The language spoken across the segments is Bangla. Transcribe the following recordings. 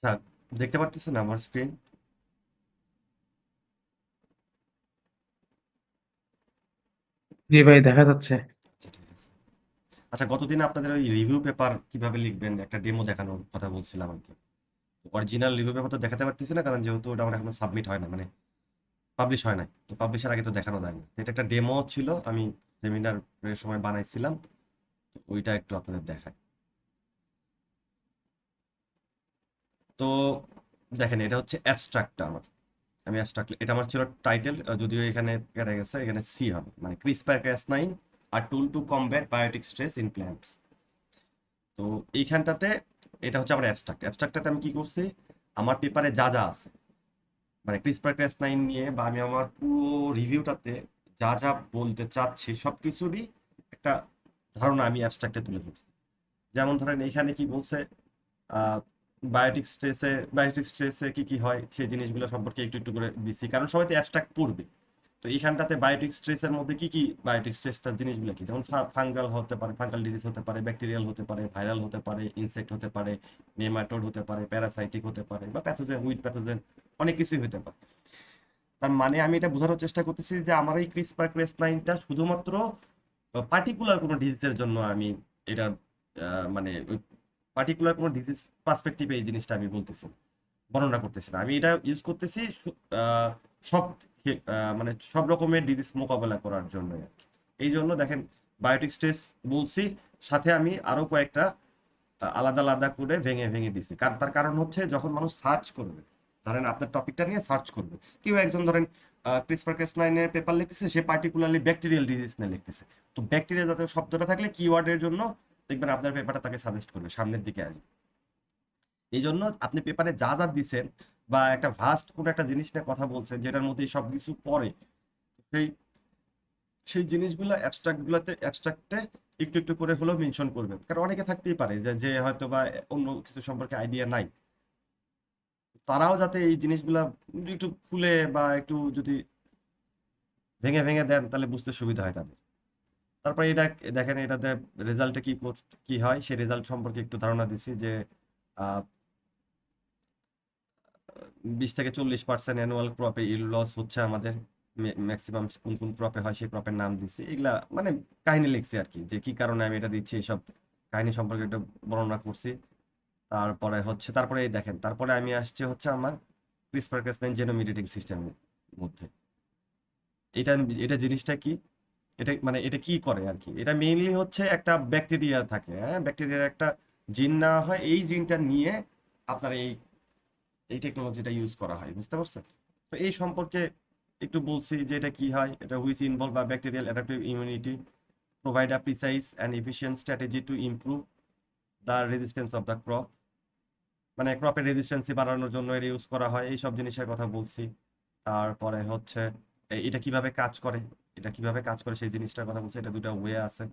আচ্ছা, দেখতে পারতেছেন আমার স্ক্রিন? জি ভাই, দেখা যাচ্ছে। আচ্ছা, ঠিক আছে। আচ্ছা, গতদিন আপনাদের ওই রিভিউ পেপার কিভাবে লিখবেন একটা ডেমো দেখানোর কথা বলছিলাম আর কি। অরিজিনাল রিভিউ পেপার তো দেখাতে পারতেছি না, কারণ যেহেতু ওটা আমার এখনো সাবমিট হয় না, মানে পাবলিশ হয় নাই, তো পাবলিশের আগে তো দেখানো যায় না। তো এটা একটা ডেমো ছিল, আমি সেমিনারের সময় বানাইছিলাম, তো ওইটা একটু আপনাদের দেখাই। তো দেখেন, এটা হচ্ছে অ্যাবস্ট্রাক্টটা আমার। আমি অ্যাবস্ট্রাক্ট, এটা আমার ছিল টাইটেল, যদিও এখানে কেটে গেছে, এখানে সি হবে, মানে CRISPR-Cas9 আর tool to combat biotic stress in plants. তো এইখানটাতে এটা হচ্ছে আমার অ্যাবস্ট্রাক্ট। অ্যাবস্ট্রাক্টটাতে আমি কি করছি, আমার পেপারে যা যা আছে, মানে CRISPR-Cas9 নিয়ে, বা আমি আমার পুরো রিভিউটাতে যা যা বলতে চাচ্ছি সব কিছুরই একটা ধারণা আমি অ্যাবস্ট্রাক্টে তুলে ধরছি। যেমন ধরেন এখানে কি বলছে, বায়োটিক স্ট্রেসে কি কি হয় সেই জিনিসগুলো সম্পর্কে একটু একটু করে দিচ্ছি, কারণ সবাই তো অ্যাবস্ট্রাক্ট পড়বে। তো এইখানটাতে বায়োটিক স্ট্রেসের মধ্যে কি কি, বায়োটিক স্ট্রেসটার জিনিসগুলো কি, যেমন ফাঙ্গাল হতে পারে, ফাঙ্গাল ডিজিজ হতে পারে, ব্যাকটেরিয়াল হতে পারে, ভাইরাল হতে পারে, ইনসেক্ট হতে পারে, নেমাটোড হতে পারে, প্যারাসাইটিক হতে পারে, বা প্যাথোজেন, উইড প্যাথোজেন, অনেক কিছুই হতে পারে। তার মানে আমি এটা বোঝানোর চেষ্টা করতেছি যে আমার এই CRISPR-Cas9টা শুধুমাত্র পার্টিকুলার কোনো ডিজিজের জন্য আমি এটা, মানে ওই পার্টিকুলার কোনো ডিজিজ পার্সপেক্টিভে এই জিনিসটা আমি বলতেছি, বর্ণনা করতেছি না। আমি এটা ইউজ করতেছি সব মানে সব রকমের ডিজিজ মোকাবেলা করার জন্য আর কি। এই জন্য দেখেন, বায়োটিক স্ট্রেস বলছি, সাথে আমি আরো কয়েকটা আলাদা আলাদা করে ভেঙে ভেঙে দিছি। তার কারণ হচ্ছে যখন মানুষ সার্চ করবে, ধরেন আপনার টপিকটা নিয়ে সার্চ করবে, কেউ একজন ধরেন CRISPR-Cas9 এর পেপার লিখতেছে, সে পার্টিকুলারলি ব্যাকটেরিয়াল ডিজিজ নিয়ে লিখতেছে। তো ব্যাকটেরিয়া জাতীয় শব্দটা থাকলে কিওয়ার্ডের জন্য দেখবেন আপনার পেপারটা তাকে সাজেস্ট করবে, সামনের দিকে আসবে। এই জন্য আপনি পেপারে যা যা দিছেন, বা একটা ভাস্ট কোন একটা জিনিস নিয়ে কথা বলছেন যেটার মধ্যে সব কিছু পড়ে, সেই সেই জিনিসগুলো অ্যাবস্ট্রাক্টে একটু একটু করে হলেও মেনশন করবেন, কারণ অনেকে থাকতেই পারে যে যে হয়তো বা অন্য কিছু সম্পর্কে আইডিয়া নাই, তারাও যাতে এই জিনিসগুলা একটু খুলে বা একটু যদি ভেঙে ভেঙে দেন তাহলে বুঝতে সুবিধা হয় তাদের। তারপরে এটা দেখেন, এটাতে রেজাল্টে কি হয় সেই রেজাল্ট সম্পর্কে একটু ধারণা দিছি যে 20 থেকে 40% অ্যানুয়াল ক্রপে ইল্ড লস হচ্ছে আমাদের। ম্যাক্সিমাম কোন কোন ক্রপে হয় সেই ক্রপের নাম দিচ্ছি, এগুলা মানে কাহিনী লিখছি আর কি, যে কি কারণে আমি এটা দিচ্ছি, এইসব কাহিনী সম্পর্কে একটু বর্ণনা করছি। তারপরে এই দেখেন, তারপরে আমি আসছে হচ্ছে আমার CRISPR-Cas9 জেনোম এডিটিং সিস্টেমের মধ্যে। এটা এটা জিনিসটা কি, এটা মানে এটা কি করে আর কি, এটা মেইনলি হচ্ছে একটা ব্যাকটেরিয়া থাকে, হ্যাঁ, ব্যাকটেরিয়ার একটা জিন নেওয়া হয়, এই জিনটা নিয়ে আপনার এই টেকনোলজিটা ইউজ করা হয়, বুঝতে পারছেন? তো এই সম্পর্কে একটু বলছি যে এটা কি হয়, এটা হুইচ ইনভলভ বা bacterial adaptive immunity, provide a precise and efficient strategy to improve the resistance of the crop, মানে ক্রপের রেজিস্ট্যান্সি বাড়ানোর জন্য এটা ইউজ করা হয়, এই সব জিনিসের কথা বলছি। তারপরে হচ্ছে এটা কিভাবে কাজ করে, এটা কিভাবে কাজ করে সেই জিনিসটার কথা বলছি। এটা দুটা ওয়ে আছে,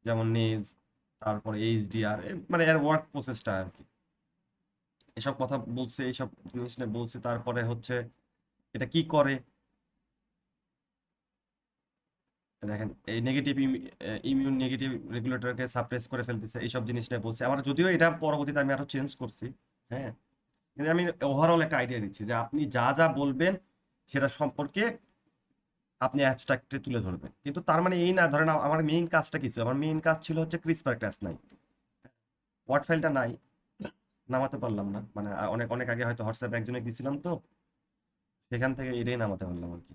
যেমন নেজ, তারপরে HDR, মানে এর ওয়ার্ক প্রসেসটা আর কি, এসব কথা বলছে, এইসব জিনিস নিয়ে বলছি। তারপরে হচ্ছে এটা কি করে, দেখেন এই ইমিউন নেগেটিভ রেগুলেটরকে সাপ্রেস করে ফেলতেছে, এইসব জিনিস নিয়ে বলছে আমার, যদিও এটা পরবর্তীতে আমি আরো চেঞ্জ করছি। হ্যাঁ, কিন্তু আমি ওভারঅল একটা আইডিয়া দিচ্ছি যে আপনি যা যা বলবেন সেটা সম্পর্কে আপনি অ্যাবস্ট্রাক্টে তুলে ধরবেন, কিন্তু তার মানে এই না, ধরেন আমার মেইন কাজটা কি ছিল, আমার মেইন কাজ ছিল হচ্ছে CRISPR-Cas9। ওয়ার্ড ফাইলটা নাই, নামাতে পারলাম না, মানে অনেক অনেক আগে হয়তো হোয়াটসঅ্যাপে একজনে দিয়েছিলাম, তো সেখান থেকে এটাই নামাতে পারলাম আর কি।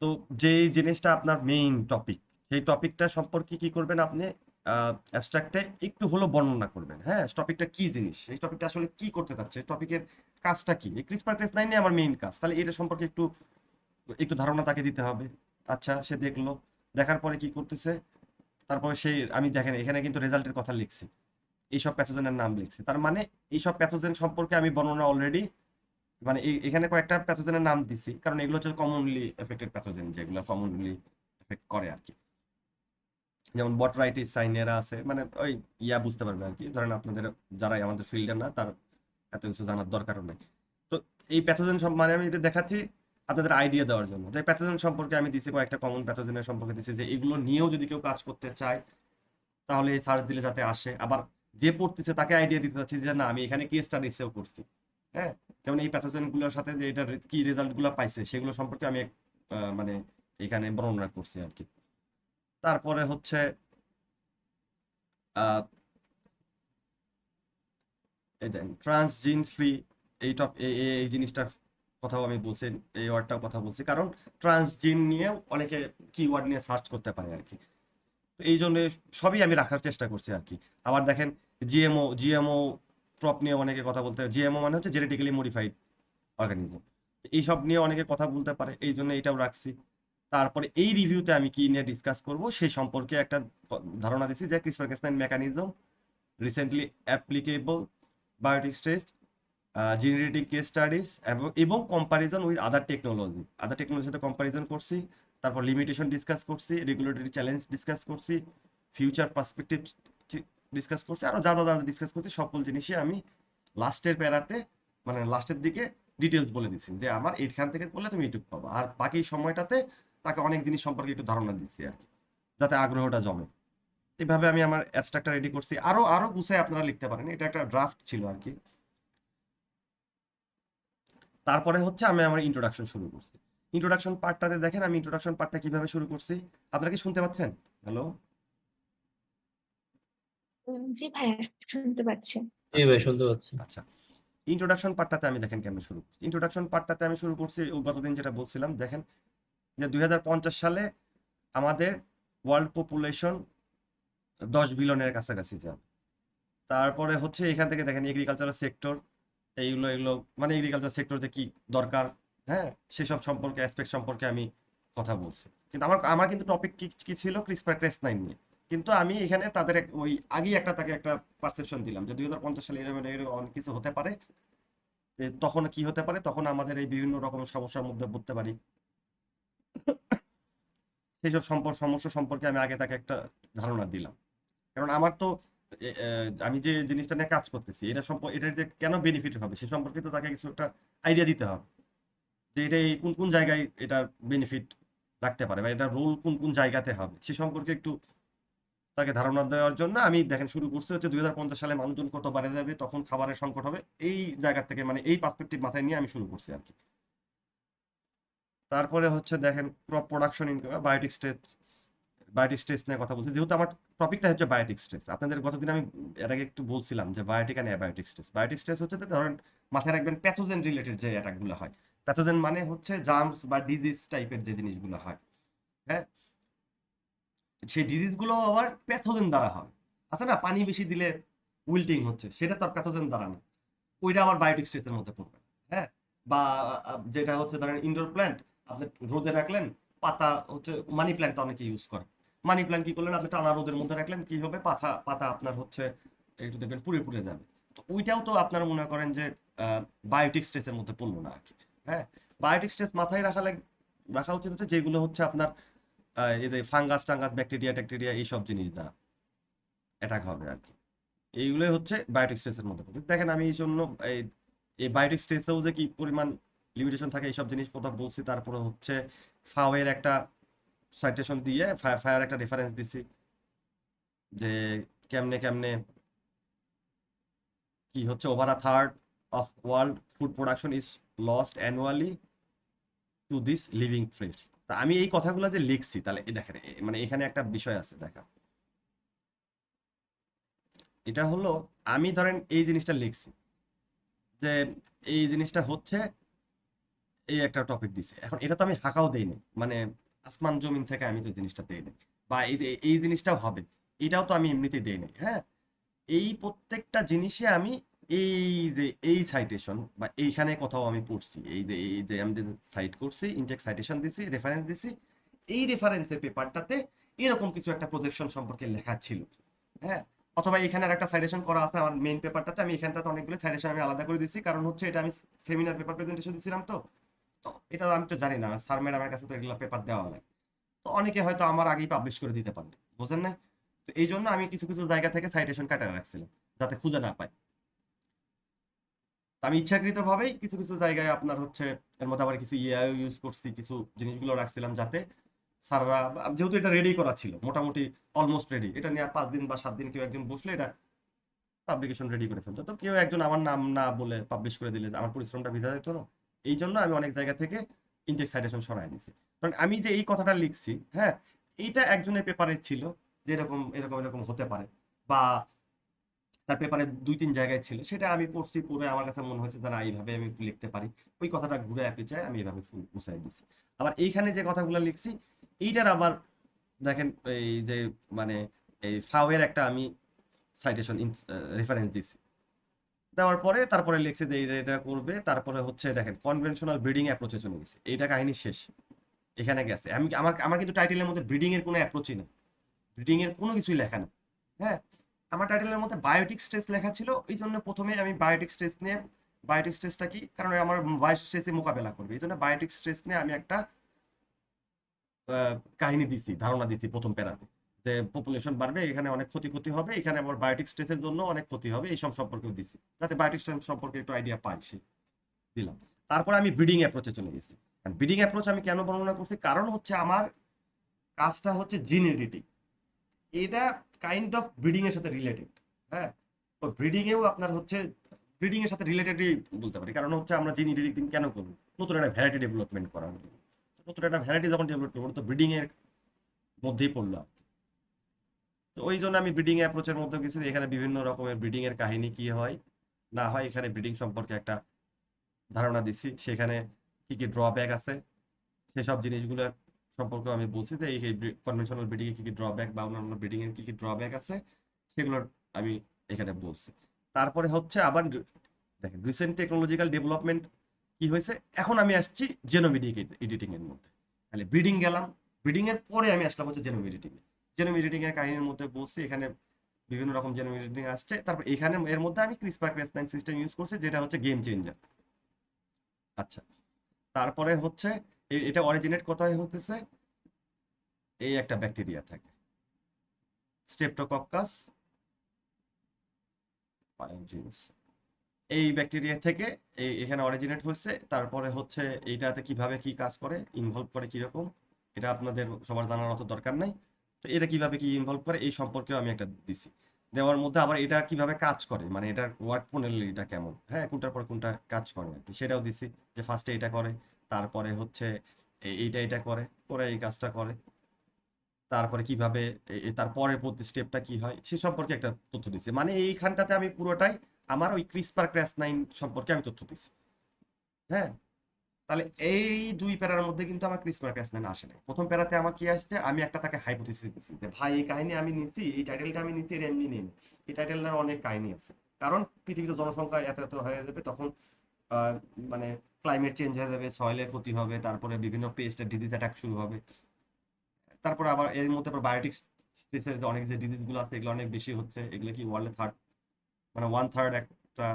তো যেই জিনিসটা আপনার মেইন টপিক, সেই টপিকটা সম্পর্কে কি করবেন আপনি, অ্যাবস্ট্রাক্টে একটু হলেও বর্ণনা করবেন, হ্যাঁ, টপিকটা কি জিনিস, এই টপিকটা আসলে কি করতে চাচ্ছে, টপিকের কাজটা কি। এই CRISPR-Cas9 নিয়ে আমার মেইন কাজ, তাহলে এটা সম্পর্কে একটু একটু ধারণা তাকে দিতে হবে। আচ্ছা, সে দেখলো, দেখার পরে কি করতেছে, তারপরে সেই আমি দেখেন এখানে কিন্তু রেজাল্টের কথা লিখছি, এইসব প্যাথোজেনের নাম লিখছি, তার মানে এইসব প্যাথোজেন সম্পর্কে আমি বর্ণনা অলরেডি, মানে এখানে কয়েকটা প্যাথোজেনের নাম দিছি, কারণ এগুলো হচ্ছে কমনলি এফেক্টেড প্যাথোজেন, যেগুলো কমনলি এফেক্ট করে আর কি। যেমন বটরাইটিস সাইনেরা আছে, মানে ওই বুঝতে পারবে আর কি, ধরেন আপনাদের যারাই আমাদের ফিল্ডে না, তার এত কিছু জানার দরকারও নেই। তো এই প্যাথোজেন সব মানে আমি এটা দেখাচ্ছি আপনাদের আইডিয়া দেওয়ার জন্য, যে প্যাথোজেন সম্পর্কে আমি দিছি, কয়েকটা কমন প্যাথোজেনের সম্পর্কে দিছি, যে এগুলো নিয়েও যদি কেউ কাজ করতে চায় তাহলে এই সার্চ দিলে যাতে আসে। আবার যে পড়তেছে তাকে আইডিয়া দিতে চাচ্ছি যে না আমি এখানে কি স্টাডিজও করছি। হ্যাঁ, যেমন এই প্যাথোজেন গুলোর সাথে যে এটার কি রেজাল্ট গুলো পাইছে সেগুলো সম্পর্কে আমি মানে এখানে বর্ণনা করছি আর কি। তারপরে হচ্ছে আহ এই দেন ট্রান্সজিন ফ্রি, এই টপ এই জিনিসটার কথাও আমি বলছি, এই ওয়ার্ডটার কথা বলছি কারণ ট্রান্সজিন নিয়েও অনেকে কিওয়ার্ড নিয়ে সার্চ করতে পারে আর কি। তো এই জন্য সবই আমি রাখার চেষ্টা করছি আর কি। আবার দেখেন জিএমও ক্রপ নিয়ে অনেকে কথা বলতে, জিএমও মানে হচ্ছে জেনেটিক্যালি মডিফাইড অর্গানিজম, এইসব নিয়ে অনেকে কথা বলতে পারে, এই জন্য এটাও রাখছি। তারপরে এই রিভিউতে আমি কি নিয়ে ডিসকাস করব সেই সম্পর্কে একটা ধারণা দিছি যে CRISPR Cas nine mechanism, recently applicable biotics test, generative case studies এবং কম্পারিজন উইথ আদার টেকনোলজির সাথে কম্পারিজন করছি। তারপর লিমিটেশন ডিসকাস করছি, রেগুলেটরি চ্যালেঞ্জ ডিসকাস করছি, ফিউচার পার্সপেক্টিভ ডিসকাস করছি, আরও যা যা যা ডিসকাস করছি সকল জিনিসই আমি লাস্টের প্যারাতে মানে লাস্টের দিকে ডিটেলস বলে দিচ্ছি যে আমার এইখান থেকে বললে তুমি এইটুকু পাবো, আর বাকি সময়টাতে তাকে অনেক জিনিস সম্পর্কে একটু ধারণা দিচ্ছি আর কি, যাতে আগ্রহটা জমে। এইভাবে আমি আমার অ্যাবস্ট্রাক্টটা রেডি করছি, আরো আরো গুছাই আপনারা লিখতে পারেন, এটা একটা ড্রাফট ছিল আর কি। তারপরে হচ্ছে আমি আমার ইন্ট্রোডাকশন শুরু করছি। ইন্ট্রোডাকশন পার্টটাতে দেখেন আমি ইন্ট্রোডাকশন পার্টটা কিভাবে শুরু করছি। আপনারা কি শুনতে পাচ্ছেন? হ্যালো? জি ভাইয়া, শুনতে পাচ্ছি। জি আচ্ছা ভাই, ঠিক আছে। শুনতে পাচ্ছি। আচ্ছা, ইন্ট্রোডাকশন পার্টটাতে আমি দেখেন কেমন শুরু করছি। ইন্ট্রোডাকশন পার্টটাতে আমি শুরু করছি গতদিন যেটা বলছিলাম, দেখেন যে 2050 সালে আমাদের ওয়ার্ল্ড পপুলেশন 10 বিলিয়নের কাছাকাছি যাবে। তারপরে হচ্ছে এখান থেকে দেখেন এগ্রিকালচারাল সেক্টর, এইগুলো এগুলো মানে এগ্রিকালচার সেক্টরতে কি দরকার, হ্যাঁ সেসব সম্পর্কে অ্যাসপেক্ট সম্পর্কে আমি কথা বলছি। কিন্তু আমার আমার কিন্তু টপিক কি কি ছিল ক্রিসপার-ক্যাস9 নিয়ে, কিন্তু আমি এখানে তাদের ওই আগেই তাকে একটা পারসেপশন দিলাম যে 2050 সালে এরকম এরকম অনেক কিছু হতে পারে, তখন কি হতে পারে, তখন আমাদের এই বিভিন্ন রকম সমস্যার মধ্যে পড়তে পারি। সেইসব সমস্যা সম্পর্কে আমি আগে তাকে একটা ধারণা দিলাম। কারণ আমার তো আমি যে জিনিসটা নিয়ে কাজ করতেছি এটা এটার যে কেন বেনিফিট হবে সে সম্পর্কে তো তাকে কিছু একটা আইডিয়া দিতে হবে, যে এটা এই কোন কোন জায়গায় এটার বেনিফিট রাখতে পারে বা এটা রোল কোন কোন জায়গাতে হবে সে সম্পর্কে একটু তাকে ধারণা দেওয়ার জন্য আমি দেখেন শুরু করছি হচ্ছে 2050 সালে মানুষজন কত বাড়ে যাবে, তখন খাবারের সংকট হবে, এই জায়গা থেকে মানে এই পার্সপেক্টিভ মাথায় নিয়ে আমি শুরু করছি আর কি। তারপরে হচ্ছে দেখেন crop production income, biotic stress নিয়ে কথা বলছি, যেহেতু আমার টপিকটা হচ্ছে বায়োটিক স্ট্রেস। আপনাদের গতদিন আমি এর আগে একটু বলছিলাম যে biotic and abiotic stress. Biotic stress হচ্ছে যে ধরেন মাথায় রাখবেন প্যাথোজেন রিলেটেড যে অ্যাটাকগুলো হয়, প্যাথোজেন মানে হচ্ছে জার্মস বা ডিজিজ টাইপের যে জিনিসগুলো হয়, হ্যাঁ সেই ডিজিজগুলো আবার প্যাথোজেন দ্বারা হয়। আছে না পানি বেশি দিলে উইল্টিং হচ্ছে, সেটা তো আর প্যাথোজেন দ্বারা না, ওইটা আবার বায়োটিক স্ট্রেসের মধ্যে পড়বে। হ্যাঁ, বা যেটা হচ্ছে ধরেন ইনডোর প্ল্যান্ট আপনি রোদে রাখলেন, পাতা হচ্ছে মানি প্ল্যান্ট অনেকে ইউজ করে, মানি প্ল্যান্ট কি করলেন আপনি টানা রোদের মধ্যে রাখলেন, কি হবে পাতা পাতা আপনার হচ্ছে একটু দেখবেন পুড়ে পুড়ে যাবে। তো ওইটাও তো আপনারা মনে করেন যে বায়োটিক স্ট্রেসের মধ্যে পড়লো না আর কি। হ্যাঁ, বায়োটিক স্ট্রেস মাথায় রাখা উচিত হচ্ছে যেগুলো হচ্ছে আপনার এই যে ফাঙ্গাস টাঙ্গাস ব্যাকটেরিয়া ট্যাকটেরিয়া এইসব জিনিস দ্বারা অ্যাটাক হবে আর কি। এইগুলোই হচ্ছে বায়োটিক স্ট্রেসের মধ্যে পড়ে। দেখেন আমি এই জন্য এই এই বায়োটিক স্ট্রেসেও যে কি পরিমাণ লিমিটেশন থাকে এইসব জিনিস কথা বলছি। তারপরে হচ্ছে ফাওয়ের একটা সাইটেশন দিয়ে ফায়ার একটা রেফারেন্স দিছি যে কেমনে কেমনে কি হচ্ছে over a third of world food production is lost annually to this living threads. তা আমি এই কথাগুলো যে লিখছি তাহলে দেখেন মানে এখানে একটা বিষয় আছে দেখা, এটা হলো আমি ধরেন এই জিনিসটা লিখছি যে এই জিনিসটা হচ্ছে এই একটা টপিক দিছে, এখন এটা তো আমি হাঁকাও দেই নাই, মানে আসমান জমিন থেকে আমি তো জিনিসটা দেই নাই, বা এই জিনিসটাও হবে এটাও তো আমি এমনিতেই দেই নাই। হ্যাঁ, এই প্রত্যেকটা জিনিসে আমি এই যে এই সাইটেশন বা এইখানে কোথাও আমি পড়ছি, এই যে আমি যে সাইট করছি ইনটেক সাইটেশন দিছি রেফারেন্স দিছি, এই রেফারেন্সের পেপারটাতে এরকম কিছু একটা প্রজেকশন সম্পর্কে লেখা ছিল। হ্যাঁ, অথবা এখানে আর একটা সাইটেশন করা আছে আমার মেইন পেপারটাতে, আমি এখানটাতে অনেকগুলো সাইটেশন আমি আলাদা করে দিছি, কারণ হচ্ছে এটা আমি সেমিনার পেপার প্রেজেন্টেশন দিছিলাম। তো তো এটা আমি তো জানি না স্যার ম্যাডামের কাছে তো এগুলো পেপার দেওয়া লাগে, তো অনেকে হয়তো আমার আগেই পাবলিশ করে দিতে পারবে, বুঝেন না? তো এই জন্য আমি কিছু কিছু জায়গা থেকে সাইটেশন কাটা রাখছিলাম যাতে খুঁজে না পায়। তো আমি ইচ্ছাকৃত ভাবেই কিছু কিছু জায়গায় আপনার হচ্ছে এর মধ্যে আবার কিছু ইআই ইউজ করছি, কিছু জিনিসগুলো রাখছিলাম যাতে স্যাররা, যেহেতু এটা রেডি করা ছিল মোটামুটি অলমোস্ট রেডি, এটা নিয়ে আর 5 দিন বা 7 দিন কেউ একজন বসলে এটা পাবলিকেশন রেডি করে ফেলতো। তো কেউ একজন আমার নাম না বলে পাবলিশ করে দিলে আমার পরিশ্রমটা বৃথা যেত না। এই জন্য আমি অনেক জায়গা থেকে ইনটেক্স সাইটেশন সরাই দিছি। কারণ আমি যে এই কথাটা লিখছি, হ্যাঁ, এইটা একজনের পেপারে ছিল যে এরকম এরকম এরকম হতে পারে, বা তার পেপারে 2-3 জায়গায় ছিল, সেটা আমি পড়ছি, পড়ে আমার কাছে মনে হয়েছে যে না, এইভাবে আমি একটু লিখতে পারি। ওই কথাটা ঘুরে পেঁচায় আমি এভাবে গুছাই দিছি। আবার এইখানে যে কথাগুলো লিখছি এইটার আবার দেখেন, এই যে মানে এই ফাওয়ের একটা আমি সাইটেশন রেফারেন্স দিছি, দেওয়ার পরে তারপরে লিখছে যে এটা এটা করবে। তারপরে হচ্ছে দেখেন কনভেনশনাল ব্রিডিং অ্যাপ্রোচে চলে গেছে, এইটা কাহিনী শেষ, এখানে গেছে। আমি আমার আমার কিন্তু টাইটেলের মধ্যে ব্রিডিং এর কোনো অ্যাপ্রোচই না, ব্রিডিং এর কোনো কিছুই লেখা না। হ্যাঁ, আমার টাইটেলের মধ্যে বায়োটিক স্ট্রেস লেখা ছিল, এই জন্য প্রথমে আমি বায়োটিক স্ট্রেস নিয়ে, বায়োটিক স্ট্রেসটা কি, কারণ আমার বায়ো স্ট্রেসে মোকাবেলা করবে, এই জন্য বায়োটিক স্ট্রেস নিয়ে আমি একটা কাহিনী দিছি, ধারণা দিছি প্রথম প্যারাতে, যে পপুলেশন বাড়বে, এখানে অনেক ক্ষতি ক্ষতি হবে, এখানে আবার বায়োটিক স্ট্রেসের জন্য অনেক ক্ষতি হবে, এই সব সম্পর্কেও দিছি, যাতে বায়োটিক স্ট্রেস সম্পর্কে একটু আইডিয়া পাই সে দিলাম। তারপরে আমি ব্রিডিং অ্যাপ্রোচে চলে গেছি। ব্রিডিং অ্যাপ্রোচ আমি কেন বর্ণনা করছি, কারণ হচ্ছে আমার কাজটা হচ্ছে জিন এডিটিং, এটা কাইন্ড অফ ব্রিডিং এর সাথে রিলেটেড। হ্যাঁ, তো ব্রিডিং এও আপনার হচ্ছে ব্রিডিং এর সাথে রিলেটেডই বলতে পারি, কারণ হচ্ছে আমরা জিন এডিটিং কেন করবো, নতুন একটা ভ্যারাইটি ডেভেলপমেন্ট করার জন্য। নতুন একটা ভ্যারাইটি যখন ডেভেলপ করবো তো ব্রিডিং এর মধ্যেই পড়লো আর কি। তো ওই জন্য আমি ব্রিডিং অ্যাপ্রোচের মধ্যে গেছি, এখানে বিভিন্ন রকমের ব্রিডিং এর কাহিনী কি হয় না হয়, এখানে ব্রিডিং সম্পর্কে একটা ধারণা দিছি, সেখানে কি কি ড্রব্যাক আছে সেসব জিনিসগুলো সম্পর্কে আমি বলছি, যে এই কনভেনশনাল ব্রিডিং এর কি কি ড্রব্যাক বা অন্যান্য ব্রিডিং এর কি কি ড্রব্যাক আছে সেগুলো আমি এখানে বলছি। তারপরে হচ্ছে আবার দেখেন রিসেন্ট টেকনোলজিক্যাল ডেভেলপমেন্ট কি হয়েছে, এখন আমি আসছি জেনোম এডিটিং এর মধ্যে। তাহলে ব্রিডিং গেলাম, ব্রিডিং এর পরে আমি আসলাম হচ্ছে জেনোম এডিটিং। জেনোম এডিটিং এর কাহিনীর মধ্যে বলছি, এখানে বিভিন্ন রকম জেনোম এডিটিং আসছে। তারপর এখানে এর মধ্যে আমি CRISPR-Cas9 সিস্টেম ইউজ করছি, যেটা হচ্ছে গেম চেঞ্জার। আচ্ছা, তারপরে হচ্ছে এটা অরিজিনেট কোথায় হতেছে, এই একটা ব্যাকটেরিয়া থাকে স্ট্রেপ্টোকক্কাস পায়োজিনস, এই ব্যাকটেরিয়া থেকে এখানে অরিজিনেট হচ্ছে। তারপরে হচ্ছে এইটাতে কিভাবে কি কাজ করে, ইনভলভ করে কিরকম, এটা আপনাদের সবার জানার অত দরকার নাই। তো এটা কিভাবে কি ইনভলভ করে এই সম্পর্কেও আমি একটা দিছি। দেওয়ার মধ্যে আবার এটা কিভাবে কাজ করে, মানে এটার ওয়ার্ক এটা কেমন, হ্যাঁ, কোনটার পর কোনটা কাজ করে আর কি, সেটাও দিছি। যে ফার্স্টে এটা করে, তারপরে হচ্ছে এইটা এটা করে করে এই কাজটা করে, তারপরে কিভাবে তারপরের প্রতি স্টেপটা কি হয় সে সম্পর্কে একটা তথ্য দিচ্ছে। মানে এইখানটাতে আমি পুরোটাই আমার ওই CRISPR-Cas9 সম্পর্কে আমি তথ্য দিচ্ছি। হ্যাঁ, তাহলে এই দুই প্যারার মধ্যে কিন্তু আমার CRISPR-Cas9 আসে নাই। প্রথম প্যারাতে আমার কি আসছে, আমি একটা তাকে হাইপোথিসিস দিচ্ছি যে ভাই এই কাহিনী আমি নিচ্ছি, এই টাইটেলটা আমি নিচ্ছি, এর এমনি নেই, এই টাইটেলটার অনেক কাহিনী আছে। কারণ পৃথিবীতে জনসংখ্যা এত এত হয়ে যাবে, তখন আহ, মানে ক্লাইমেট চেঞ্জ হয়ে যাবে, সয়েলের ক্ষতি হবে, তারপরে বিভিন্ন পেস্ট ডিজিজ অ্যাটাক শুরু হবে। তারপরে আবার এর মধ্যে আবার বায়োটিক স্পেসের যে অনেক যে ডিজিজ গুলো আছে এগুলো অনেক বেশি হচ্ছে, এগুলো কি ওয়ার্ল্ডে থার্ড, মানে 1/3 একটা,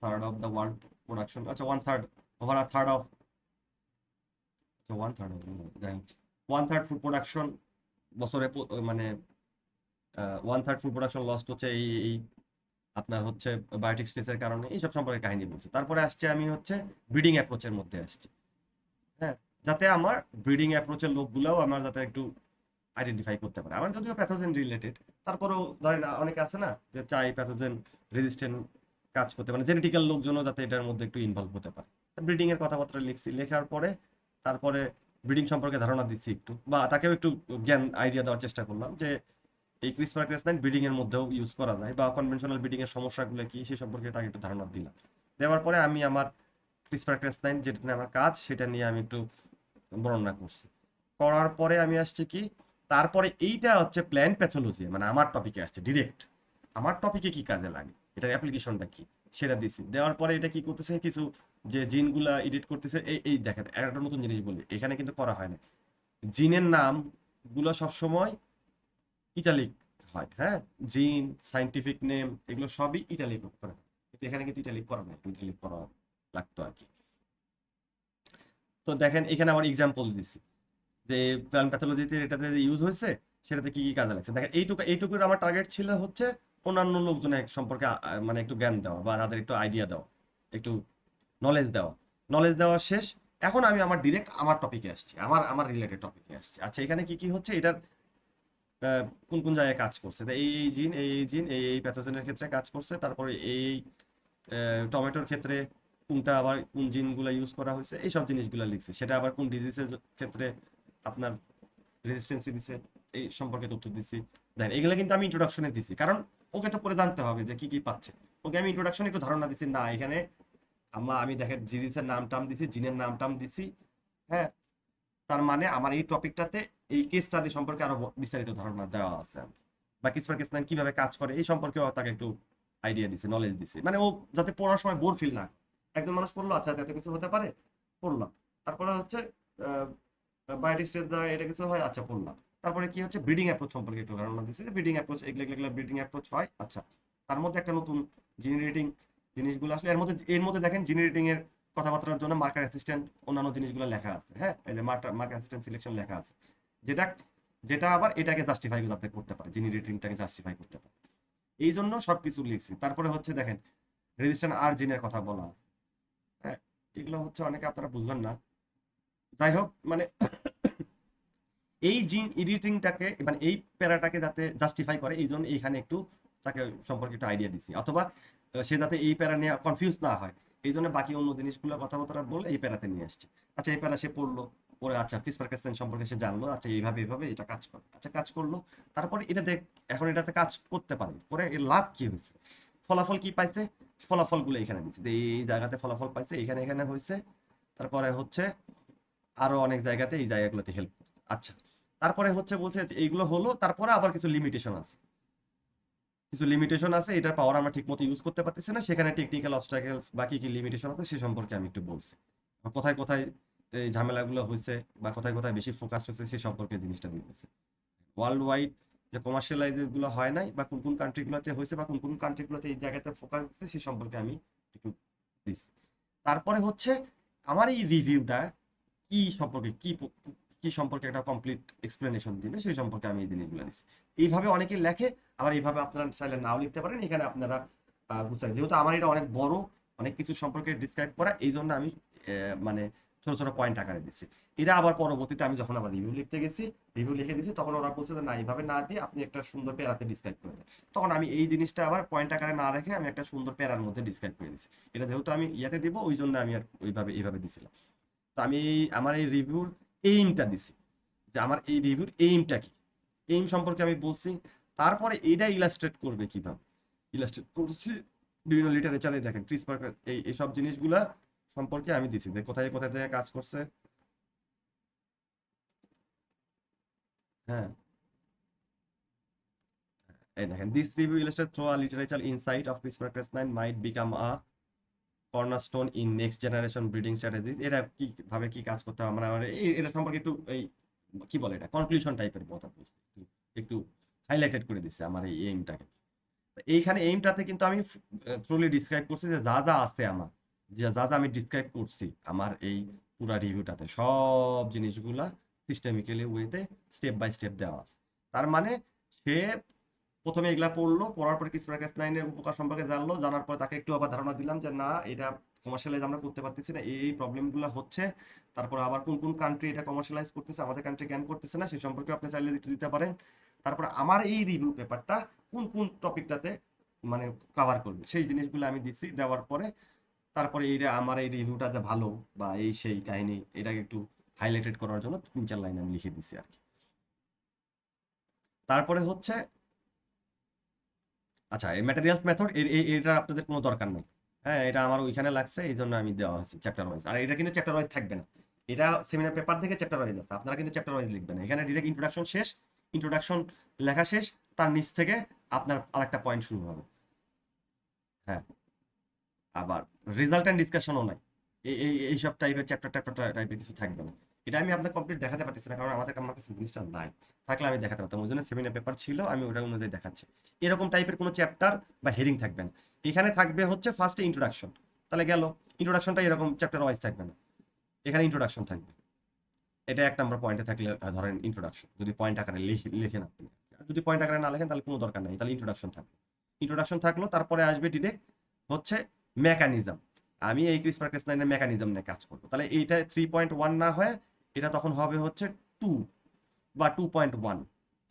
third of the world production, আচ্ছা 1/3, ওভার আ থার্ড অফ, আচ্ছা 1/3, যাই হোক 1/3 ফুড প্রোডাকশন বছরে মানে 1/3 ফুড প্রোডাকশন লস্ট হচ্ছে এই আপনার হচ্ছে বায়োটিক স্ট্রেসের কারণে, এইসব সম্পর্কে কাহিনী বলছে। তারপরে আসছে আমি হচ্ছে ব্রিডিং অ্যাপ্রোচের মধ্যে আসছি। হ্যাঁ, যাতে আমার ব্রিডিং অ্যাপ্রোচের লোকগুলোও আমার যাতে একটু আইডেন্টিফাই করতে পারে। আমার যদিও প্যাথোজেন রিলেটেড, তারপরেও ধরেন অনেকে আছে না যে চাই প্যাথোজেন রেজিস্ট্যান্ট কাজ করতে, মানে জেনেটিক্যাল লোকজনও যাতে এটার মধ্যে একটু ইনভলভ হতে পারে। ব্রিডিং এর কথাবার্তা লিখছি, লেখার পরে তারপরে ব্রিডিং সম্পর্কে ধারণা দিচ্ছি একটু, বা তাকেও একটু জ্ঞান আইডিয়া দেওয়ার চেষ্টা করলাম যে এই CRISPR-Cas9 ব্রিডিং এর মধ্যেও ইউজ করা যায়, বা কনভেনশনাল ব্রিডিং এর সমস্যাগুলো কি সে সম্পর্কে তাকে একটু ধারণা দিলাম। দেওয়ার পরে আমি আমার CRISPR-Cas9 যেটা নিয়ে আমার কাজ সেটা নিয়ে আমি একটু বর্ণনা করছি। করার পরে আমি আসছি কি, তারপরে এইটা হচ্ছে প্ল্যান্ট প্যাথোলজি, মানে আমার টপিকে আসছে ডিরেক্ট, আমার টপিকে কি কাজে লাগে, এটার অ্যাপ্লিকেশনটা কি সেটা দিছি। দেওয়ার পরে এটা কি করতেছে, কিছু যে জিনগুলা এডিট করতেছে, এই এই দেখেন একটা নতুন জিনিস বলি, এখানে কিন্তু করা হয় না, জিনের নাম গুলো সবসময় ইটালিক হয়। হ্যাঁ, জিন সাইন্টিফিক নেম এগুলো সবই ইটালিক করা হয়, কিন্তু এখানে কিন্তু ইটালিক করা নাই, ইটালিক করা লাগতো আর কি। তো দেখেন এখানে আবার এক্সাম্পল দিছি যে প্ল্যান্ট প্যাথোলজিতে এটাতে ইউজ হয়েছে, সেটাতে কি কি কাজে লাগছে। দেখেন এইটুকুর আমার টার্গেট ছিল হচ্ছে অন্যান্য লোকজনের সম্পর্কে মানে একটু জ্ঞান দেওয়া, বা তাদের একটু আইডিয়া দেওয়া, একটু নলেজ দেওয়া। নলেজ দেওয়া শেষ, এখন আমি আমার ডিরেক্ট আমার টপিকে আসছি, আমার রিলেটেড টপিকে আসছি। আচ্ছা, এখানে কি কি হচ্ছে, এটার কোন কোন জায়গায় কাজ করছে, তো এই জিন এই জিন এই প্যাথোজেনের ক্ষেত্রে কাজ করছে, তারপরে এই টমেটোর ক্ষেত্রে কোনটা আবার কোন জিনগুলো ইউজ করা হয়েছে, এইসব জিনিসগুলো লিখছে। সেটা আবার কোন ডিজিজের ক্ষেত্রে আপনার রেজিস্ট্যান্সি দিছে, এই সম্পর্কে তথ্য দিছি। দেখেন এগুলো কিন্তু আমি ইন্ট্রোডাকশনে দিছি, কারণ ওকে তো পরে জানতে হবে যে কি কি পাচ্ছে। ওকে আমি ইন্ট্রোডাকশনে একটু ধারণা দিছি, না এখানে আমি দেখেন জিনিসের নাম টাম দিছি, জিনের নাম টাম দিছি। হ্যাঁ, তার মানে আমার এই টপিকটাতে এই কেস স্টাডি সম্পর্কে আরো বিস্তারিত ধারণা দেওয়া আছে আর কি। বা কিসপার কেস নাইন কিভাবে কাজ করে এই সম্পর্কেও তাকে একটু আইডিয়া দিছে, নলেজ দিছে, মানে ও যাতে পড়ার সময় বোর ফিল না করে। একজন মানুষ পড়লো, আচ্ছা এত কিছু হতে পারে, পড়লাম। তারপরে হচ্ছে বায়োটিক স্টেজ দ্বারা এটা কিছু হয়, আচ্ছা পড়লাম। তারপরে কি হচ্ছে ব্রিডিং অ্যাপ্রোচ সম্পর্কে একটু ধারণা দিচ্ছে, যে ব্রিডিং অ্যাপ্রোচ এগুলো এগুলো ব্রিডিং অ্যাপ্রোচ হয়। আচ্ছা, তার মধ্যে একটা নতুন জেনারেটিং জিনিসগুলো আসলে এর মধ্যে দেখেন জেনারেটিং এর কথাবার্তার জন্য মার্কার অ্যাসিস্ট্যান্ট অন্যান্য জিনিসগুলো লেখা আছে। হ্যাঁ, এই যে মার্কার অ্যাসিস্ট্যান্ট সিলেকশন লেখা আছে, যেটা যেটা আবার এটাকে জাস্টিফাই করতে পারে, জেনারেটিংটাকে জাস্টিফাই করতে পারে। এই জন্য সবকিছু লিখছি। তারপরে হচ্ছে দেখেন রেজিস্ট্যান্ট আর জিনের কথা বলা আছে। হ্যাঁ, এগুলো হচ্ছে অনেকে আপনারা বুঝবেন না। যাই হোক, মানে এই জিন এডিটিংটাকে মানে এই প্যারাটাকে যাতে জাস্টিফাই করে, এই জন্য এইখানে একটু তাকে সম্পর্কে একটু আইডিয়া দিচ্ছি, অথবা সে যাতে এই প্যারা নিয়ে কনফিউজ না হয়, এই জন্য বাকি অন্য জিনিসগুলো কথাবার্তা বলে এই প্যারাতে নিয়ে আসছে। আচ্ছা, এই প্যারা সে পড়লো, পরে আচ্ছা ক্রিসপার ক্যাসেন সম্পর্কে সে জানলো, আচ্ছা এইভাবে এইভাবে এটা কাজ করে, আচ্ছা কাজ করলো। তারপরে এটা দেখ এখন এটাতে কাজ করতে পারে, করে এর লাভ কি হয়েছে, ফলাফল কি পাইছে, ফলাফলগুলো এখানে দিচ্ছে, এই জায়গাতে ফলাফল পাইছে, এখানে এখানে হয়েছে। তারপরে হচ্ছে আরো অনেক জায়গাতে এই জায়গাগুলোতে হেল্প। আচ্ছা, তারপরে হচ্ছে বলছে যে এইগুলো হলো, তারপরে আবার কিছু লিমিটেশন আছে, এটার পাওয়ার আমরা ঠিক মতো ইউজ করতে পারতেছি না, সেখানে টেকনিক্যাল অবস্টাকেলস বা কি কি লিমিটেশন আছে সে সম্পর্কে আমি একটু বলছি। কোথায় কোথায় এই ঝামেলাগুলো হয়েছে বা কোথায় কোথায় বেশি ফোকাস হয়েছে সে সম্পর্কে জিনিসটা দিতেছে। ওয়ার্ল্ড ওয়াইড যে কমার্শিয়ালাইজেস গুলো হয় নাই, বা কোন কোন কান্ট্রিগুলোতে হয়েছে বা কোন কোন কান্ট্রিগুলোতে এই জায়গাতে ফোকাস দিচ্ছে সে সম্পর্কে আমি একটু দিচ্ছি। তারপরে হচ্ছে আমার এই রিভিউটা কি সম্পর্কে কি সম্পর্কে একটা কমপ্লিট এক্সপ্লেনেশন দিবে সেই সম্পর্কে আমি এই জিনিসগুলো দিচ্ছি। এইভাবে অনেকে লেখে, আবার এইভাবে আপনারা চাইলে নাও লিখতে পারেন। এখানে আপনারা বুঝতে, যেহেতু আমার এটা অনেক বড়, অনেক কিছু সম্পর্কে ডিসক্রাইব করা, এই জন্য আমি মানে ছোট ছোট পয়েন্ট আকারে দিচ্ছি। এটা আবার পরবর্তীতে আমি যখন আবার রিভিউ লিখতে গেছি, রিভিউ লিখে দিয়েছি, তখন ওরা বলছে যে না এইভাবে না দিয়ে আপনি একটা সুন্দর প্যারাতে ডিসক্রাইব করে দেন। তখন আমি এই জিনিসটা আবার পয়েন্ট আকারে না রেখে আমি একটা সুন্দর প্যারার মধ্যে ডিসক্রাইব করে দিচ্ছি। এটা যেহেতু আমি ইয়াতে দিব, ওই জন্য আমি আর এইভাবে দিছিলাম। তো আমি আমার এই রিভিউর এইমটা দিছি, যে আমার এই রিভিউর এইমটা কি, এইম সম্পর্কে আমি বলছি। তারপরে এইটা ইলাস্ট্রেট করবে কিভাবে, ইলাস্ট্রেট করছি বিভিন্ন লিটারেচারে। দেখেন ক্রিসপার এই সব জিনিসগুলা সম্পর্কে আমি দিছি, যে কোথায় কোথায় থেকে কাজ করছে। হ্যাঁ, এই দেখেন this review illustrate through a literature insight of CRISPR-Cas9 might become a cornerstone in next generation breeding strategy. এটা কিভাবে কি কাজ করতে হবে আমরা এটা সম্পর্কে একটু এই কি বলে এটা কনক্লুশন টাইপের কথা বলছি, একটু হাইলাইটেড করে দিচ্ছে আমার এই এইমটাকে। এইখানে এইমটাতে কিন্তু আমি থ্রুলি ডিসক্রাইব করছি যে যা যা আছে আমার, যা যা আমি ডিসক্রাইব করছি আমার এই পুরা রিভিউটাতে সব জিনিসগুলা সিস্টেমিক্যালি ওয়েতে স্টেপ বাই স্টেপ দেওয়া আছে। তার মানে সে প্রথমে এগুলা পড়লো, পড়ার পরে CRISPR-Cas9 এর উপকার সম্পর্কে জানলো, জানার পর তাকে একটু আবার ধারণা দিলাম যে না এটা কমার্শিয়ালাইজ আমরা করতে পারতেছি না, এই প্রবলেমগুলো হচ্ছে। তারপর আবার কোন কোন কান্ট্রি এটা কমার্শিয়ালাইজ করতেছে, আমাদের কান্ট্রি কেন করতেছে না, সেই সম্পর্কে আপনি চাইলে একটু দিতে পারেন। তারপর আমার এই রিভিউ পেপারটা কোন কোন টপিকটাতে মানে কভার করবে সেই জিনিসগুলো আমি দিচ্ছি। দেওয়ার পরে তারপরে এইটা আমার এই রিভিউটা যে ভালো বা এই সেই কাহিনী, এটাকে একটু হাইলাইটেড করার জন্য 3-4 লাইন আমি লিখে দিচ্ছি আর কি। তারপরে হচ্ছে আচ্ছা, এই ম্যাটেরিয়ালস মেথড এটা আপনাদের কোনো দরকার নেই। হ্যাঁ, এটা আমার ওইখানে লাগছে, এই জন্য আমি দেওয়া হয়েছে চ্যাপ্টার ওয়াইজ। আর এটা কিন্তু চ্যাপ্টার ওয়াইজ থাকবে না, এটা সেমিনার পেপার থেকে চ্যাপ্টার ওয়াইজ আছে, আপনারা কিন্তু চ্যাপ্টার ওয়াইজ লিখবেন। এখানে ডিরেক্ট ইন্ট্রোডাকশন শেষ, ইন্ট্রোডাকশন লেখা শেষ, তার নিচ থেকে আপনার আরেকটা পয়েন্ট শুরু হবে। হ্যাঁ, আবার রেজাল্ট অ্যান্ড ডিসকাশনও নাই, এইসব টাইপের চ্যাপ্টার টাইপের কিছু থাকবে না। এটা আমি আপনার কমপ্লিট দেখাতে পারতেছি না, কারণ আমার কাছে জিনিসটা নাই, থাকলে আমি দেখাতে পারতাম। ওই জন্য সেমিনার পেপার ছিল, আমি ওটা অনুযায়ী দেখাচ্ছি। এরকম টাইপের কোনো চ্যাপ্টার বা হেডিং থাকবে না। এখানে থাকবে হচ্ছে ফার্স্টে ইন্ট্রোডাকশন, তাহলে গেল ইন্ট্রোডাকশনটা এরকম চ্যাপ্টার ওয়াইজ থাকবে না, এখানে ইন্ট্রোডাকশন থাকবে। এটা 1 নম্বর পয়েন্টে থাকলে ধরেন ইন্ট্রোডাকশন, যদি পয়েন্ট আকারে লিখেন আপনি। আর যদি পয়েন্ট আকারে না লেখেন তাহলে কোনো দরকার নাই, তাহলে ইন্ট্রোডাকশন থাকলো। তারপরে আসবে ডিরেক্ট হচ্ছে মেকানিজম। আমি এই CRISPR-Cas9 এর মেকানিজম নিয়ে কাজ করবো, তাহলে এইটা 3.1 না হয় এটা তখন হবে হচ্ছে 2 বা 2.1।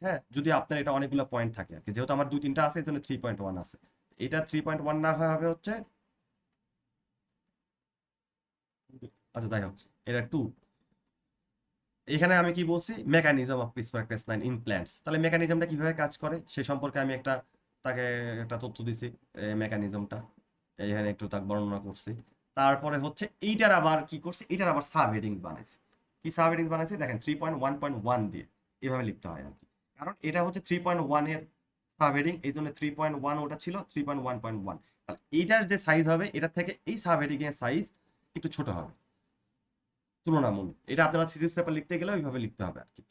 হ্যাঁ, যদি আপনার এটা অনেকগুলো পয়েন্ট থাকে আর কি, যেহেতু আমার 2-3টা আছে এই জন্য 3.1 আছে। এটা 3.1 না হয় হবে হচ্ছে, আচ্ছা যাই হোক, এটা 2। এখানে আমি কি বলছি, mechanism of CRISPR Cas nine in plants, তাহলে মেকানিজমটা কিভাবে কাজ করে সে সম্পর্কে আমি তাকে একটা তথ্য দিছি, মেকানিজমটা এখানে একটু তাকে বর্ণনা করছি। তারপরে হচ্ছে এইটার আবার কি করছি, এইটার আবার সাব হেডিংস বানাইছি। কি সাব হেডিংস বানাইছি দেখেন, 3.1.1 দিয়ে এভাবে লিখতে হয় আর কি, কারণ এটা হচ্ছে 3.1 এর সাব হেডিং, এই জন্য 3.1 ওটা ছিল 3.1.1। তাহলে এইটার যে সাইজ হবে এটার থেকে এই সাব হেডিং এর সাইজ একটু ছোট হবে তুলনামূলক। এটা আপনারা থিসিস পেপার লিখতে গেলে ওইভাবে লিখতে হবে আর কি।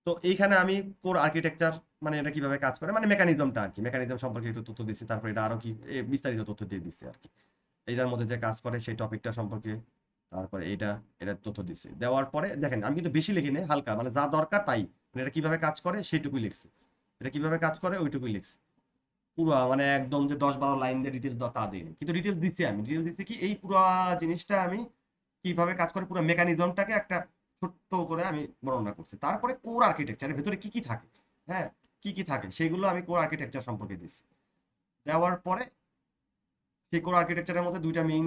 তো এইখানে আমি কোর আর্কিটেকচার মানে এটা কিভাবে কাজ করে মানে মেকানিজমটা আর কি, মেকানিজম সম্পর্কে একটু তথ্য দিচ্ছি, তারপর এটা আরো কি বিস্তারিত তথ্য দিয়ে দিচ্ছি আর কি, এইটার মধ্যে যে কাজ করে সেই টপিকটা সম্পর্কে। তারপরে এটা তথ্য দিচ্ছি, দেওয়ার পরে দেখেন আমি কিন্তু বেশি লিখিনি, হালকা মানে যা দরকার তাই, মানে এটা কিভাবে কাজ করে সেইটুকুই লিখছি, এটা কিভাবে কাজ করে ওইটুকুই লিখছি। পুরো মানে একদম যে 10-12 লাইন দিয়ে ডিটেলস দেওয়া তা দিইনি, কিন্তু ডিটেলস দিচ্ছি, আমি ডিটেলস দিচ্ছি কি এই পুরো জিনিসটা আমি কিভাবে কাজ করে পুরো মেকানিজমটাকে একটা ছোট্ট করে আমি বর্ণনা করছি। তারপরে কোর আর্কিটেকচারের ভেতরে কি কি থাকে, হ্যাঁ কি কি থাকে সেগুলো আমি কোর আর্কিটেকচার সম্পর্কে দিচ্ছি। দেওয়ার পরে সেই কোর আর্কিটেকচারের মধ্যে দুইটা মেইন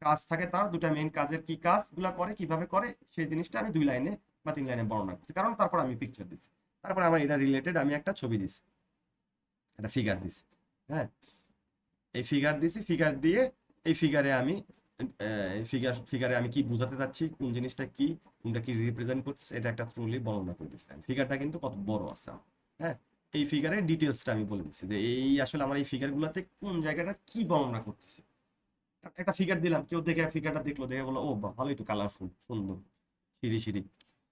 কাজ থাকে, তার দুইটা মেইন কাজের কি কাজগুলো করে কিভাবে করে সেই জিনিসটা আমি 2 লাইনে বা 3 লাইনে বর্ণনা করছি, কারণ তারপর আমি পিকচার দিচ্ছি, তারপরে আমার এটা রিলেটেড আমি একটা ছবি দিচ্ছি, একটা ফিগার দিচ্ছি। হ্যাঁ, এই ফিগার দিছি, ফিগার দিয়ে এই ফিগারে আমি ফিগারে আমি কি বোঝাতে চাচ্ছি, কোন জিনিসটা কি, কোনটা কি রিপ্রেজেন্ট করতেছে, এটা একটা থ্রুলি বর্ণনা করে দিচ্ছি। ফিগারটা কিন্তু কত বড় আছে আমার। হ্যাঁ, এই ফিগারের ডিটেলসটা আমি বলে দিচ্ছি যে এই আসলে আমার এই ফিগারগুলোতে কোন জায়গাটা কি বর্ণনা করতেছে। একটা ফিগার দিলাম, কেউ দেখে ফিগারটা দেখলো, দেখে বললো ও বাহ ভালোই তো, কালারফুল, সুন্দর, সিঁড়ি সিঁড়ি,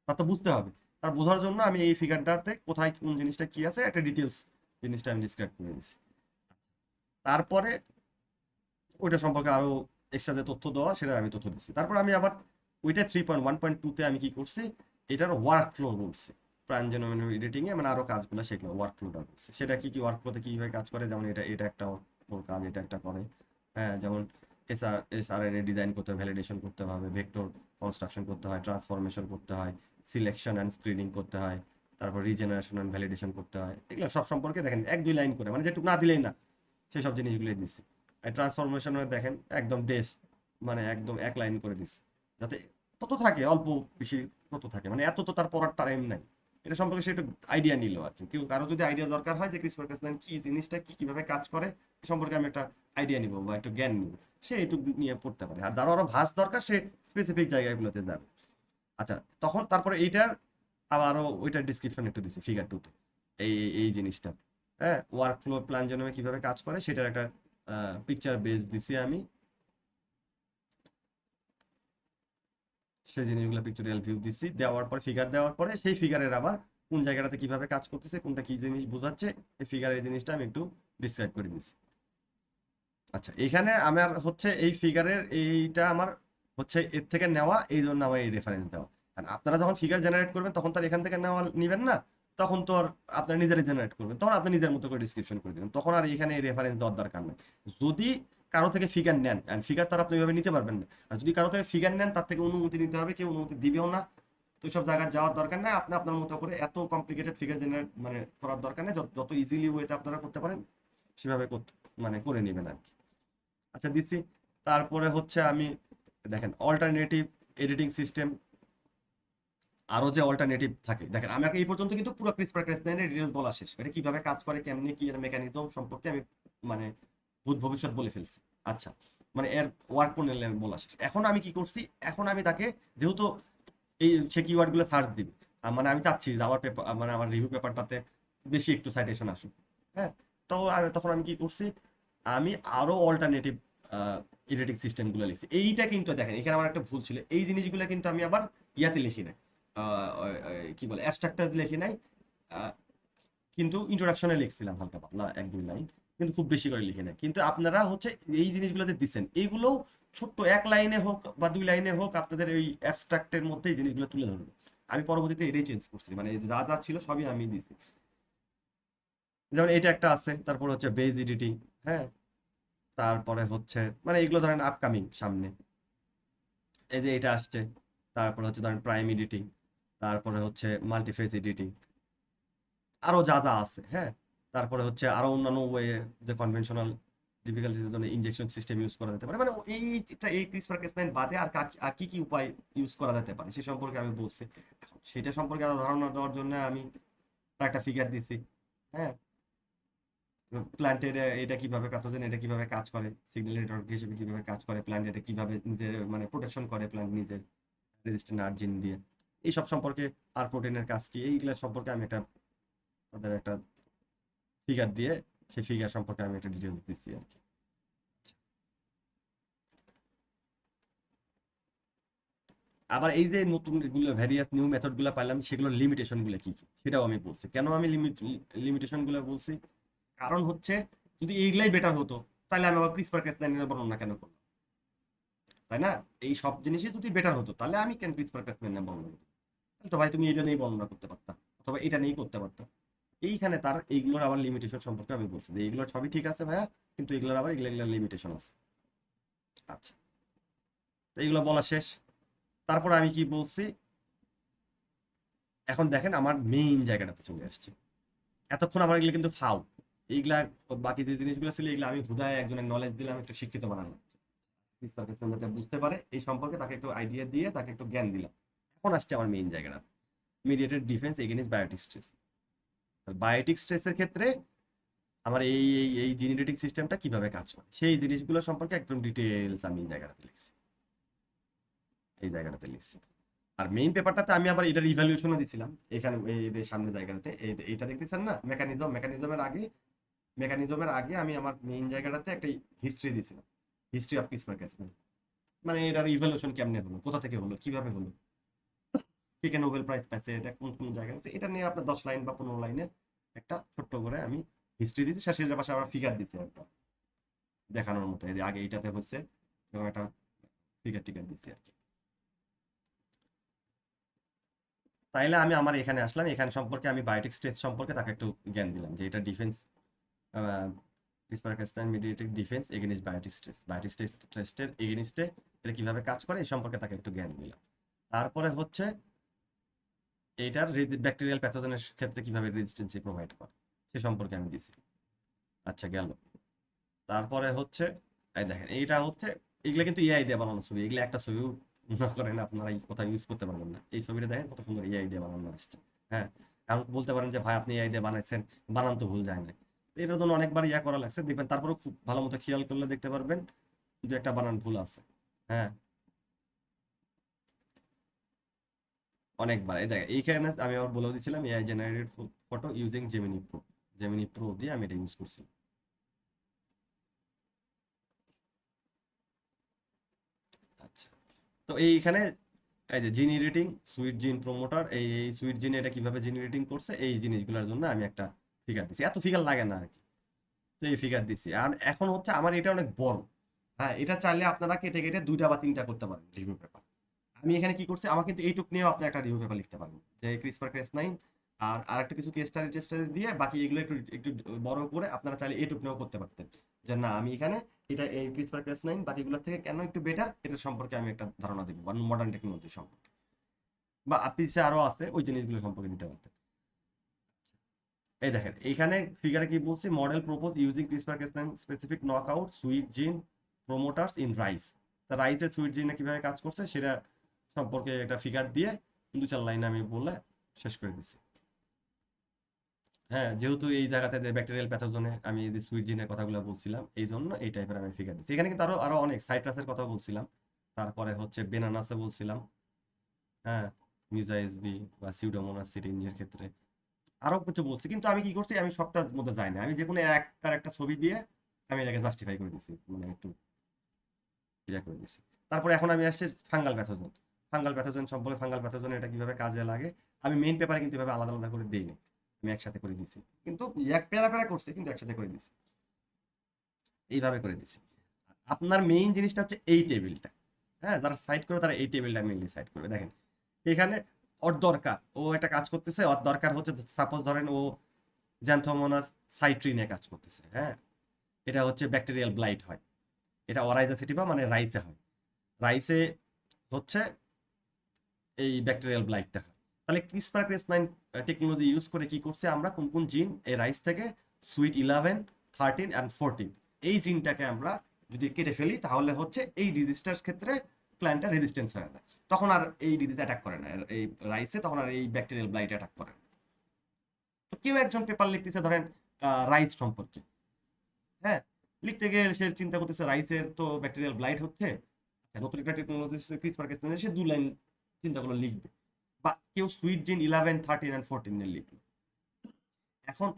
তার তো বুঝতে হবে। তার বোঝার জন্য আমি এই ফিগারটাতে কোথায় কোন জিনিসটা কি আছে একটা ডিটেলস জিনিসটা আমি ডিসক্রাইব করে দিচ্ছি। তারপরে ওইটা সম্পর্কে আরো এক্সট্রা যে তথ্য দেওয়া সেটা আমি তথ্য দিচ্ছি। তারপর আমি আবার ওইটা 3.1.2-তে আমি কি করছি, এটার ওয়ার্ক ফ্লো বলছি, প্রাঞ্জনমেন এডিটিং এ মানে আরো কাজগুলো সেগুলো ওয়ার্ক ফ্লোটা করছি। সেটা কি কি ওয়ার্ক ফ্লোতে কিভাবে কাজ করে, যেমন এটা একটা ওর কাজ, এটা একটা করে। হ্যাঁ, যেমন এসআরএনএ ডিজাইন করতে হয়, ভ্যালিডেশন করতে হবে, ভেক্টর কনস্ট্রাকশন করতে হয়, ট্রান্সফরমেশন করতে হয়, সিলেকশন অ্যান্ড স্ক্রিনিং করতে হয়, তারপর রিজেনারেশন অ্যান্ড ভ্যালিডেশন করতে হয়। এগুলো সব সম্পর্কে দেখেন 1-2 লাইন করে, মানে যেটুকু না দিলেই না সেসব জিনিসগুলোই দিচ্ছি। ট্রান্সফরমেশনে দেখেন একদম মানে একদম 1 লাইন করে দিচ্ছি, যাতে তত থাকে অল্প বেশি তত থাকে, মানে এত তো তার পড়ার টাইম নাই। এটা সম্পর্কে সে একটু আইডিয়া নিল আর কি, কেউ কারো যদি আইডিয়া দরকার হয় যে ক্রিসপার ক্যাস9 কি জিনিসটা কি কিভাবে কাজ করে এ সম্পর্কে আমি একটা আইডিয়া নিব বা একটু জ্ঞান নিব, সে একটু নিয়ে পড়তে পারে। আর যারা আরো ভাস দরকার সে স্পেসিফিক জায়গাগুলোতে যাবে। আচ্ছা, তখন তারপরে এইটার আবারও ওইটার ডিসক্রিপশন একটু দিছি ফিগার 2-তে, এই জিনিসটা। হ্যাঁ, ওয়ার্ক ফ্লো প্ল্যান জন্য কিভাবে কাজ করে সেটার একটা পিকচার বেস দিছি আমি, সেই জিনিসগুলো পিক্টোরিয়াল ভিউ দিছি। দেওয়ার পর ফিগার দেওয়ার পরে সেই ফিগারের আবার কোন জায়গাটাতে কিভাবে কাজ করতেছে, কোনটা কি জিনিস বোঝাচ্ছে, এই ফিগারের জিনিসটা আমি একটু ডিসক্রাইব করে দিছি। আচ্ছা, এখানে আমার হচ্ছে এই ফিগারের এইটা আমার হচ্ছে এর থেকে নেওয়া, এই জন্য আমার এই রেফারেন্স দেওয়া। আর আপনারা যখন ফিগার জেনারেট করবেন তখন তার এখান থেকে নেওয়া নিবেন না, তখন তো আর আপনার নিজেরাই জেনারেট করবেন, তখন আপনি নিজের মতো করে ডিসক্রিপশন করে দিবেন, তখন আর এখানে এই রেফারেন্স দেওয়ার দরকার নেই। যদি কারো থেকে ফিগার নেন, ফিগার তার আপনি ওইভাবে নিতে পারবেন না, আর যদি কারো থেকে ফিগার নেন তার থেকে অনুমতি নিতে হবে, কেউ অনুমতি দিবেও না। তো সব জায়গায় যাওয়ার দরকার নেই, আপনি আপনার মতো করে এত কমপ্লিকেটেড ফিগার জেনারেট মানে করার দরকার নেই, যত ইজিলি ওয়েতে আপনারা করতে পারেন সেভাবে করতে মানে করে নেবেন আর কি। আচ্ছা দিচ্ছি। তারপরে হচ্ছে আমি দেখেন অল্টারনেটিভ এডিটিং সিস্টেম, আরো যে অল্টারনেটিভ থাকে দেখেন, আমাকে এই পর্যন্ত কিন্তু পুরো ক্রিসপার ক্যাস9 এর ডিটেইলস বলা শেষ, এটা কিভাবে কাজ করে কেমনে কি এর মেকানিজম সম্পর্কে আমি মানে ভূত ভবিষ্যৎ বলে ফেলছি। আচ্ছা, মানে এর ওয়ার্ক প্যানেল বলা শেষ। এখন আমি কি করছি, এখন আমি তাকে যেহেতু এই সে কিওয়ার্ড গুলো সার্চ দিবে, মানে আমি চাচ্ছি যে আমার পেপার মানে আমার রিভিউ পেপারটাতে বেশি একটু সাইটেশন আসুক। হ্যাঁ, তো তখন আমি কি করছি, আমি আরো অল্টারনেটিভ এডিটিং সিস্টেম গুলো লিখছি। এইটা কিন্তু দেখেন এখানে আমার একটা ভুল ছিল, এই জিনিসগুলো কিন্তু আমি আবার ইয়াতে লিখি নাই, কি বলে অ্যাবস্ট্রাক্টে লিখি নাই, আহ, কিন্তু ইন্ট্রোডাকশনে লিখছিলাম হালকা পাতলা 1-2 লাইন, কিন্তু খুব বেশি করে লিখি নাই। কিন্তু আপনারা হচ্ছে এই জিনিসগুলোতে দিচ্ছেন, এইগুলো ছোট্ট 1 লাইনে হোক বা 2 লাইনে হোক আপনাদের ওই অ্যাবস্ট্রাক্টের মধ্যে এই জিনিসগুলো তুলে ধরবে। আমি পরবর্তীতে এটাই চেঞ্জ করছি, মানে যা যা ছিল সবই আমি দিছি। যেমন এটা একটা আছে, তারপর হচ্ছে বেজ এডিটিং। হ্যাঁ, তারপরে হচ্ছে মানে এগুলো ধরেন আপকামিং সামনে, এই যে এটা আসছে। তারপরে হচ্ছে ধরেন প্রাইম এডিটিং, তারপরে হচ্ছে মাল্টিফেস এডিটিং, আরো যা যা আছে, হ্যাঁ। তারপরে হচ্ছে আরো অন্যান্য ওয়ে, যে কনভেনশনাল ডিফিকাল্টির জন্য ইনজেকশন সিস্টেম ইউজ করা যেতে পারে, মানে এই CRISPR-Cas9 বাদে আর কি কি উপায় ইউজ করা যেতে পারে সে সম্পর্কে আমি বলছি। এখন সেটা সম্পর্কে আরো ধারণা দেওয়ার জন্য আমি একটা ফিগার দিছি, হ্যাঁ। প্ল্যান্টের এটা কিভাবে প্যাথোজেন, এটা কিভাবে কাজ করে, সিগন্যালেটর হিসেবে কিভাবে কাজ করে, প্ল্যান্ট এটা কিভাবে নিজের মানে প্রোটেকশন করে প্ল্যান্ট নিজের রেজিস্ট্যান্ট আর্জিন দিয়ে, এইসব সম্পর্কে, আর প্রোটিনের কাজ কি, এইগুলো সম্পর্কে আমি একটা তাদের একটা ফিগার দিয়ে, সেই ফিগার সম্পর্কে আমি একটা ডিটেলস দিচ্ছি আর কি। আবার এই যে নতুন এগুলো ভ্যারিয়াস নিউ মেথড গুলো পাইলাম, সেগুলোর লিমিটেশন গুলো কি কি সেটাও আমি বলছি। কেন আমি লিমিটেশন গুলো বলছি, কারণ হচ্ছে যদি এইগুলাই বেটার হতো তাহলে আমি আবার CRISPR-Cas9 এর বর্ণনা কেন করলাম, তাই না? এই সব জিনিসই যদি বেটার হতো তাহলে আমি কেন CRISPR-Cas9 নিয়ে বর্ণনা করতাম? তাহলে তো ভাই তুমি এটা নিয়েই বর্ণনা করতে পারতাম, অথবা এটা নিয়েই করতে পারতাম। এইখানে তার এইগুলোর আবার লিমিটেশন সম্পর্কে আমি বলছি যে এইগুলোর সবই ঠিক আছে ভাইয়া, কিন্তু এগুলোর আবার এগুলো লিমিটেশন আছে। আচ্ছা, তো এইগুলো বলা শেষ। তারপর আমি কি বলছি, এখন দেখেন আমার মেইন জায়গাটাতে চলে আসছে। এতক্ষণ আমার এগুলো কিন্তু ফাউ, এইগুলা বাকি যে জিনিসগুলো ছিল এগুলো আমি হুদায় একজনের নলেজ দিলাম, একটু শিক্ষিত বানালাম, CRISPR-Cas9 যাতে বুঝতে পারে এই সম্পর্কে, তাকে একটু আইডিয়া দিয়ে তাকে একটু জ্ঞান দিলাম। এখন আসছে আমার মেইন জায়গাটা, mediated defence against biotic stress. Biotic স্ট্রেসের ক্ষেত্রে আমার এই জেনারেটিক সিস্টেমটা কিভাবে কাজ করে সেই জিনিসগুলো সম্পর্কে একদম ডিটেলস আমি এই জায়গাটাতে লিখছি। আর মেইন পেপারটাতে আমি আবার এটার ইভ্যালুয়েশনও দিছিলাম, এখানে এই যে সামনে জায়গাটাতে এইটা দেখতেছেন না, মেকানিজমের আগে আমি আমার মেইন জায়গাটাতে একটা হিস্ট্রি দিছিলাম, হিস্ট্রি অফ CRISPR-Cas9, মানে এটার ইভ্যালুয়েশন কেমনে হলো, কোথা থেকে হলো, কিভাবে হলো, কে কে নোবেল প্রাইজ পাইছে, এটা কোন কোন জায়গায় হচ্ছে, এটা নিয়ে আপনার 10 লাইন বা 15 লাইনের একটা ছোট্ট করে আমি হিস্ট্রি দিচ্ছি, শেষের পাশে আবার ফিগার দিচ্ছি একটা দেখানোর মতো, এই যে আগে এইটাতে হচ্ছে এবং একটা ফিগার টিগার দিচ্ছি আর কি। তাইলে আমি আমার এখানে আসলাম, এখানে সম্পর্কে আমি বায়োটিক স্ট্রেস সম্পর্কে তাকে একটু জ্ঞান দিলাম যে এটা defence, CRISPR-Cas9 mediated defence against biotic stress, biotic স্ট্রেসের এগেইনস্টে এটা কিভাবে কাজ করে এই সম্পর্কে তাকে একটু জ্ঞান দিলাম। তারপরে হচ্ছে এইটার ব্যাকটেরিয়াল প্যাথোজেনের ক্ষেত্রে কিভাবে রেজিস্ট্যান্সি প্রোভাইড করে সে সম্পর্কে আমি দিছি। আচ্ছা গেল। তারপরে হচ্ছে এই দেখেন এইটা হচ্ছে, এগুলো কিন্তু এআই দিয়ে বানানো ছবি, এগুলো একটা ছবিও মনে করেন আপনারা এই কথা ইউজ করতে পারবেন না। এই ছবিটা দেখেন কত সুন্দর এআই দিয়ে বানানো আসছে, হ্যাঁ। এখন বলতে পারেন যে ভাই আপনি এআই দিয়ে বানাইছেন, বানান তো ভুল যায় না, এটার জন্য অনেকবার করা লাগছে, দেখবেন তারপরেও খুব ভালো মতো খেয়াল করলে দেখতে পারবেন যে একটা বানান ভুল আছে, হ্যাঁ, অনেকবার। এই দেখেন এইখানে আমি আবার বলে দিয়েছিলাম AI generated photo using Gemini pro দিয়ে আমি এটা ইউজ করছি। আচ্ছা, তো এইখানে এই যে জিন এডিটিং, সুইট জিন প্রমোটার, এই সুইট জিন এটা কিভাবে জিন এডিটিং করছে এই জিনিসগুলোর জন্য আমি একটা ফিগার দিছি, এত ফিগার লাগে না আর কি। তো এই ফিগার দিছি, আর এখন হচ্ছে আমার এটা অনেক বড়, হ্যাঁ, এটা চাইলে আপনারা কেটে কেটে 2টা বা 3টা করতে পারেন রিভিউ পেপার। আমি এখানে কি করছি, আমার কিন্তু এইটুক নিয়েও আপনি একটা রিভিউ পেপার লিখতে পারবেন যে CRISPR-Cas9 আর একটা কিছু কেস স্টাডি দিয়ে বাকি এগুলো একটু একটু বড় করে আপনারা চাইলে এইটুক নিয়েও করতে পারতেন, যে না আমি এখানে এটা এই CRISPR-Cas9 বাকিগুলোর থেকে কেন একটু বেটার এটা সম্পর্কে আমি একটা ধারণা দিব, বা মডার্ন টেকনোলজি সম্পর্কে, বা পিছিয়ে আরো আছে ওই জিনিসগুলো সম্পর্কে দিতে পারতেন। এই দেখেন এইখানে ফিগারে কি বলছি, model propose using CRISPR-Cas9 specific knockout sweet জিন প্রমোটার্স ইন রাইস। তা রাইসের সুইট জিনে কিভাবে কাজ করছে সেটা সম্পর্কে একটা ফিগার দিয়ে 2-4 লাইন আমি বলে শেষ করে দিছি। হ্যাঁ, যেহেতু এই জায়গাতে ব্যাকটেরিয়াল প্যাথোজনে আমি এই যে সুইট জিনের কথাগুলো বলছিলাম এই জন্য এই টাইপের আমি ফিগার দিচ্ছি। এখানে কিন্তু আরো আরো অনেক সাইট্রাসের কথা বলছিলাম, তারপরে হচ্ছে বেনানাসে বলছিলাম, হ্যাঁ, মিউজাইসবি বা সিউডোমোনাস সিরিঞ্জের ক্ষেত্রে আরো কিছু বলছি, কিন্তু আমি কি করছি, আমি সবটার মধ্যে যাই না, আমি যে কোনো একটার একটা ছবি দিয়ে আমি এটাকে জাস্টিফাই করে দিচ্ছি, মানে একটু ইয়া করে দিচ্ছি। তারপরে এখন আমি আসছি ফাঙ্গাল প্যাথোজেন সম্পর্কে, ফাঙ্গাল প্যাথোজেন এটা কিভাবে কাজে লাগে আমি মেইন পেপারে কিন্তু এভাবে আলাদা আলাদা করে দিইনি, আমি একসাথে করে দিছি, কিন্তু এক প্যারা প্যারা করছি কিন্তু একসাথে করে দিছি, এইভাবে করে দিছি। আপনার মেইন জিনিসটা হচ্ছে এই টেবিলটা, হ্যাঁ, যারা সাইড করবে তারা এই টেবিলটা মেইনলি সাইড করবে। দেখেন এখানে ওর দরকার, ও একটা কাজ করতেছে, ওর দরকার হচ্ছে সাপোজ ধরেন ও জ্যান্থোমোনাস সাইট্রিনে কাজ করতেছে, হ্যাঁ, এটা হচ্ছে ব্যাকটেরিয়াল ব্লাইট হয়, এটা অরাইজা সেটিভা মানে রাইসে হয়, রাইসে হচ্ছে এই ব্যাকটেরিয়াল ব্লাইটটা হয়। তাহলে CRISPR-Cas9 টেকনোলজি ইউজ করে কি করছে আমরা কোন কোন জিন এই রাইস থেকে সুইট 11, 13 অ্যান্ড 14 এই জিনটাকে আমরা যদি কেটে ফেলি তাহলে হচ্ছে এই ডিজিজটার ক্ষেত্রে প্ল্যান্টটা রেজিস্ট্যান্স হয়ে যায়, তখন আর এই ডিজিজ অ্যাটাক করে না এই রাইসে, তখন আর এই ব্যাকটেরিয়াল ব্লাইট অ্যাটাক করে না। তো কেউ একজন পেপার লিখতেছে ধরেন রাইস সম্পর্কে, হ্যাঁ, লিখতে গিয়ে সে চিন্তা করতেছে রাইসের তো ব্যাকটেরিয়াল ব্লাইট হচ্ছে, আচ্ছা নতুন একটা টেকনোলজি ক্রিসপার ক্যাসনে সে 2 লাইন চিন্তা করলো লিখবে, বা কেউ সুইট জিন 11, 13 অ্যান্ড 14 এর লিখলো। এখন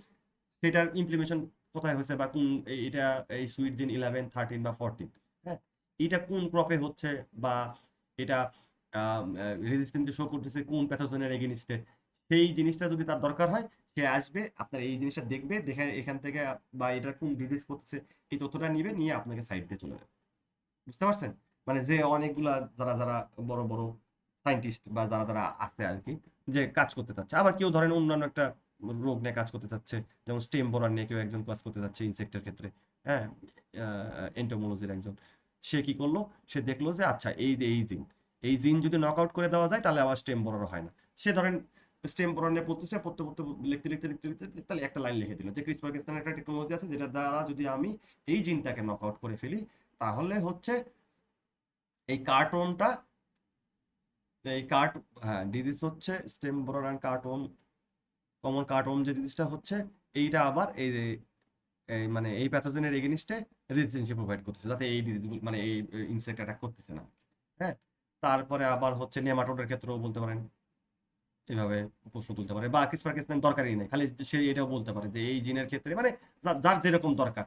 সেটার ইমপ্লিমেশন কোথায় হয়েছে বা কোন এটা এই সুইট জিন 11, 13 বা 14, হ্যাঁ, এটা কোন ক্রপে হচ্ছে, বা এটা রেজিস্ট্যান্স শো করতেছে কোন প্যাথোজেনের এগেনিস্টে, সেই জিনিসটা যদি তার দরকার হয় সে আসবে আপনার এই জিনিসটা দেখবে, দেখে এখান থেকে বা এটা কোন ডিজিজ করতেছে এই তথ্যটা নিবে, নিয়ে আপনাকে সাইড দিয়ে চলে যাবে। বুঝতে পারছেন? মানে যে অনেকগুলা যারা যারা বড় বড় সায়েন্টিস্ট বা যারা যারা আছে আর কি, যে কাজ করতে চাচ্ছে, আবার কেউ ধরেন অন্যান্য একটা রোগ নিয়ে কাজ করতে চাচ্ছে, যেমন স্টেম বোরার নিয়ে কেউ একজন কাজ করতে চাচ্ছে ইনসেক্টের ক্ষেত্রে, হ্যাঁ, এন্টোমোলজির একজন, সে কি করলো, সে দেখলো যে আচ্ছা এই যে এই জিন যদি নক আউট করে দেওয়া যায় তাহলে আবার স্টেম বোরার হয় না। সে ধরেন স্টেম বোরার নিয়ে পড়তেছে, পড়তে পড়তে লিখতে লিখতে লিখতে লিখতে তাহলে একটা লাইন লিখে দিল যে ক্রিসপার ক্যাসনের একটা টেকনোলজি আছে যেটা দ্বারা যদি আমি এই জিনটাকে নক আউট করে ফেলি তাহলে হচ্ছে এই কার্টনটা, এই কার্ট, হ্যাঁ, ডিজিজ হচ্ছে stem বোরার and carton, common carton যে ডিজিজটা হচ্ছে এইটা আবার এই যে মানে এই প্যাথোজেনের এগেনিস্টে রেজিস্ট্যান্সি প্রোভাইড করতেছে, যাতে এই ডিজিজ মানে এই ইনসেক্ট অ্যাটাক করতেছে না, হ্যাঁ। তারপরে আবার হচ্ছে নেমাটোডের ক্ষেত্রেও বলতে পারেন, এভাবে প্রশ্ন তুলতে পারে, বা ক্রিসপার ক্যাসনের দরকারই নেই, খালি সে এটাও বলতে পারে যে এই জিনের ক্ষেত্রে মানে যার যেরকম দরকার,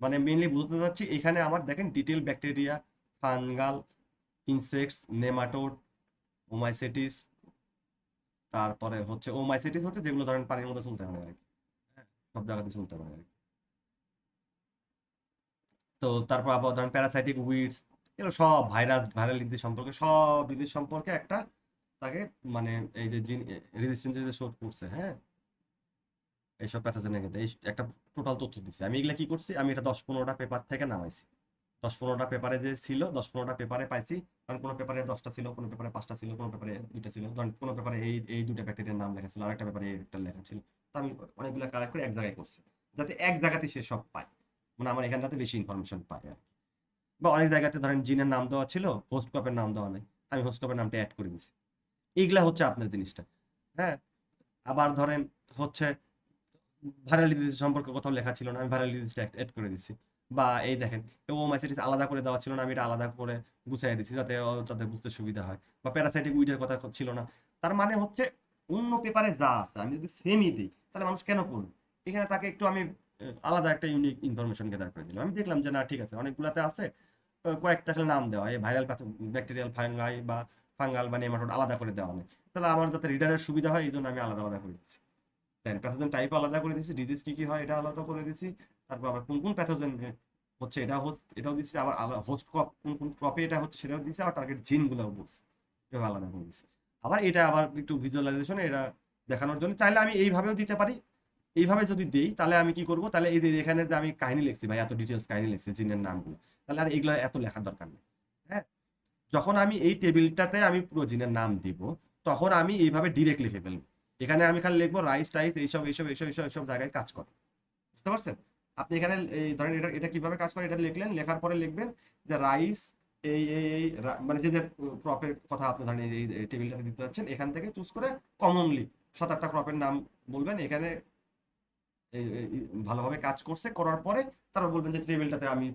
মানে মেইনলি বুঝতে চাচ্ছি এখানে আমার দেখেন detail bacteria, fungal, insects, nematode, oomycetes, তারপরে হচ্ছে ওমাইসেটিস হচ্ছে যেগুলো ধরেন পানির মধ্যে চলতে পারে আর কি, হ্যাঁ, সব জায়গাতে চলতে পারে আর কি। তো তারপর আবার ধরেন প্যারাসাইটিক উইডস, এগুলো সব ভাইরাল ডিজিজ সম্পর্কে, সব ডিজিজ সম্পর্কে একটা তাকে মানে এই যে জিন রেজিস্ট্যান্স যে শো করছে, হ্যাঁ, এইসব প্যাথোজেনের ক্ষেত্রে এই একটা টোটাল তথ্য দিচ্ছে। আমি এগুলা কি করছি, আমি এটা 10-15টা পেপার থেকে নামাইছি, 10-15টা পেপারে যে ছিল 10-15টা পেপারে পাইছি, কারণ কোনো পেপারে 10টা ছিল, কোনো পেপারে 5টা ছিল, কোনো পেপারে 2টা ছিল, ধরেন কোনো পেপারে এই দুটো ব্যাকটেরিয়ার নাম লেখা ছিল, আরেকটা পেপারে একটা লেখা ছিল। তো আমি অনেকগুলো কালেক্ট করে এক জায়গায় করছি, যাতে এক জায়গাতে সে সব পায়, মানে আমার এখানটাতে বেশি ইনফরমেশন পায় আর কি। বা অনেক জায়গাতে ধরেন জিনের নাম দেওয়া ছিল, হোস্ট কাপের নাম দেওয়া নাই, আমি হোস্ট কাপের নামটা অ্যাড করে দিছি। এইগুলা হচ্ছে আপনার জিনিসটা, হ্যাঁ। আবার ধরেন হচ্ছে ভাইরাল ডিজিজ সম্পর্কে কোথাও লেখা ছিল না, আমি ভাইরাল ডিজিজটা অ্যাড করে দিচ্ছি। বা এই দেখেন ওমাইসিটিস আলাদা করে দেওয়া ছিল না, আমি এটা আলাদা করে গুছিয়ে দিচ্ছি যাতে যাতে বুঝতে সুবিধা হয়। বা প্যারাসাইটিক উইডের কথা ছিল না। তার মানে হচ্ছে অন্য পেপারে যা আছে আমি যদি সেমই দিই তাহলে মানুষ কেন পড়বে, এখানে তাকে একটু আমি আলাদা একটা ইউনিক ইনফরমেশন গ্যাদার করে দিলাম। আমি দেখলাম যে না ঠিক আছে অনেকগুলাতে আছে, কয়েকটা আসলে নাম দেওয়া এই ভাইরাল ব্যাকটেরিয়াল ফাঙ্গাই বা ফাঙ্গাল বা নেমাটোড আলাদা করে দেওয়া নেই, তাহলে আমার যাতে রিডারের সুবিধা হয় এই জন্য আমি আলাদা আলাদা করে দিচ্ছি। দেন প্যাথোজেন টাইপ আলাদা করে দিছি, ডিজিজ কি কি হয় এটা আলাদা করে দিছি, তারপর আবার কোন কোন প্যাথোজেন হচ্ছে এটা এটাও দিচ্ছি, আবার আলাদা হোস্ট ক্রপ কোন কোন ক্রপে এটা হচ্ছে সেটাও দিচ্ছি, আবার টার্গেট জিন গুলাও বলছি, এভাবে আলাদা করে দিচ্ছি। আবার এটা আবার একটু ভিজুয়ালাইজেশন এটা দেখানোর জন্য চাইলে আমি এইভাবেও দিতে পারি। এইভাবে যদি দিই তাহলে আমি কি করব, তাহলে এই যে এখানে যে আমি কাহিনী লিখছি ভাই, এত ডিটেলস কাহিনী লিখছি জিনের নামগুলো, তাহলে আর এগুলো এত লেখার দরকার নেই, হ্যাঁ। যখন আমি এই টেবিলটাতে আমি পুরো জিনের নাম দিব তখন আমি এইভাবে ডিরেক্ট লিখে ফেলবো, এখানে আমি খালি লিখবো রাইস টাইস এইসব এইসব এইসব এইসব এইসব জায়গায় কাজ করে। বুঝতে পারছেন? আপনি এখানে এই ধরেন এটা এটা কিভাবে কাজ করে এটা লিখলেন, লেখার পরে লিখবেন যে রাইস মানে যে যে ক্রপের কথা আপনি ধরেন এই টেবিলটাতে দিতে যাচ্ছেন এখান থেকে চুজ করে কমনলি 7-8টা ক্রপের নাম বলবেন এখানে, ভালোভাবে কাজ করছে করার পরে তারপর বলবেন যে টেবিলটাতে আমি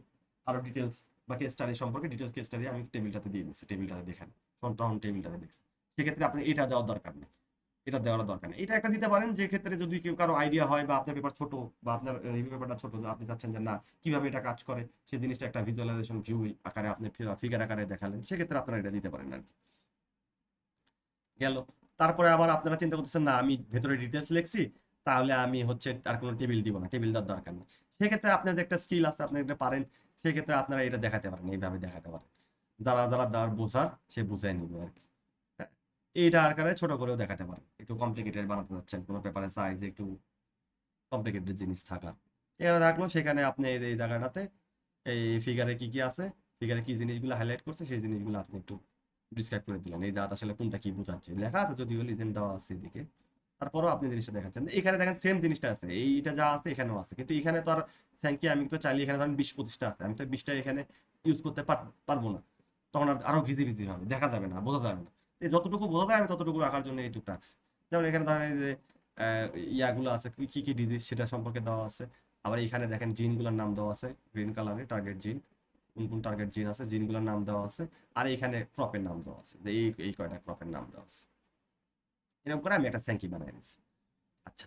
আরো ডিটেলস বা কেস স্টাডি সম্পর্কে ডিটেলস কেস স্টাডি আমি টেবিলটাতে দিয়ে দিচ্ছি, টেবিলটাতে দেখেন তখন টেবিলটাতে দেখছি। সেক্ষেত্রে আপনি এটা দেওয়ার দরকার নেই, এটা দেওয়ার দরকার নেই। এটা একটা দিতে পারেন যে ক্ষেত্রে যদি কেউ কারো আইডিয়া হয় বা আপনার পেপার ছোট বা আপনার রিভিউ পেপারটা ছোট, আপনি চাচ্ছেন যে না কিভাবে এটা কাজ করে সেই জিনিসটা একটা ভিজুয়ালাইজেশন ভিউ আকারে আপনি ফিগার আকারে দেখালেন, সেক্ষেত্রে আপনারা এটা দিতে পারেন আর কি। গেল। তারপরে আবার আপনারা চিন্তা করতেছেন না আমি ভেতরে ডিটেলস লিখছি তাহলে আমি হচ্ছে আর কোনো টেবিল দিব না, টেবিল দেওয়ার দরকার নেই। সেক্ষেত্রে আপনার যে একটা স্কিল আছে আপনি এটা পারেন, সেক্ষেত্রে আপনারা এটা দেখাতে পারেন, এইভাবে দেখাতে পারেন, যারা যারা যার বোঝার সে বুঝাই নিবে আর কি। হ্যাঁ, এইটা আকারে ছোট করেও দেখাতে পারেন, একটু কমপ্লিকেটেড বানাতে যাচ্ছেন কোনো পেপারে সাইজ একটু কমপ্লিকেটেড জিনিস থাকার, এখানে রাখলো সেখানে আপনি এই জায়গাটাতে এই ফিগারে কি কি আছে, ফিগারে কি জিনিসগুলো হাইলাইট করছে সেই জিনিসগুলো আপনি একটু ডিসক্রাইব করে দিলেন, এই দাঁত আসলে কোনটা কি বোঝাচ্ছে, লেখা আছে যদিও লিজেন্ড দেওয়া আছে এদিকে, তারপরও আপনি জিনিসটা দেখাচ্ছেন। এখানে দেখেন সেম জিনিসটা আছে, এইটা যা আছে এখানেও আছে, কিন্তু এখানে তো আর স্যাঙ্কি আমি তো চাইলে এখানে ধরেন 20-25টা আছে, আমি তো 20টা এখানে ইউজ করতে পারবো না, তখন আর আরো ঘিজি বিজি হবে, দেখা যাবে না, বোঝা যাবে না। এই যতটুকু বোঝা যায় আমি ততটুকু রাখার জন্য এইটুকু রাখছি। যেমন এখানে ধরেন এই যে ইয়াগুলো আছে, কি কি ডিজিজ সেটা সম্পর্কে দেওয়া আছে। আবার এখানে দেখেন জিনগুলোর নাম দেওয়া আছে, গ্রিন কালারে টার্গেট জিন, কোন কোন টার্গেট জিন আছে, জিনগুলোর নাম দেওয়া আছে। আর এখানে ক্রপের নাম দেওয়া আছে, যে এই কয়টা ক্রপের নাম দেওয়া আছে। এরকম করে আমি একটা স্যাঙ্কি বানাই নিচ্ছি। আচ্ছা,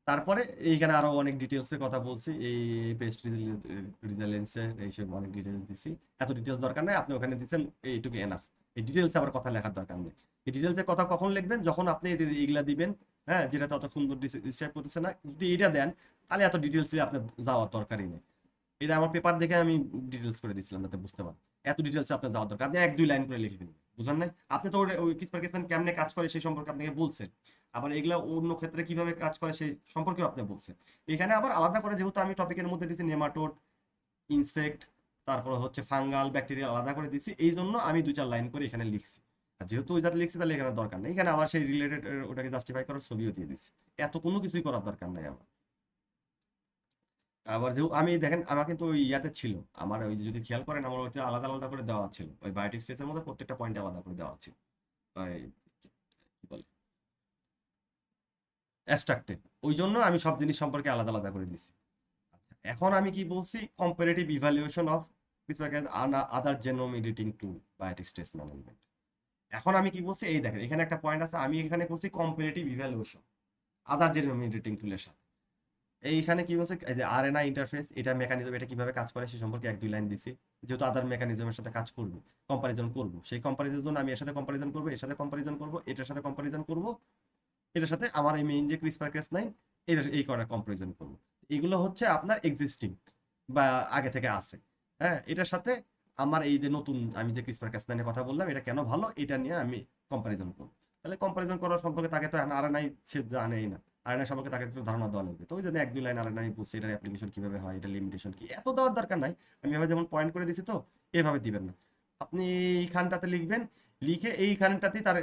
তারপরে এইখানে আরো অনেক ডিটেলস এর কথা বলছি, এই পেস্ট রিজালেন্সের এইসব অনেক ডিটেলস দিছি। এত ডিটেলস দরকার নাই, আপনি ওখানে দিচ্ছেন এইটুকু এনাফ। এই ডিটেলস আবার কথা লেখার দরকার নেই। এই ডিটেলস এর কথা কখন লিখবেন, যখন আপনি এইগুলা দিবেন, হ্যাঁ, যেটা তত সুন্দর ডিসক্রাইব করতেছে না, যদি এটা দেন তাহলে এত ডিটেলস আপনার যাওয়ার দরকারই নেই। এটা আমার পেপার দেখে আমি ডিটেলস করে দিছিলাম যাতে বুঝতে পারেন। এত ডিটেলস আপনার যাওয়ার দরকার, আপনি 1-2 লাইন করে লিখে দিন, বুঝলেন না? আপনি তো ওই কিসপার কেসন কেমনে কাজ করে সেই সম্পর্কে আপনাকে বলছেন, আবার এগুলা অন্য ক্ষেত্রে কিভাবে কাজ করে সেই সম্পর্কেও আপনি বলছেন। এখানে আবার আলাদা করে যেহেতু আমি টপিকের মধ্যে দিছি নেমাটোড, ইনসেক্ট, তারপর হচ্ছে ফাঙ্গাল, ব্যাকটেরিয়া আলাদা করে দিছি, এই জন্য আমি 2-4 লাইন করে এখানে লিখছি। আর যেহেতু ওই যাতে লিখছি তাহলে এখানে দরকার নেই, এখানে আবার সেই রিলেটেড ওটাকে জাস্টিফাই করার ছবিও দিয়ে দিছি। এত কোনো কিছুই করার দরকার নাই আমার। আবার যেহেতু আমি দেখেন আমার কিন্তু ওই ইয়াতে ছিল, আমার ওই যে যদি খেয়াল করেন আমার ওইটা আলাদা আলাদা করে দেওয়া ছিল, ওই বায়োটিক স্টেজের মধ্যে প্রত্যেকটা পয়েন্ট আলাদা করে দেওয়া ছিল ওই কি বলে অ্যাবস্ট্রাক্টে। ওই জন্য আমি সব জিনিস সম্পর্কে আলাদা আলাদা করে দিছি। আচ্ছা, এখন আমি কি বলছি, comparative evaluation of other genome editing tool biotic stage management. এখন আমি কি বলছি, এই দেখেন এখানে একটা পয়েন্ট আছে, আমি এখানে করছি কম্পারেটিভ ইভ্যালুয়েশন আদার জেনোম এডিটিং টুলের সাথে। এইখানে কি বলছে, এই যে আরএনএ ইন্টারফেস, এটা মেকানিজম, এটা কিভাবে কাজ করে সে সম্পর্কে 1-2 লাইন দিছি। যেহেতু আদার মেকানিজমের সাথে কাজ করব, কম্পারিজন করব, সেই কম্পারিজনের জন্য আমি এর সাথে কম্পারিজন করব, এর সাথে কম্পারিজন করব, এটার সাথে কম্পারিজন করব, এটার সাথে আমার এই মেইন যে ক্রিসপার ক্যাস নাই এই করার কম্পারিজন করব। এগুলো হচ্ছে আপনার এক্সিস্টিং বা আগে থেকে আছে। হ্যাঁ, এটার সাথে আমার এই যে নতুন আমি যে ক্রিসপার ক্যাস নাইনের কথা বললাম এটা কেন ভালো, এটা নিয়ে আমি কম্পারিজন করব। তাহলে কম্পারিজন করার সম্পর্কে তাকে তো আরএনআই সে জানেই না, আরএনআই সম্পর্কে তাকে একটু ধারণা দেওয়া লাগবে। তো ওই জন্য 1-2 লাইন আরএনআই বলছে, এটার অ্যাপ্লিকেশন কিভাবে হয়, এটা লিমিটেশন কি, এত দেওয়ার দরকার নাই। আমি এভাবে যেমন পয়েন্ট করে দিছি, তো এভাবে দিবেন না। আপনি এইখানটাতে লিখবেন, লিখে এইখানটাতেই তার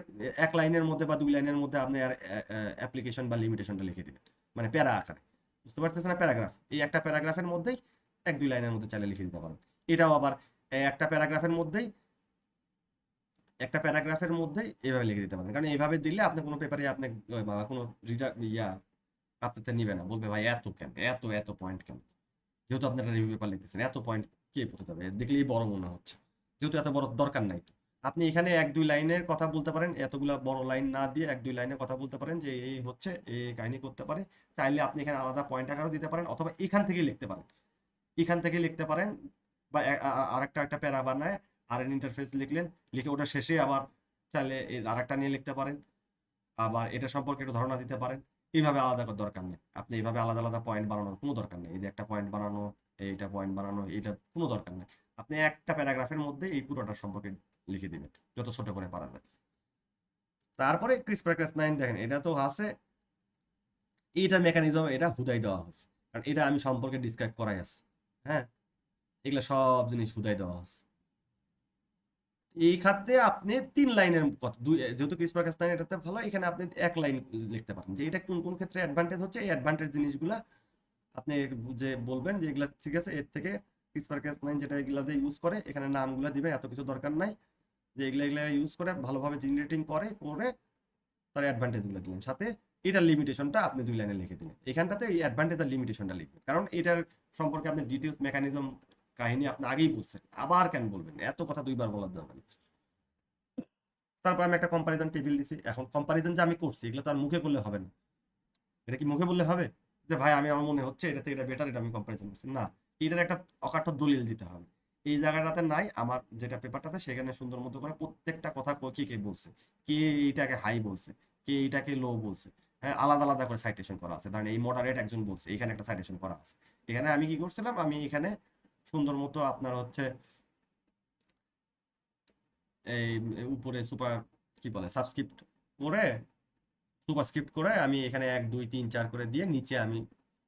1 লাইনের মধ্যে বা 2 লাইনের মধ্যে আপনি আর অ্যাপ্লিকেশন বা লিমিটেশনটা লিখে দিবেন, মানে প্যারা আকারে। বুঝতে পারতেছেন না? প্যারাগ্রাফ, এই একটা প্যারাগ্রাফের মধ্যেই 1-2 লাইনের মধ্যে চাইলে লিখে দিতে পারেন। এটাও আবার একটা প্যারাগ্রাফের মধ্যেই এভাবে লিখে দিতে পারেন, কারণ এইভাবে দিলে আপনি কোনো পেপারে আপনি বা কোনো রিডার আপনাতে নিবে না, বলবে ভাই এত কেন, এত এত পয়েন্ট কেন, যেহেতু আপনি একটা রিভিউ পেপার লিখতেছেন এত পয়েন্ট কে পড়তে যাবে, দেখলেই বড় মনে হচ্ছে, যেহেতু এত বড় দরকার নাই। তো আপনি এখানে 1-2 লাইনের কথা বলতে পারেন, এতগুলা বড় লাইন না দিয়ে 1-2 লাইনের কথা বলতে পারেন যে এই হচ্ছে এই কাহিনী করতে পারে। চাইলে আপনি এখানে আলাদা পয়েন্ট আকারও দিতে পারেন, অথবা এখান থেকে লিখতে পারেন, বা আরেকটা একটা প্যারা বানায় আর এন ইন্টারফেস লিখলেন, লিখে ওটা শেষে আবার চাইলে আরেকটা নিয়ে লিখতে পারেন, আবার এটা সম্পর্কে একটু ধারণা দিতে পারেন। এইভাবে আলাদা করার দরকার নেই, আপনি এইভাবে আলাদা আলাদা পয়েন্ট বানানোর কোনো দরকার নেই। এই যে একটা পয়েন্ট বানানো, এইটা পয়েন্ট বানানো, এটা কোনো দরকার নেই। আপনি একটা প্যারাগ্রাফের মধ্যে এই পুরোটা সম্পর্কে লিখে দিবেন, যত ছোট করে পারা যায়। তারপরে ক্রিসপার ক্যাস 9 দেখেন, এটা তো আছে, এইটার মেকানিজম এটা হুদাই দেওয়া হচ্ছে, কারণ এটা আমি সম্পর্কে ডিসক্রাইব করাই আছে। হ্যাঁ, এগুলা সব জিনিস হুদাই দেওয়া আছে। এই খাতে আপনি 3 লাইনের কথা, যেহেতু ক্রিসপার ক্যাস 9 এটাতে ভালো, এখানে আপনি 1 লাইন লিখতে পারেন যে এটা কোন কোন ক্ষেত্রে অ্যাডভান্টেজ হচ্ছে, এই অ্যাডভান্টেজ জিনিসগুলা আপনি যে বলবেন যে এগুলা ঠিক আছে, এর থেকে ক্রিসপার ক্যাস 9 যেটা এগুলাতে ইউজ করে, এখানে নামগুলা দিবেন, এত কিছু দরকার নাই, যে এগুলা ইউজ করে ভালোভাবে জেনারেটিং করে তার অ্যাডভান্টেজ গুলো দিলেন, সাথে এটার লিমিটেশনটা আপনি 2 লাইনে লিখে দিলেন। এখানটাতে এই অ্যাডভান্টেজ আর লিমিটেশনটা লিখবেন, কারণ এটার সম্পর্কে আপনি ডিটেলস মেকানিজম কাহিনী আপনি আগেই বলছেন, আবার কেন বলবেন, এত কথা 2বার বলার দরকার নেই। তারপর আমি একটা কম্পারিজন টেবিল দিছি। এখন কম্পারিজন যে আমি করছি এগুলো তো আর মুখে করলে হবে না। এটা কি মুখে বললে হবে যে ভাই আমি আমার মনে হচ্ছে এটা থেকে এটা বেটার, এটা আমি কম্পারিজন করছি? না, এটার একটা অকাট্য দলিল দিতে হবে। এই জায়গাটাতে নাই, আমার যেটা পেপারটাতে সেখানে সুন্দর মতো করে প্রত্যেকটা কথা কে কে বলছে, কে এইটাকে হাই বলছে, কে এইটাকে লো বলছে, হ্যাঁ, আলাদা আলাদা করে সাইটেশন করা আছে। ধরেন এই মডারেট একজন বলছে, এখানে একটা সাইটেশন করা আছে। এখানে আমি কি করছিলাম, আমি এখানে সুন্দর মতো আপনার হচ্ছে এই উপরে সুপার কি বলে সাবস্ক্রিপ্ট করে, সুপারস্ক্রিপ্ট করে আমি এখানে 1 2 3 4 করে দিয়ে নিচে আমি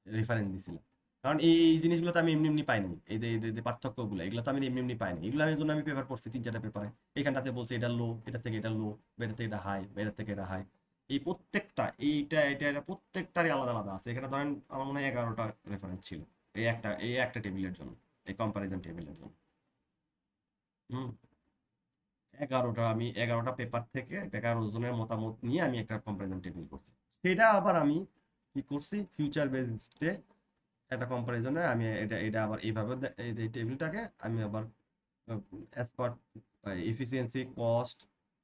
রেফারেন্স দিছিলাম। কারণ এই জিনিসগুলো তো আমি এমনি এমনি পাইনি, এই যে পার্থক্যগুলো এগুলো তো আমি এমনি এমনি পাইনি, এগুলো আমি জন্য আমি পেপার পড়ছি 3-4টা পেপারে। এখানটাতে বলছে এটা লো, এটা থেকে এটা লো, এটা থেকে এটা হাই, এটা থেকে এটা হাই, এই প্রত্যেকটা এটা প্রত্যেকটারই আলাদা আলাদা আছে। এখানে ধরেন আমার মনে হয় 11টা রেফারেন্স ছিল এই একটা টেবিলের জন্য, এই কম্পারিজন টেবিলের জন্য। হুম 11টা পেপার থেকে 11 জনের মতামত নিয়ে আমি একটা কম্পারিজন টেবিল করছি। সেটা আবার আমি কি করছি, ফিউচার বেসডে একটা কম্পারিজনে আমি এটা এটা আবার এইভাবে এই টেবিলটাকে আমি আবার as per efficiency, cost,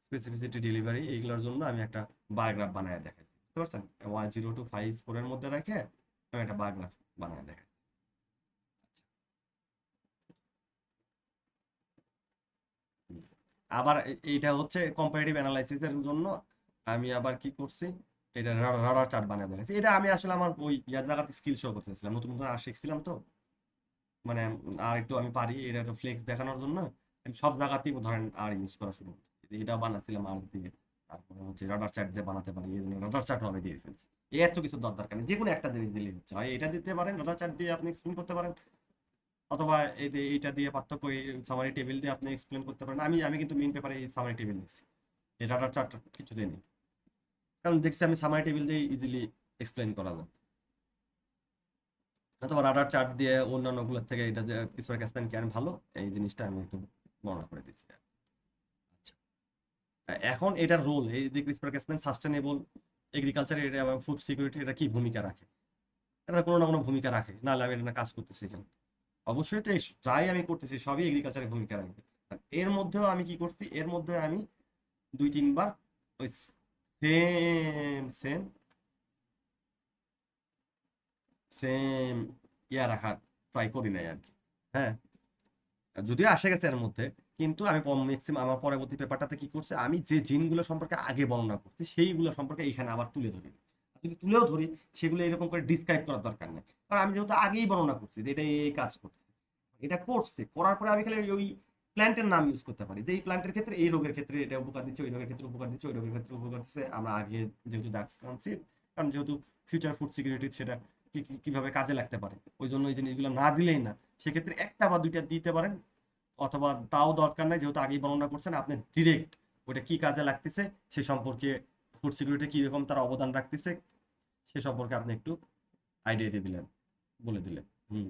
specificity, delivery এইগুলোর জন্য আমি একটা বার গ্রাফ বানায় দেখাচ্ছি। বুঝতে পারছেন? 0 to 5 স্কোরের মধ্যে রেখে আমি একটা বার গ্রাফ বানায় দেখাচ্ছি। আবার এইটা হচ্ছে কম্পারেটিভ অ্যানালাইসিসের জন্য আমি আবার কি করছি, এটা রাডার চার্ট বানিয়ে দেখাচ্ছি। এটা আমি আসলে আমার ওই ইয়ার জায়গাতে স্কিল শো করতেছিলাম, নতুন নতুন আর শিখছিলাম তো, মানে আর একটু আমি পারি এটা একটু ফ্লেক্স দেখানোর জন্য আমি সব জায়গাতেই ধরেন আর ইউজ করা শুরু করছি। এটা বানাচ্ছিলাম আর দিয়ে, তারপরে হচ্ছে রাডার চার্ট যে বানাতে পারি এই জন্য রাডার চার্টও আমি দিয়ে ফেলছি। এই এত কিছু দরকার নেই, যে কোনো একটা জিনিস দিলেই হচ্ছে। হয় এটা দিতে পারেন, রাডার চার্ট দিয়ে আপনি এক্সপ্লেন করতে পারেন, অথবা এই যে এইটা দিয়ে পার্থক্য, এই সামারি টেবিল দিয়ে আপনি এক্সপ্লেন করতে পারেন। আমি কিন্তু মেইন পেপারে এই সামারি টেবিল দিচ্ছি, এই রাডার চার্ট কিছু দিই নেই, কারণ দেখছি আমি সামারি টেবিল দিয়ে ইজিলি এক্সপ্লেন করা যায়। অথবা রাডার চার্ট দিয়ে অন্যান্যগুলোর থেকে এটা যে ক্রিসপার ক্যাসনাইন কেন ভালো, এই জিনিসটা আমি একটু বর্ণনা করে দিচ্ছি। আচ্ছা, এখন এটার রোল, এই যে ক্রিসপার ক্যাসনাইন সাস্টেনেবল এগ্রিকালচার এটা এবং ফুড সিকিউরিটি এটা কি ভূমিকা রাখে, এটা কোনো না কোনো ভূমিকা রাখে, নাহলে আমি এটা না কাজ করতেছি এখানে। অবশ্যই তো যাই আমি করতেছি সবই এগ্রিকালচারের ভূমিকা রাখবে। আর এর মধ্যেও আমি কি করছি, এর মধ্যে আমি 2-3 বার ওই সেম সেম সেম ইয়া রাখার ট্রাই করি নাই আর কি। হ্যাঁ, যদিও আসে গেছে এর মধ্যে, কিন্তু আমি ম্যাক্সিমাম আমার পরবর্তী পেপারটাতে কি করছে, আমি যে জিনগুলো সম্পর্কে আগে বর্ণনা করছি সেইগুলো সম্পর্কে এখানে আবার তুলে ধরি। যদি তুলেও ধরি সেগুলো এরকম করে ডিসক্রাইব করার দরকার নেই, কারণ আমি যেহেতু আগেই বর্ণনা করছি যে এটা এই কাজ করছে, এটা করছে, করার পরে আমি খালি ওই প্ল্যান্টের নাম ইউজ করতে পারি, যে এই প্ল্যান্টের ক্ষেত্রে এই রোগের ক্ষেত্রে এটা উপকার দিচ্ছে, ওই রোগের ক্ষেত্রে উপকার দিচ্ছে, ওই রোগের ক্ষেত্রে উপকার দিচ্ছে। আমরা আগে যেহেতু জানছি, কারণ যেহেতু ফিউচার ফুড সিকিউরিটি সেটা কিভাবে কাজে লাগতে পারে, ওই জন্য এই জিনিসগুলো না দিলেই না, সেক্ষেত্রে একটা বা দুইটা দিতে পারেন, অথবা তাও দরকার নাই, যেহেতু আগেই বর্ণনা করছেন আপনি ডিরেক্ট ওটা কি কাজে লাগতেছে সে সম্পর্কে, ফুড সিকিউরিটি কিরকম তার অবদান রাখতেছে সে সম্পর্কে আপনি একটু আইডিয়া দিয়ে দিলেন, বলে দিলেন। হুম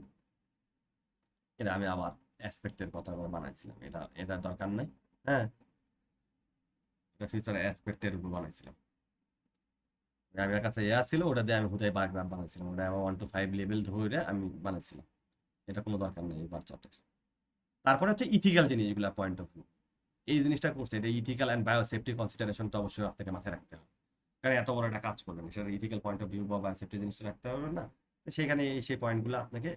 এটা আমি আবার অ্যাসপেক্টের কথা আবার বানাইছিলাম, এটা দরকার নাই। হ্যাঁ, এটা ফিউচার অ্যাসপেক্টের উপর বানাইছিলাম। আমার কাছে ইয়া ছিল, ওটা দিয়ে আমি হুদাই বার গ্রাফ বানাইছিলাম, ওটা আমার 1 to 5 লেভেল ধরে আমি বানাইছিলাম। এটা কোনো দরকার নেই এই বার চার্টের। তারপরে হচ্ছে ইথিক্যাল জিনিসগুলো পয়েন্ট অফ ভিউ, এই জিনিসটা করছে, এটা ইথিক্যাল অ্যান্ড বায়োসেফটি কনসিডারেশন তো অবশ্যই আপনাকে মাথায় রাখতে হবে, কারণ এত বড় একটা কাজ করবেন সেটা ইথিক্যাল পয়েন্ট অফ ভিউ বা বায়োসেফটি জিনিসটা রাখতে হবে না। তো সেখানে সেই পয়েন্টগুলো আপনাকে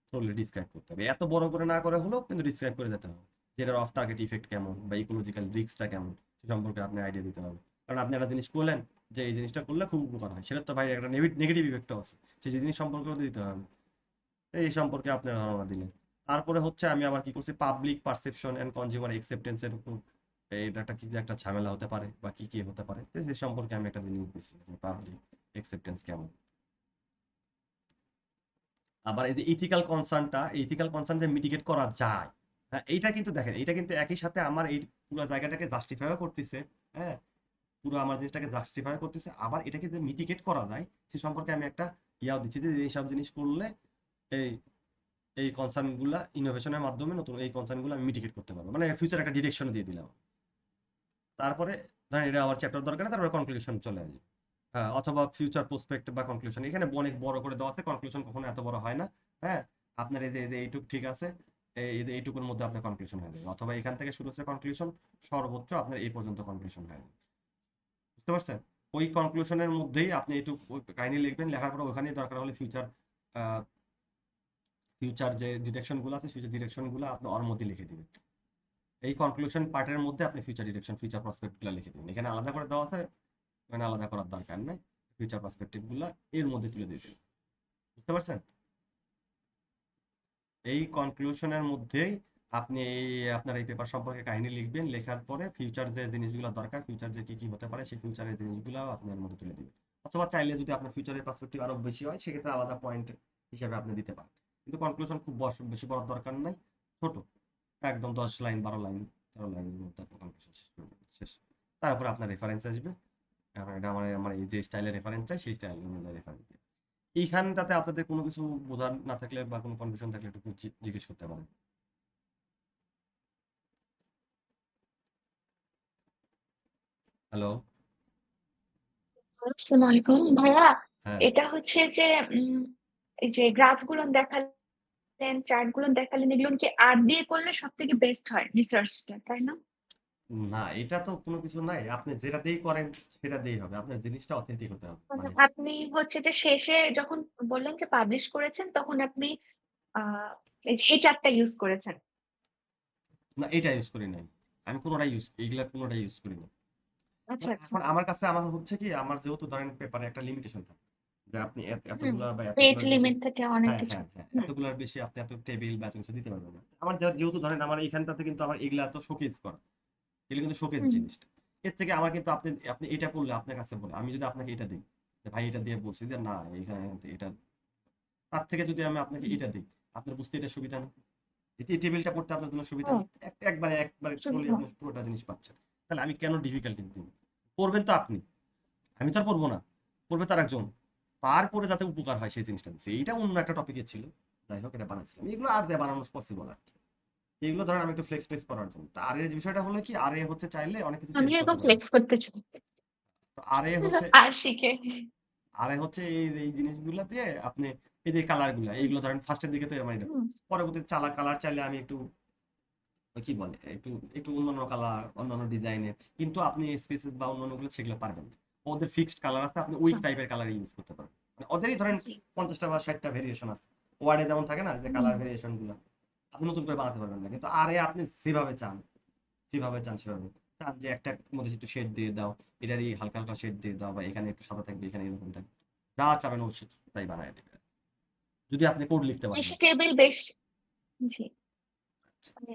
থ্রোলি ডিসক্রাইব করতে হবে, এত বড় করে না করে হলেও কিন্তু ডিসক্রাইব করে যেতে হবে, যেটার অফ টার্গেট ইফেক্ট কেমন বা ইকোলজিক্যাল রিস্কটা কেমন সে সম্পর্কে আপনি আইডিয়া দিতে হবে। কারণ আপনি একটা জিনিস করলেন যে এই জিনিসটা করলে খুব উপকার হয়, সেটা তো ভাই একটা নেগেটিভ ইফেক্টও আছে, সেই জিনিস সম্পর্কেও দিতে হবে, এই সম্পর্কে আপনার ধারণা দিলেন। তারপরে হচ্ছে আমি আবার কি করছি, পাবলিক পারসেপশন এন্ড কনজিউমার অ্যাকসেপ্টেন্সের উপর এটা একটা কি একটা ঝামেলা হতে পারে বা কি কি হতে পারে, তো সে সম্পর্কে আমি একটা জিনিস দিচ্ছি যে পাবলিক অ্যাকসেপ্টেন্স কেমন। আবার এই যে ইথিক্যাল কনসার্ন যে মিটিগেট করা যায়, হ্যাঁ এইটা কিন্তু দেখেন, এটা কিন্তু একই সাথে আমার এই পুরো জায়গাটাকে জাস্টিফাইও করতেছে। হ্যাঁ, পুরো আমার জিনিসটাকে জাস্টিফাই করতেছে, আবার এটাকে যে মিটিগেট করা যায় সে সম্পর্কে আমি একটা ইয়াও দিচ্ছি যে এইসব জিনিস করলে এই এই কনসার্ন গুলা ইনোভেশনের মাধ্যমে নতুন এই কনসার্ন গুলো আমি মিটিগেট করতে পারবো, মানে ফিউচার একটা ডিরেকশন দিয়ে দিলাম। তারপরে ধরেন এটা আমার চ্যাপ্টার দরকার নেই, তারপরে কনক্লুশন চলে আসবে। হ্যাঁ, অথবা ফিউচার প্রসপেক্ট বা কনক্লুশন, এখানে অনেক বড় করে দেওয়া আছে, কনক্লুশন কখনো এত বড় হয় না। হ্যাঁ, আপনার এই যে এইটুক ঠিক আছে, এইটুকুর মধ্যে আপনার কনক্লুশন হয়ে যাবে, অথবা এখান থেকে শুরু হচ্ছে কনক্লুশন, সর্বোচ্চ আপনার এই পর্যন্ত কনক্লুশন হয়ে যাবে। বুঝতে পারছেন? ওই কনক্লুশনের মধ্যেই আপনি এইটুকু কাহিনী লিখবেন, লেখার পরে ওখানেই দরকার হলে ফিউচার যে ডিরেকশন গুলো আছে ফিউচার ডিরেকশন গুলো আপনি ওর মধ্যে লিখে দিবেন। এই কনক্লুশন পার্টের মধ্যে আপনি ফিউচার ডিরেকশন, ফিউচার পার্সপেক্টিভ গুলো লিখে দিবেন, এখানে আলাদা করে দেওয়া আছে, এখানে আলাদা করার দরকার নাই, ফিউচার পার্সপেক্টিভ গুলো এর মধ্যে তুলে দিবেন। বুঝতে পারছেন? এই কনক্লুশনের মধ্যেই আপনি আপনার এই পেপার সম্পর্কে কাহিনী লিখবেন, লেখার পরে ফিউচার যে জিনিসগুলো দরকার, ফিউচার যে কি কি হতে পারে সেই ফিউচারের জিনিসগুলো আপনি এর মধ্যে তুলে দিবেন। অথবা চাইলে যদি আপনার ফিউচারের পার্সপেক্টিভ আরো বেশি হয় সেক্ষেত্রে আলাদা পয়েন্ট হিসেবে আপনি দিতে পারেন, কিন্তু কনক্লুশন খুব বেশি বড় দরকার নাই, ছোট একদম 10 লাইন 12 লাইন 13 লাইনের মধ্যে আপনি কনক্লুশন শেষ করে দেবেন, শেষ। তারপরে আপনার রেফারেন্স আসবে, এখন এটা আমার আমার এই যে স্টাইলের রেফারেন্স চাই সেই স্টাইলের মধ্যে রেফারেন্স এইখানটাতে আপনাদের কোনো কিছু বোঝার না থাকলে বা কোনো কনফিউশন থাকলে একটু জিজ্ঞেস করতে পারেন। হ্যালো। আসসালামু আলাইকুম। ভাইয়া, হ্যাঁ। এটা হচ্ছে যে এই যে গ্রাফ গুলো দেখালেন, চার্ট গুলো দেখালেন, এগুলো কি আর্ট দিয়ে করলে সবথেকে বেস্ট হয় রিসার্চটা, তাই না? না, এটা তো কোনো কিছু নাই, আপনি যেটা দিয়েই করেন সেটা দিয়েই হবে, আপনার জিনিসটা অথেন্টিক হতে হবে মানে মানে। আপনি হচ্ছে যে শেষে যখন বললেন যে পাবলিশ করেছেন তখন আপনি এই চার্টটা ইউজ করেছেন। না, এটা ইউজ করি নাই, আমি কোনোটাই ইউজ এইগুলা কোনোটাই ইউজ করি না। আচ্ছা, আচ্ছা। এখন আমার কাছে আমার হচ্ছে কি আমার যেহেতু ধরেন পেপারে একটা লিমিটেশন থাকে যে আপনি হুম। এতগুলা বা পেজ এতগুলার বেশি। লিমিট থেকে অনেক হ্যাঁ কিছু। হ্যাঁ হ্যাঁ, হুম, এতগুলার বেশি আপনি এত টেবিল বা এত কিছু দিতে পারবেন না। আমার যেহেতু ধরেন আমার এইখানটাতে কিন্তু আমার এগুলা তো শোকেস করা, এগুলো কিন্তু শোকেস হুম। জিনিসটা। এর থেকে আমার কিন্তু আপনি আপনি এটা পড়লে আপনার কাছে বলে আমি যদি আপনাকে এটা দিই যে ভাই এটা দিয়ে বলছি যে না এখানে এটা, তার থেকে যদি আমি আপনাকে হুম। এটা দিই আপনার বুঝতে এটা সুবিধা না? এই টেবিলটা পড়তে আপনার জন্য সুবিধা ও, না? একবারে একবারে থ্রোলি সুবিধা। আপনি পুরোটা জিনিস পাচ্ছেন। তাহলে আমি কেন ডিফিকাল্টি দিব? পড়বেন তো আপনি, আমি তো আর পড়বো না, পড়বে তার একজন। তারপরে যাতে উপকার হয় সেই জিনিসটা দিচ্ছে, এইটা অন্য একটা টপিকে ছিল। যাই হোক এটা বানাচ্ছিলাম, এগুলো আর দিয়ে বানানো পসিবল আর কি। এগুলো ধরেন আমি একটু ফ্লেক্স ফ্লেক্স করার জন্য। আর এর বিষয়টা হলো কি আর এ হচ্ছে চাইলে অনেক কিছু আমি চেঞ্জ করতে এরকম পারবে। ফ্লেক্স করতে চাই। তো আর এ হচ্ছে, আর শিখে। আর এ হচ্ছে এই এই জিনিসগুলো দিয়ে আপনি এই যে কালার গুলা হুম, এইগুলো ধরেন ফার্স্টের দিকে তো এর মানে হুম। পরবর্তীতে চালা কালার চাইলে আমি একটু ওই কি বলে একটু একটু অন্যান্য কালার অন্যান্য ডিজাইনের, কিন্তু আপনি স্পেসেস বা অন্যান্যগুলো সেগুলো পারবেন না। ওদের ফিক্সড কালার আছে, আপনি ওই আচ্ছা। টাইপের কালার ইউজ করতে পারবেন। মানে ওদেরই ধরেন জি। 50টা বা 60টা ভেরিয়েশন আছে। ওয়ার্ডে যেমন থাকে না যে হুম। কালার ভেরিয়েশন গুলো আপনি নতুন করে বানাতে পারবেন না, কিন্তু আরে আপনি যেভাবে চান যেভাবে চান সেভাবে চান যে একটা মধ্যে একটু শেড দিয়ে দাও, এটারই হালকা হালকা শেড দিয়ে দাও, বা এখানে একটু সাদা থাকবে এখানে এরকম থাকবে, যা চাবেন ও তাই বানায় দেবে যদি আপনি কোড লিখতে পারেন। বেশি টেবিল বেশ। জি। মানে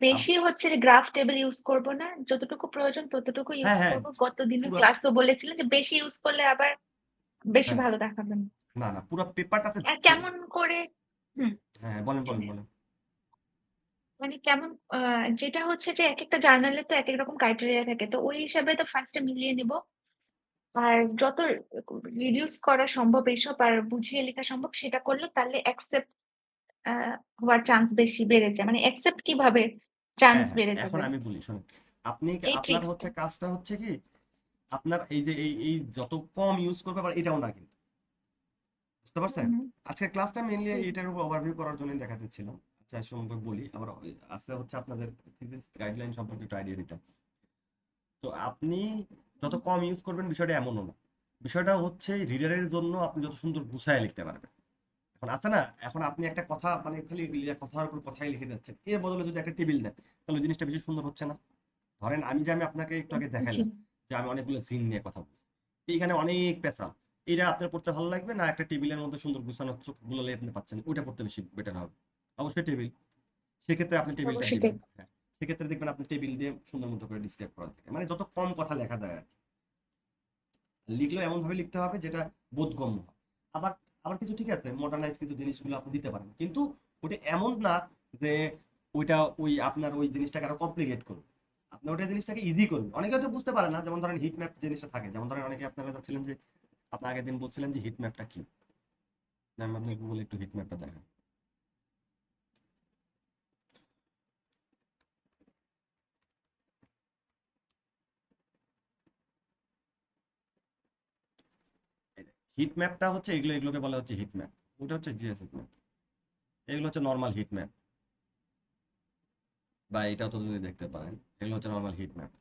বেশি হচ্ছে যে গ্রাফ টেবিল ইউজ করব না, যতটুকু প্রয়োজন ততটুকু হ্যাঁ ইউজ হ্যাঁ, করব। গত দিনের পুরো, ক্লাসও বলেছিলেন যে বেশি ইউজ করলে আবার বেশি হ্যাঁ, ভালো দেখাবে না। না না পুরো পেপারটাতে আর কেমন করে? হুম। হ্যাঁ হ্যাঁ, বলেন জি বলেন ভাইয়া। বলেন। মানে কেমন যেটা হচ্ছে যে একেকটা জার্নালে তো একেক রকম ক্রাইটেরিয়া থাকে। তো ওই হিসাবে তো ফার্স্ট এ মিলিয়ে নিব। আর যত রিডিউস করা সম্ভব এসব আর বুঝিয়ে লেখা সম্ভব সেটা করলে তাহলে অ্যাকসেপ্ট আ হওয়ার চান্স বেশি বেড়ে যায়। মানে অ্যাকসেপ্ট কিভাবে চান্স হ্যাঁ হ্যাঁ, বেড়ে এখন যাবে। আমি বলি শুনুন, আপনি এই আপনার হচ্ছে ট্রিক্সটা। কাজটা হচ্ছে কি আপনার এই যে এই যত কম ইউজ করবে আবার এটাও না কিন্তু, বুঝতে হুম, পারছেন? হুম। আজকের ক্লাসটা মেইনলি জি। এটার উপর ওভারভিউ করার জন্য দেখা দিচ্ছিলাম। আচ্ছা সম্পর্কে বলি আবার আছে হচ্ছে আপনাদের থিসিস গাইডলাইন সম্পর্কে একটু আইডিয়া দিতে। তো আপনি যত হুম, কম ইউজ করবেন বিষয়টা এমনও না, বিষয়টা হচ্ছে রিডারের জন্য আপনি যত সুন্দর গুছায় লিখতে পারবেন। এখন আছে না, এখন আপনি একটা কথা মানে খালি কথার উপর কথাই লিখে যাচ্ছেন, এর বদলে যদি একটা টেবিল দেন তাহলে ওই জিনিসটা বেশি সুন্দর হচ্ছে না? ধরেন আমি আপনাকে একটু হুম। আগে জি। দেখাইলাম যে আমি অনেকগুলো জিন নিয়ে কথা বলছি, এইখানে অনেক পেঁচাল, এটা আপনার পড়তে ভালো লাগবে না একটা টেবিলের মধ্যে সুন্দর গুছানো চোখগুলো আপনি পাচ্ছেন ওইটা পড়তে বেশি বেটার হবে? অবশ্যই টেবিল। সেক্ষেত্রে আপনি টেবিলটাই অবশ্যই দিবেন। ঠিক। হ্যাঁ, সেক্ষেত্রে দেখবেন আপনি টেবিল দিয়ে সুন্দর মতো করে ডিসক্রাইব করা থাকে, মানে যত কম কথা লেখা যায় আর কি। লিখলেও এমন ভাবে লিখতে হবে যেটা বোধগম্য হয়। আবার আবার কিছু ঠিক আছে মডার্নাইজ কিছু জিনিসগুলো আপনি দিতে পারেন, কিন্তু ওটা এমন না যে ওইটা ওই আপনার ওই জিনিসটাকে আরো কমপ্লিকেট করবে, আপনি ওটা জিনিসটাকে ইজি করবে। অনেকে হয়তো বুঝতে পারে না, যেমন ধরেন হিট ম্যাপ জিনিসটা থাকে, যেমন ধরেন অনেকে আপনারা যাচ্ছিলেন যে আপনি আগের দিন বলছিলেন যে হিট ম্যাপটা কি, আমি আপনাকে গুগলে একটু হিট ম্যাপটা দেখাই। হিট ম্যাপটা হচ্ছে এগুলোকে বলা হচ্ছে হিট ম্যাপ, ওটা হচ্ছে জিএস হিট ম্যাপ, এগুলো হচ্ছে নর্মাল হিট ম্যাপ, বা এটাও তো যদি দেখতে পারেন এগুলো হচ্ছে নর্মাল হিট ম্যাপ।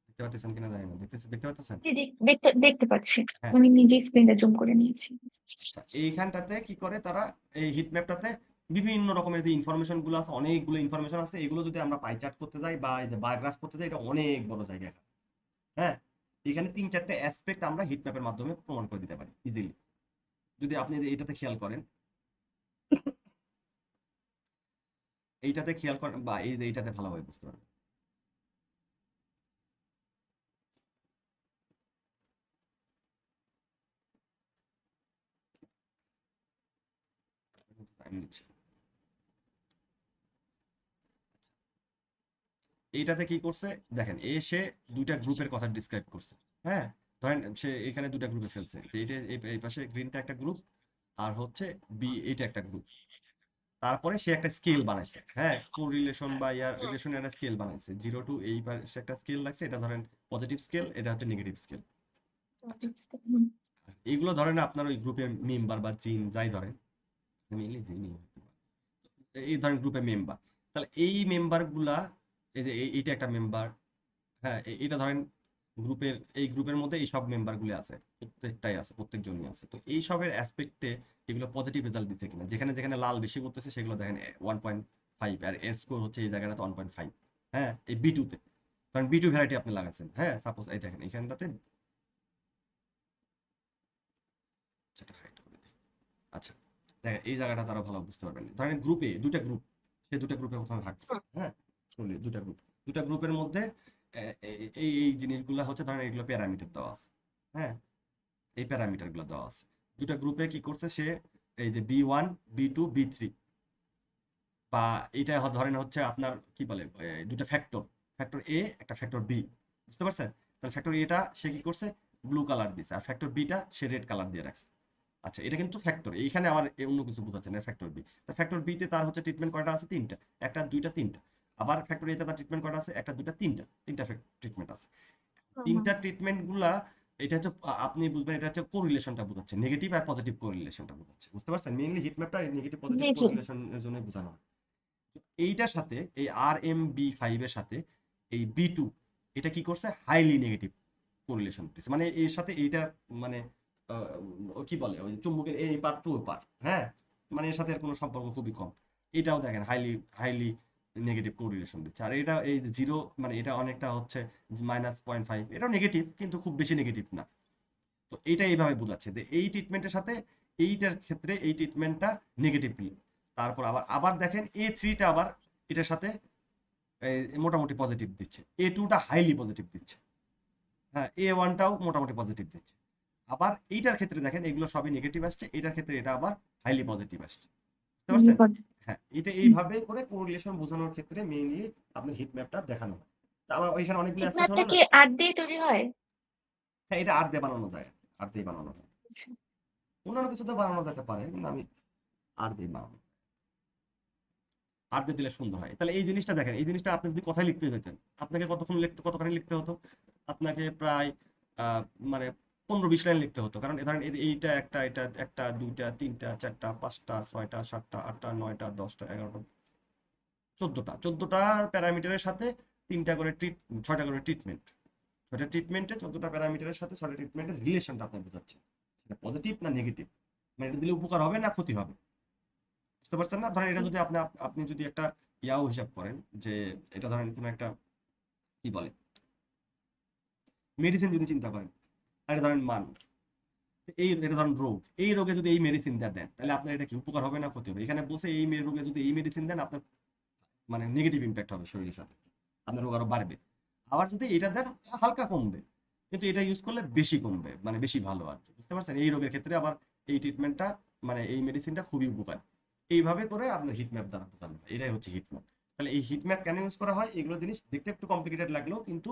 দেখতে পাচ্ছেন কিনা জানি না, দেখতে পাচ্ছেন? জি, দেখতে দেখতে পাচ্ছি। হ্যাঁ। আমি নিজেই স্ক্রিনটা জুম করে নিয়েছি। আচ্ছা এইখানটাতে কি করে তারা, এই হিট ম্যাপটাতে বিভিন্ন রকমের যে ইনফরমেশন গুলো আছে অনেকগুলো ইনফরমেশন আছে, এগুলো যদি আমরা পাই চার্ট করতে যাই বা এই যে বার গ্রাফ করতে যাই এটা অনেক বড় জায়গা এখানে। হ্যাঁ, এখানে 3-4টে অ্যাসপেক্ট আমরা হিট ম্যাপের মাধ্যমে প্রমাণ করে দিতে পারি ইজিলি, যদি আপনি এটাতে খেয়াল করেন, এইটাতে খেয়াল করেন বা এই যে এইটাতে ভালোভাবে বুঝতে পারবেন। টাইম নিচ্ছে। এইটাতে কি করছে দেখেন, এসে দুইটা গ্রুপের কথা ডিসক্রাইব করছে, হ্যাঁ, ধরেন সে এখানে দুটা গ্রুপে ফেলছে, যে এটা এই পাশে গ্রিনটা একটা গ্রুপ আর হচ্ছে বি এটা একটা গ্রুপ। তারপরে সে একটা স্কেল বানাইছে, হ্যাঁ, কোরিলেশন বা ইয়ার রিলেশন একটা স্কেল বানাইছে, 0 টু এই পাশে একটা স্কেল লাগছে, এটা ধরেন পজিটিভ স্কেল, এটা হচ্ছে নেগেটিভ স্কেল। আচ্ছা, হুম, এইগুলো ধরেন আপনার ওই গ্রুপের মেম্বার বা জিন যাই ধরেন, মেনলি জিনই হতে পারে, এই ধরেন গ্রুপের মেম্বার, তাহলে এই মেম্বার গুলা, এই যে এইটা একটা মেম্বার, হ্যাঁ, এটা ধরেন গ্রুপের, এই গ্রুপের মধ্যে এই সব মেম্বার গুলো আছে, প্রত্যেকটাই আছে, প্রত্যেকজনই আছে। তো এই সবের অ্যাসপেক্টে এগুলো পজিটিভ রেজাল্ট দিচ্ছে কিনা, যেখানে যেখানে লাল বেশি করতেছে সেগুলো দেখেন 1.5, আর এর স্কোর হচ্ছে এই জায়গাটাতে 1.5। হ্যাঁ, এই বি2তে, কারণ বি2 ভ্যারাইটি আপনি লাগাচ্ছেন, হ্যাঁ, সাপোজ এই দেখেন এখানটাতে, সেটা হাইড করে দিই। আচ্ছা, দেখেন এই জায়গাটা তারা ভালো বুঝতে পারবেন না। ধরেন গ্রুপে দুটা গ্রুপ, সে দুটা গ্রুপে প্রথমে ভাগ করে, হ্যাঁ, শুনলি দুটা গ্রুপের মধ্যে এই এই জিনিসগুলো হচ্ছে, ধরেন এগুলো প্যারামিটার দেওয়া আছে, হ্যাঁ, এই প্যারামিটার গুলো দেওয়া আছে। দুটা গ্রুপে কি করছে সে, এই যে বি1, বি2, বি3, বা এটা ধরেন হচ্ছে আপনার কি বলে, দুটা ফ্যাক্টর, ফ্যাক্টর এ একটা ফ্যাক্টর বি, বুঝতে পারছেন? তাহলে ফ্যাক্টর এটা সে কি করছে, ব্লু কালার দিছে, আর ফ্যাক্টর বিটা সে রেড কালার দিয়ে রাখছে। আচ্ছা, এটা কিন্তু ফ্যাক্টর, এইখানে আবার অন্য কিছু বোঝাচ্ছে না, ফ্যাক্টর বি। তা ফ্যাক্টর বিতে তার হচ্ছে ট্রিটমেন্ট কয়টা আছে, তিনটা, একটা দুইটা তিনটা। আবার ফ্যাক্টর এতে তার ট্রিটমেন্ট কয়টা আছে, একটা দুইটা তিনটা, তিনটা ট্রিটমেন্ট আছে। হুম, তিনটা ট্রিটমেন্ট গুলা, এটা হচ্ছে আপনি বুঝবেন, এটা হচ্ছে কোরিলেশনটা বোঝাচ্ছে, নেগেটিভ আর পজিটিভ কোরিলেশনটা বোঝাচ্ছে, বুঝতে পারছেন? মেইনলি হিটম্যাপটা নেগেটিভ পজিটিভ জি জি। কোরিলেশনের জন্য বোঝানো হয়। তো এইটার সাথে এই RMB5 এর সাথে এই বি2, এটা কি করছে, হাইলি নেগেটিভ কোরিলেশন দিচ্ছে, মানে এর সাথে এইটার মানে কি বলে, ওই যে চুম্বকের এই পার টু পার, হ্যাঁ, মানে এর সাথে এর কোনো সম্পর্ক খুবই কম। এটাও দেখেন হাইলি হাইলি নেগেটিভ কোরিলেশন দিচ্ছে। আর এটা এই জিরো, মানে এটা অনেকটা হচ্ছে -0.5, এটাও নেগেটিভ কিন্তু খুব বেশি নেগেটিভ না। তো এইটা এইভাবে বোঝাচ্ছে যে এই ট্রিটমেন্টের সাথে এইটার ক্ষেত্রে এই ট্রিটমেন্টটা নেগেটিভলি। তারপর আবার আবার দেখেন A3টা আবার এটার সাথে মোটামুটি পজিটিভ দিচ্ছে, A2টা হাইলি পজিটিভ দিচ্ছে, হ্যাঁ, A1টাও মোটামুটি পজিটিভ দিচ্ছে। আবার এইটার ক্ষেত্রে দেখেন এগুলো সবই নেগেটিভ আসছে, এটার ক্ষেত্রে এটা আবার হাইলি পজিটিভ আসছে, বুঝতে পারছেন? হ্যাঁ, এটা এইভাবে করে কোরিলেশন বোঝানোর ক্ষেত্রে মেইনলি আপনার হিট ম্যাপটা দেখানো হয়। তা আমার ওইখানে অনেকগুলো হিট অ্যাসপেক্ট ম্যাপটা হলো না। কি আর্ট দিয়ে তৈরি হয়? হ্যাঁ, এটা আর দিয়ে বানানো যায়, আর দিয়ে বানানো হয়, আচ্ছা। অন্যান্য কিছুতে বানানো যেতে পারে, কিন্তু আমি আর দিয়ে বানাবো, আর দিয়ে দিলে সুন্দর হয়। তাহলে এই জিনিসটা দেখেন, এই জিনিসটা আপনি যদি কথায় লিখতে যেতেন, আপনাকে কতক্ষণ লিখতে, কতখানি লিখতে হতো, আপনাকে প্রায় আহ, মানে 15-20 লাইন লিখতে হতো। কারণ ধরেন এইটা একটা, এটা একটা, দুইটা, তিনটা, চারটা, পাঁচটা, ছয়টা, সাতটা, আটটা, নয়টা, 10টা, 11টা, 14টা প্যারামিটারের সাথে তিনটা করে ছয়টা করে ট্রিটমেন্ট, ছয়টা ট্রিটমেন্টে 14টা প্যারামিটারের সাথে ছয়টা ট্রিটমেন্টের রিলেশনটা আপনি বোঝাচ্ছেন, সেটা পজিটিভ না নেগেটিভ, মানে এটা দিলে উপকার হবে না ক্ষতি হবে, বুঝতে পারছেন না? ধরেন এটা জি। যদি আপনি আপনি যদি একটা ইয়াও হিসাব করেন, যে এটা ধরেন কোনো একটা কি বলে, মেডিসিন যদি চিন্তা করেন, আর এটা ধরেন মানুষ, এটা ধরেন রোগ, এই রোগে যদি এই মেডিসিনটা দেন, তাহলে আপনার এটা কি উপকার হবে না ক্ষতি হবে? এখানে বসে এই রোগে যদি এই মেডিসিন দেন, আপনার মানে নেগেটিভ ইম্প্যাক্ট হবে শরীরের সাথে, আপনার রোগ আরো বাড়বে। আবার যদি এটা দেন, হালকা কমবে, কিন্তু এটা ইউজ করলে বেশি কমবে, মানে বেশি ভালো আর কি, বুঝতে পারছেন? এই রোগের ক্ষেত্রে আবার এই ট্রিটমেন্টটা, মানে এই মেডিসিনটা খুবই উপকার। এইভাবে করে আপনার হিটম্যাপ দ্বারা বোঝানো হয়, এটাই হচ্ছে হিটম্যাপ। তাহলে এই হিটম্যাপ কেন ইউজ করা হয়, এগুলো জিনিস দেখতে একটু কমপ্লিকেটেড লাগলেও কিন্তু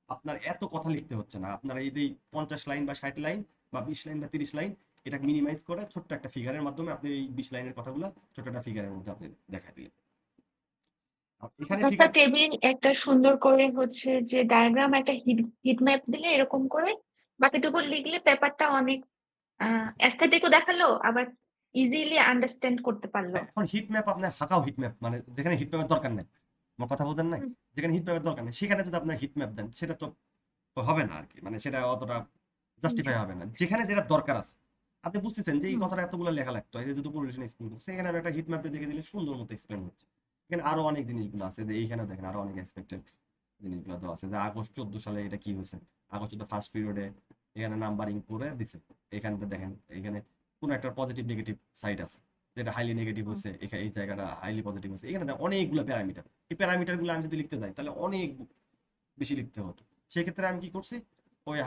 আপনার এত কথা লিখতে হচ্ছে না। আপনার এই যে 50 লাইন বা 60 লাইন বা 20 লাইন বা 30 লাইন, এটা মিনিমাইজ করে ছোট্ট একটা ফিগারের মাধ্যমে আপনি এই 20 লাইনের কথাগুলো ছোট একটা ফিগারের মধ্যে আপনি দেখাই দিলেন। আর এখানে একটা ফিগার, টেবিল একটা সুন্দর করে হচ্ছে যে ডায়াগ্রাম, একটা হিট ম্যাপ দিলে এরকম করে বাকিটুকু লিখলে পেপারটা অনেক অ্যাস্থেটিকও দেখালো, আবার ইজিলি আন্ডারস্ট্যান্ড করতে পারলো। এখন হিট ম্যাপ আপনার হাঁকাও হিট ম্যাপ, মানে যেখানে হিট ম্যাপের দরকার নেই, আমার কথা বোঝেন নাই, হুম, যেখানে হিট ম্যাপের দরকার নেই সেখানে যদি আপনার হিট ম্যাপ দেন, সেটা তো হবে না আর কি, মানে সেটা অতটা জি জি। জাস্টিফাই হবে না। যেখানে যেটা দরকার আছে, আপনি বুঝতেছেন যে এই হুম, কথাটা এতগুলো লেখা লাগতো, এই যে যদি পরিবেশন এক্সপ্লেন করছে, সেখানে আমি একটা হিট ম্যাপে দেখে দিলে সুন্দর মতো এক্সপ্লেন হচ্ছে। এখানে আরো অনেক জিনিসগুলো আছে, যে এইখানে দেখেন আরো অনেক এক্সপেক্টেড জিনিসগুলো দেওয়া আছে, যে আগস্ট 14 সালে এটা কি হয়েছে, আগস্ট 14 ফার্স্ট পিরিয়ডে এখানে নাম্বারিং করে দিছে। এখানে দেখেন, এখানে কোন একটা পজিটিভ নেগেটিভ সাইড আছে, যেটা হাইলি নেগেটিভ হুম। হচ্ছে, এখানে এই জায়গাটা হাইলি পজিটিভ হচ্ছে, এখানে দেখেন অনেকগুলো প্যারামিটার। এই প্যারামিটার গুলো আমি যদি লিখতে যাই তাহলে অনেক বেশি লিখতে হতো। সেক্ষেত্রে আমি কি করছি, ওই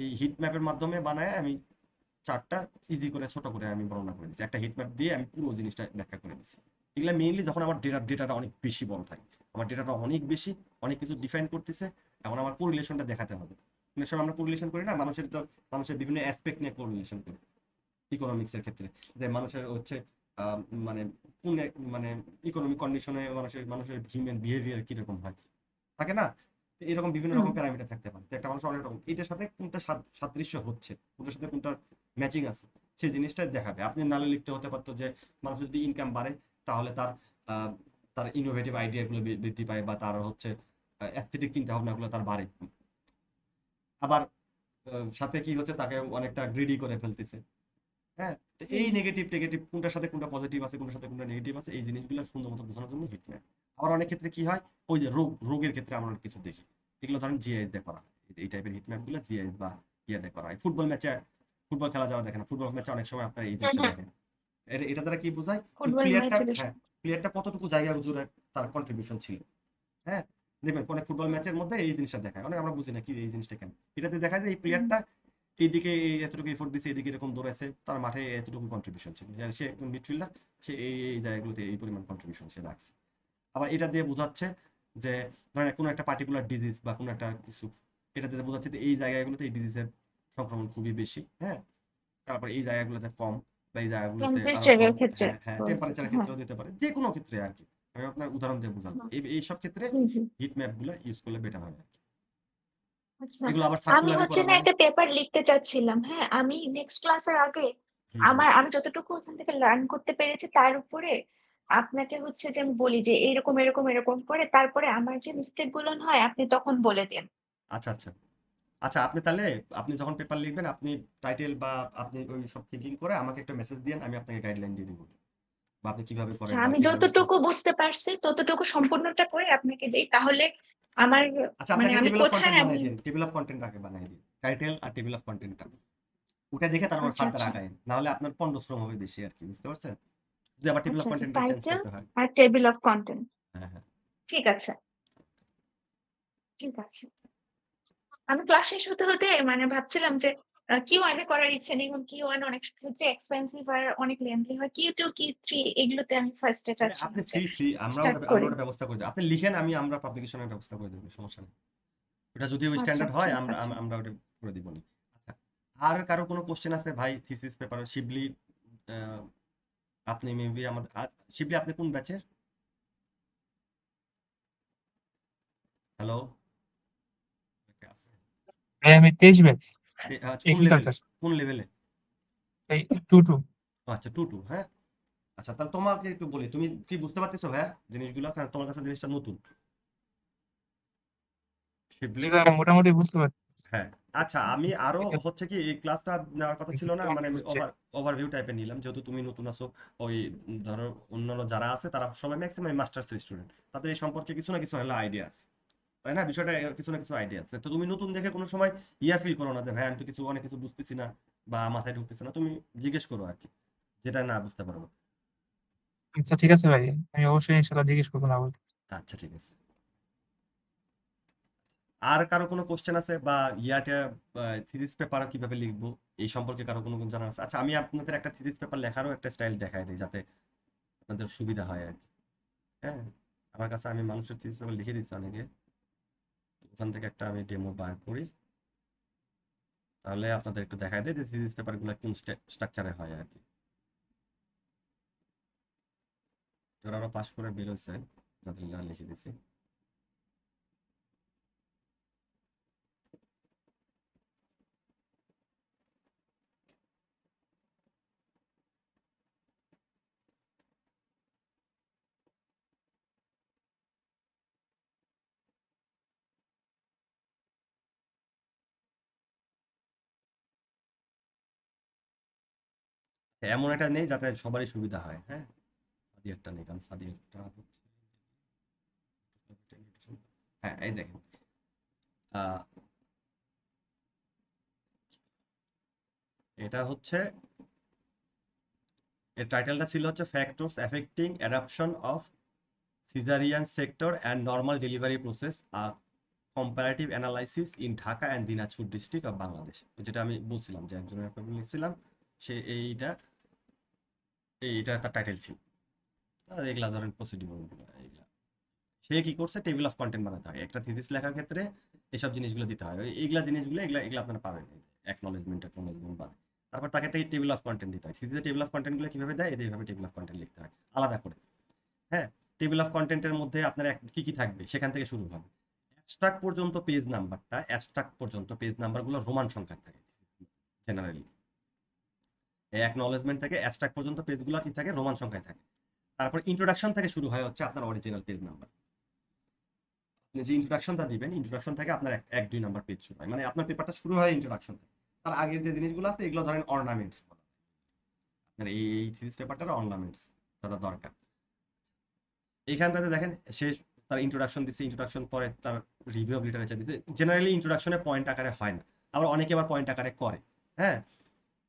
এই হিট ম্যাপের মাধ্যমে বানায় আমি চারটা ইজি করে ছোট করে আমি বর্ণনা করে দিচ্ছি, একটা হিট ম্যাপ দিয়ে আমি পুরো জিনিসটা ব্যাখ্যা করে দিচ্ছি। এগুলা মেইনলি যখন আমার ডেটাটা অনেক বেশি বড় থাকে, আমার ডেটাটা অনেক বেশি, অনেক কিছু ডিফাইন করতেছে, এখন আমার কোরিলেশনটা দেখাতে হবে, অনেক সময় আমরা কোরিলেশন করি না, মানুষের বিভিন্ন অ্যাসপেক্ট নিয়ে কোরিলেশন করি ইকোনমিক্সের ক্ষেত্রে, যে মানুষের হচ্ছে মানে কোন মানে ইকোনমিক কন্ডিশনে মানুষের হিউম্যান বিহেভিয়ার কিরকম হয়, থাকে না? তো এরকম বিভিন্ন হুম রকম প্যারামিটার থাকতে পারে। তো একটা মানুষ অনেক রকম, এটার সাথে কোনটা সাদৃশ্য হচ্ছে, কোনটার সাথে কোনটার ম্যাচিং আছে, সেই জিনিসটা দেখাবে। আপনি নালে লিখতে হতে পারতো যে মানুষের যদি ইনকাম বাড়ে তাহলে আহ, তার ইনোভেটিভ আইডিয়া গুলো বৃদ্ধি পায়, বা তার হচ্ছে অ্যাস্থেটিক চিন্তা ভাবনাগুলো তার বাড়ে। আবার সাথে কি হচ্ছে, তাকে অনেকটা গ্রিডি করে ফেলতেছে। হ্যাঁ, তো জি এই নেগেটিভ টেগেটিভ কোনটার সাথে কোনটা পজিটিভ আছে, কোনটার সাথে কোনটা নেগেটিভ আছে, এই জিনিসগুলো সুন্দর মতো বোঝানোর জন্য হিট ম্যাপ। আবার অনেক ক্ষেত্রে কি হয়, ওই যে রোগের ক্ষেত্রে আমরা অনেক কিছু দেখি, এগুলো ধরেন জিআইএস দিয়ে করা হয়। এই টাইপের হিট ম্যাপ গুলো জিআইএস বা ইয়ে দিয়ে করা হয়। ফুটবল খেলা যারা দেখেন, ফুটবল ম্যাচে অনেক সময় আপনারা এই হ্যাঁ জিনিসটা হ্যাঁ দেখেন। এটা দ্বারা কি বোঝায়, ওই ফুটবল প্লেয়ারটা, ম্যাচে বেশি হ্যাঁ, প্লেয়ারটা কতটুকু জায়গা জুড়ে তার কন্ট্রিবিউশন ছিল। হ্যাঁ, দেখবেন অনেক ফুটবল ম্যাচের মধ্যে এই জিনিসটা দেখায়, অনেক আমরা বুঝি না কি এই জিনিসটা কেন। এটাতে দেখা যায় এই হুম, প্লেয়ারটা এইদিকে এতটুকু এফোর্ট দিছে, এদিকে এরকম দৌড়াইছে, তার মাঠে এতটুকু কন্ট্রিবিউশন ছিল, আর সে একজন মিডফিল্ডার, সে এই জায়গাগুলোতে এই পরিমাণ কন্ট্রিবিউশন সে রাখছে। আবার এটা দিয়ে বোঝাচ্ছে যে ধরেন কোনো একটা পার্টিকুলার ডিজিজ বা কোনো একটা কিছু, এটা দিয়ে বোঝাচ্ছে যে এই জায়গাগুলোতে এই ডিজিজের সংক্রমণ খুবই বেশি। হ্যাঁ, তারপর এই জায়গাগুলোতে কম, বা এই জায়গাগুলোতে আরো কম। টেম্পারেচারের ক্ষেত্রে হ্যাঁ হ্যাঁ, বলছি টেম্পারেচারের হ্যাঁ ক্ষেত্রেও দিতে পারে, যে কোনো ক্ষেত্রে আর কি। আমি আপনার উদাহরণ দিয়ে বুঝালাম, হুম, এই সব ক্ষেত্রে জি জি হিট ম্যাপ গুলো ইউজ করলে বেটার হয় আর কি। আচ্ছা এগুলো আবার আমি সার্কুলারে হচ্ছে করা না যায়। একটা পেপার লিখতে চাচ্ছিলাম, হ্যাঁ আমি নেক্সট ক্লাসের আগে হুম হুম। আমি যতটুকু ওখান থেকে লার্ন করতে পেরেছি তার উপরে আপনাকে হচ্ছে যে আমি বলি যে এরকম এরকম এরকম করে, তারপরে আমার যে মিস্টেক গুলো হয় আপনি তখন বলে দেন। আচ্ছা আচ্ছা। আচ্ছা, আপনি তাহলে আপনি যখন পেপার লিখবেন, আপনি টাইটেল বা আপনি ওই সব থিঙ্কিং করে আমাকে একটা মেসেজ দিন, আমি আপনাকে গাইডলাইন দিয়ে দিব, বা আপনি কিভাবে আচ্ছা করেন বা আমি কিভাবে যতটুকু বুঝতে পারছি ততটুকু সম্পূর্ণটা করে আপনাকে দেই, তাহলে আমার আচ্ছা, মানে আপনাকে আমি টেবিল অফ কোথায় কন্টেন্ট আমি বানিয়ে দিন, টেবিল অফ কন্টেন্ট আগে বানিয়ে দিন, টাইটেল আর টেবিল অফ কন্টেন্টটা ওটা দেখে তারপর আচ্ছা ফার্দার আচ্ছা আগায়েন, না হলে আপনার পণ্ড শ্রম হবে বেশি আর কি, বুঝতে পারছেন? যদি আবার টেবিল অফ আচ্ছা আচ্ছা কন্টেন্টটা চেঞ্জ টাইটেল করতে হয়। আর টেবিল অফ কন্টেন্ট, হ্যাঁ হ্যাঁ। ঠিক আছে ঠিক আছে। আমি ক্লাস শেষ হতে হতে মানে ভাবছিলাম যে কিউ ওয়ান এ করার ইচ্ছে নেই, কিউ ওয়ান অনেক ক্ষেত্রে এক্সপেন্সিভ আর অনেক লেন্থি হয়, কিউ টু কি থ্রি এগুলোতে আমি ফার্স্টে আপনি চাচ্ছিলাম যে ফ্রি ফ্রি, স্টার্ট আমরা করি। ওটা ব্যবস্থা করে দেবো, আপনি লিখেন, আমরা পাবলিকেশনের ব্যবস্থা করে দেবো, সমস্যা নেই। ওটা যদি ওই আচ্ছা স্ট্যান্ডার্ড হয় ঠিক আমরা আছে। আমরা ওটা করে দিব নি। আচ্ছা, আর কারো কোনো কোশ্চেন আছে ভাই থিসিস পেপার শিবলি? আহ, আপনি মেবি আমাদের শিবলি, আপনি কোন ব্যাচের? হ্যালো, আছে? ভাই আমি 23 ব্যাচ আচ্ছা, কোন লেভেলে? এগ্রিকালচার, কোন লেভেলে? এই 2 আচ্ছা, টু টু, হ্যাঁ। আচ্ছা, তাহলে তোমাকে একটু বলি, তুমি কি বুঝতে পারতেছো ভাইয়া জিনিসগুলো, কারণ তোমার কাছে জিনিসটা নতুন, শিবলি। মোটামুটি বুঝতে পারছি। হ্যাঁ। আচ্ছা, আমি আরো হচ্ছে কি এই ক্লাসটা নেওয়ার কথা ছিল কিন্তু না, কম মানে আমি বুঝছে। ওভারভিউ টাইপের নিলাম, যেহেতু তুমি নতুন আছো। ওই ধরো অন্যান্য যারা আছে তারা সবাই ম্যাক্সিমাম মাস্টার্স স্টুডেন্ট, তাদের এই সম্পর্কে কিছু না কিছু হলে আইডিয়া আছে, তাই না? বিষয়টা কিছু না কিছু আইডিয়া আছে। তো তুমি নতুন দেখে কোনো সময় ফিল করো না যে ভাই আমি তো অনেক কিছু বুঝতেছি না বা মাথায় ঢুকতেছে না, তুমি জিজ্ঞেস করো আর কি, যেটা না বুঝতে পারো। আচ্ছা ঠিক আছে ভাই, আমি অবশ্যই ইনশাল্লাহ জিজ্ঞেস করবো না বলতে। আচ্ছা, ঠিক আছে। আর কারো কোনো কোশ্চেন আছে, বা থিসিস পেপার কিভাবে লিখবো এই সম্পর্কে কারো কোনো জানা আছে? আচ্ছা, আমি আপনাদের একটা থিসিস পেপার লেখারও একটা স্টাইল দেখাই দিই, যাতে আপনাদের সুবিধা হয় আর কি। হ্যাঁ, আমার কাছে আমি মানুষের থিসিস পেপার লিখে দিচ্ছি অনেকে, ওখান থেকে একটা আমি ডেমো বার করি, তাহলে আপনাদের একটু দেখাই দেয় যে থিসিস পেপার গুলো কোন স্ট্রাকচারে হয় আর কি। এবার আমরা পাস করে বেরোচ্ছে, যাদের লিখে দিছি। এমন একটা নেই যাতে সবারই সুবিধা হয়। হ্যাঁ, সাদিয়ারটা নেই, কারণ সাদিয়ারটা হচ্ছে, হ্যাঁ এই দেখেন, আহ, এটা হচ্ছে, এর টাইটেলটা ছিল হচ্ছে factors affecting adoption of caesarean sector and normal delivery process, comparative analysis in Dhaka and Dinajpur district of Bangladesh. যেটা আমি বলছিলাম যে একজনের পেপার লিখছিলাম, সে এইটা তার টাইটেল ছিল। আর এগুলা ধরেন প্রসিডিউর, এইগুলা সে কি করছে, টেবিল অফ কন্টেন্ট বানাতে হয় একটা থিসিস লেখার ক্ষেত্রে। এসব জিনিসগুলো দিতে হয়, এইগুলা জিনিসগুলো এগুলা এগুলো আপনারা পাবেন, অ্যাকনলেজমেন্ট পাবেন। তারপর তাকে একটা টেবিল অফ কন্টেন্ট দিতে হয়। থিসিসে টেবিল অফ কন্টেন্টগুলো কিভাবে দেয়, এইভাবে টেবিল অফ কন্টেন্ট লিখতে হয় আলাদা করে। হ্যাঁ, টেবিল অফ কন্টেন্টের মধ্যে আপনার কি কি থাকবে সেখান থেকে শুরু হবে। অ্যাবস্ট্রাক্ট পর্যন্ত পেজ নাম্বারটা, অ্যাবস্ট্রাক্ট পর্যন্ত পেজ নাম্বারগুলো রোমান সংখ্যা থাকে জেনারেলি। এই অ্যাকনলেজমেন্ট থেকে অ্যাবস্ট্রাক্ট পর্যন্ত পেজগুলো কি থাকে, রোমান সংখ্যায় থাকে। তারপর ইন্ট্রোডাকশন থেকে শুরু হয় হচ্ছে আপনার অরিজিনাল পেজ নাম্বার। আপনি যে ইন্ট্রোডাকশনটা দিবেন, ইন্ট্রোডাকশন থেকে আপনার 1 2 নাম্বার পেজ শুরু হয়, মানে আপনার পেপারটা শুরু হয় ইন্ট্রোডাকশন থেকে। তার আগের যে জিনিসগুলো আছে এগুলো ধরেন অর্নামেন্টস, আপনার এই থিসিস পেপারটার অর্নামেন্টস যারা দরকার। এইখানটাতে দেখেন সে তার ইন্ট্রোডাকশন দিচ্ছে, ইন্ট্রোডাকশন পরে তার রিভিউ অফ লিটারেচার দিচ্ছে। জেনারেলি ইন্ট্রোডাকশনে পয়েন্ট আকারে হয় না, আবার অনেকে আবার পয়েন্ট আকারে করে। হ্যাঁ,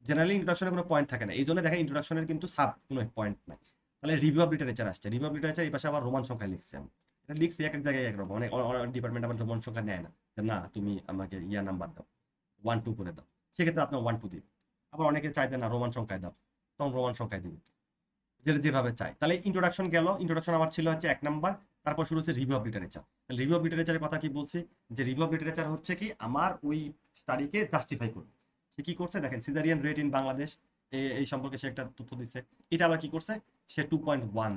জেনারেলি ইন্ট্রোডাকশনে কোনো পয়েন্ট থাকে না, এই জন্য দেখেন ইন্ট্রোডাকশনের কিন্তু সাব কোনো পয়েন্ট নাই। তাহলে রিভিউ অফ লিটারেচার আসছে, রিভিউ অফ লিটারেচার এই পাশে আবার রোমান সংখ্যায় লিখছি আমি। এটা লিখছি এক এক জায়গায় একরকম, অনেক ডিপার্টমেন্ট আবার রোমান সংখ্যা নেয় না, যে না তুমি আমাকে ইয়া নাম্বার দাও, 1 2 করে দাও, সেক্ষেত্রে আপনার 1 2 দিবে। আবার অনেকে চায় যে না রোমান সংখ্যায় দাও, তখন রোমান সংখ্যায় দিবে, যেভাবে চাই। তাহলে ইন্ট্রোডাকশন গেল, ইন্ট্রোডাকশন আমার ছিল হচ্ছে 1 নাম্বার। তারপর শুরু হচ্ছে review of literature. Review of লিটারেচারের কথা কি বলছি, যে রিভিউ অফ লিটারেচার হচ্ছে কি আমার ওই স্টাডিকে জাস্টিফাই করবে। সে কি করছে দেখেন, সিজারিয়ান রেট ইন বাংলাদেশ এই সম্পর্কে সে একটা তথ্য দিচ্ছে। এটা আবার কি করছে, সে 2.1,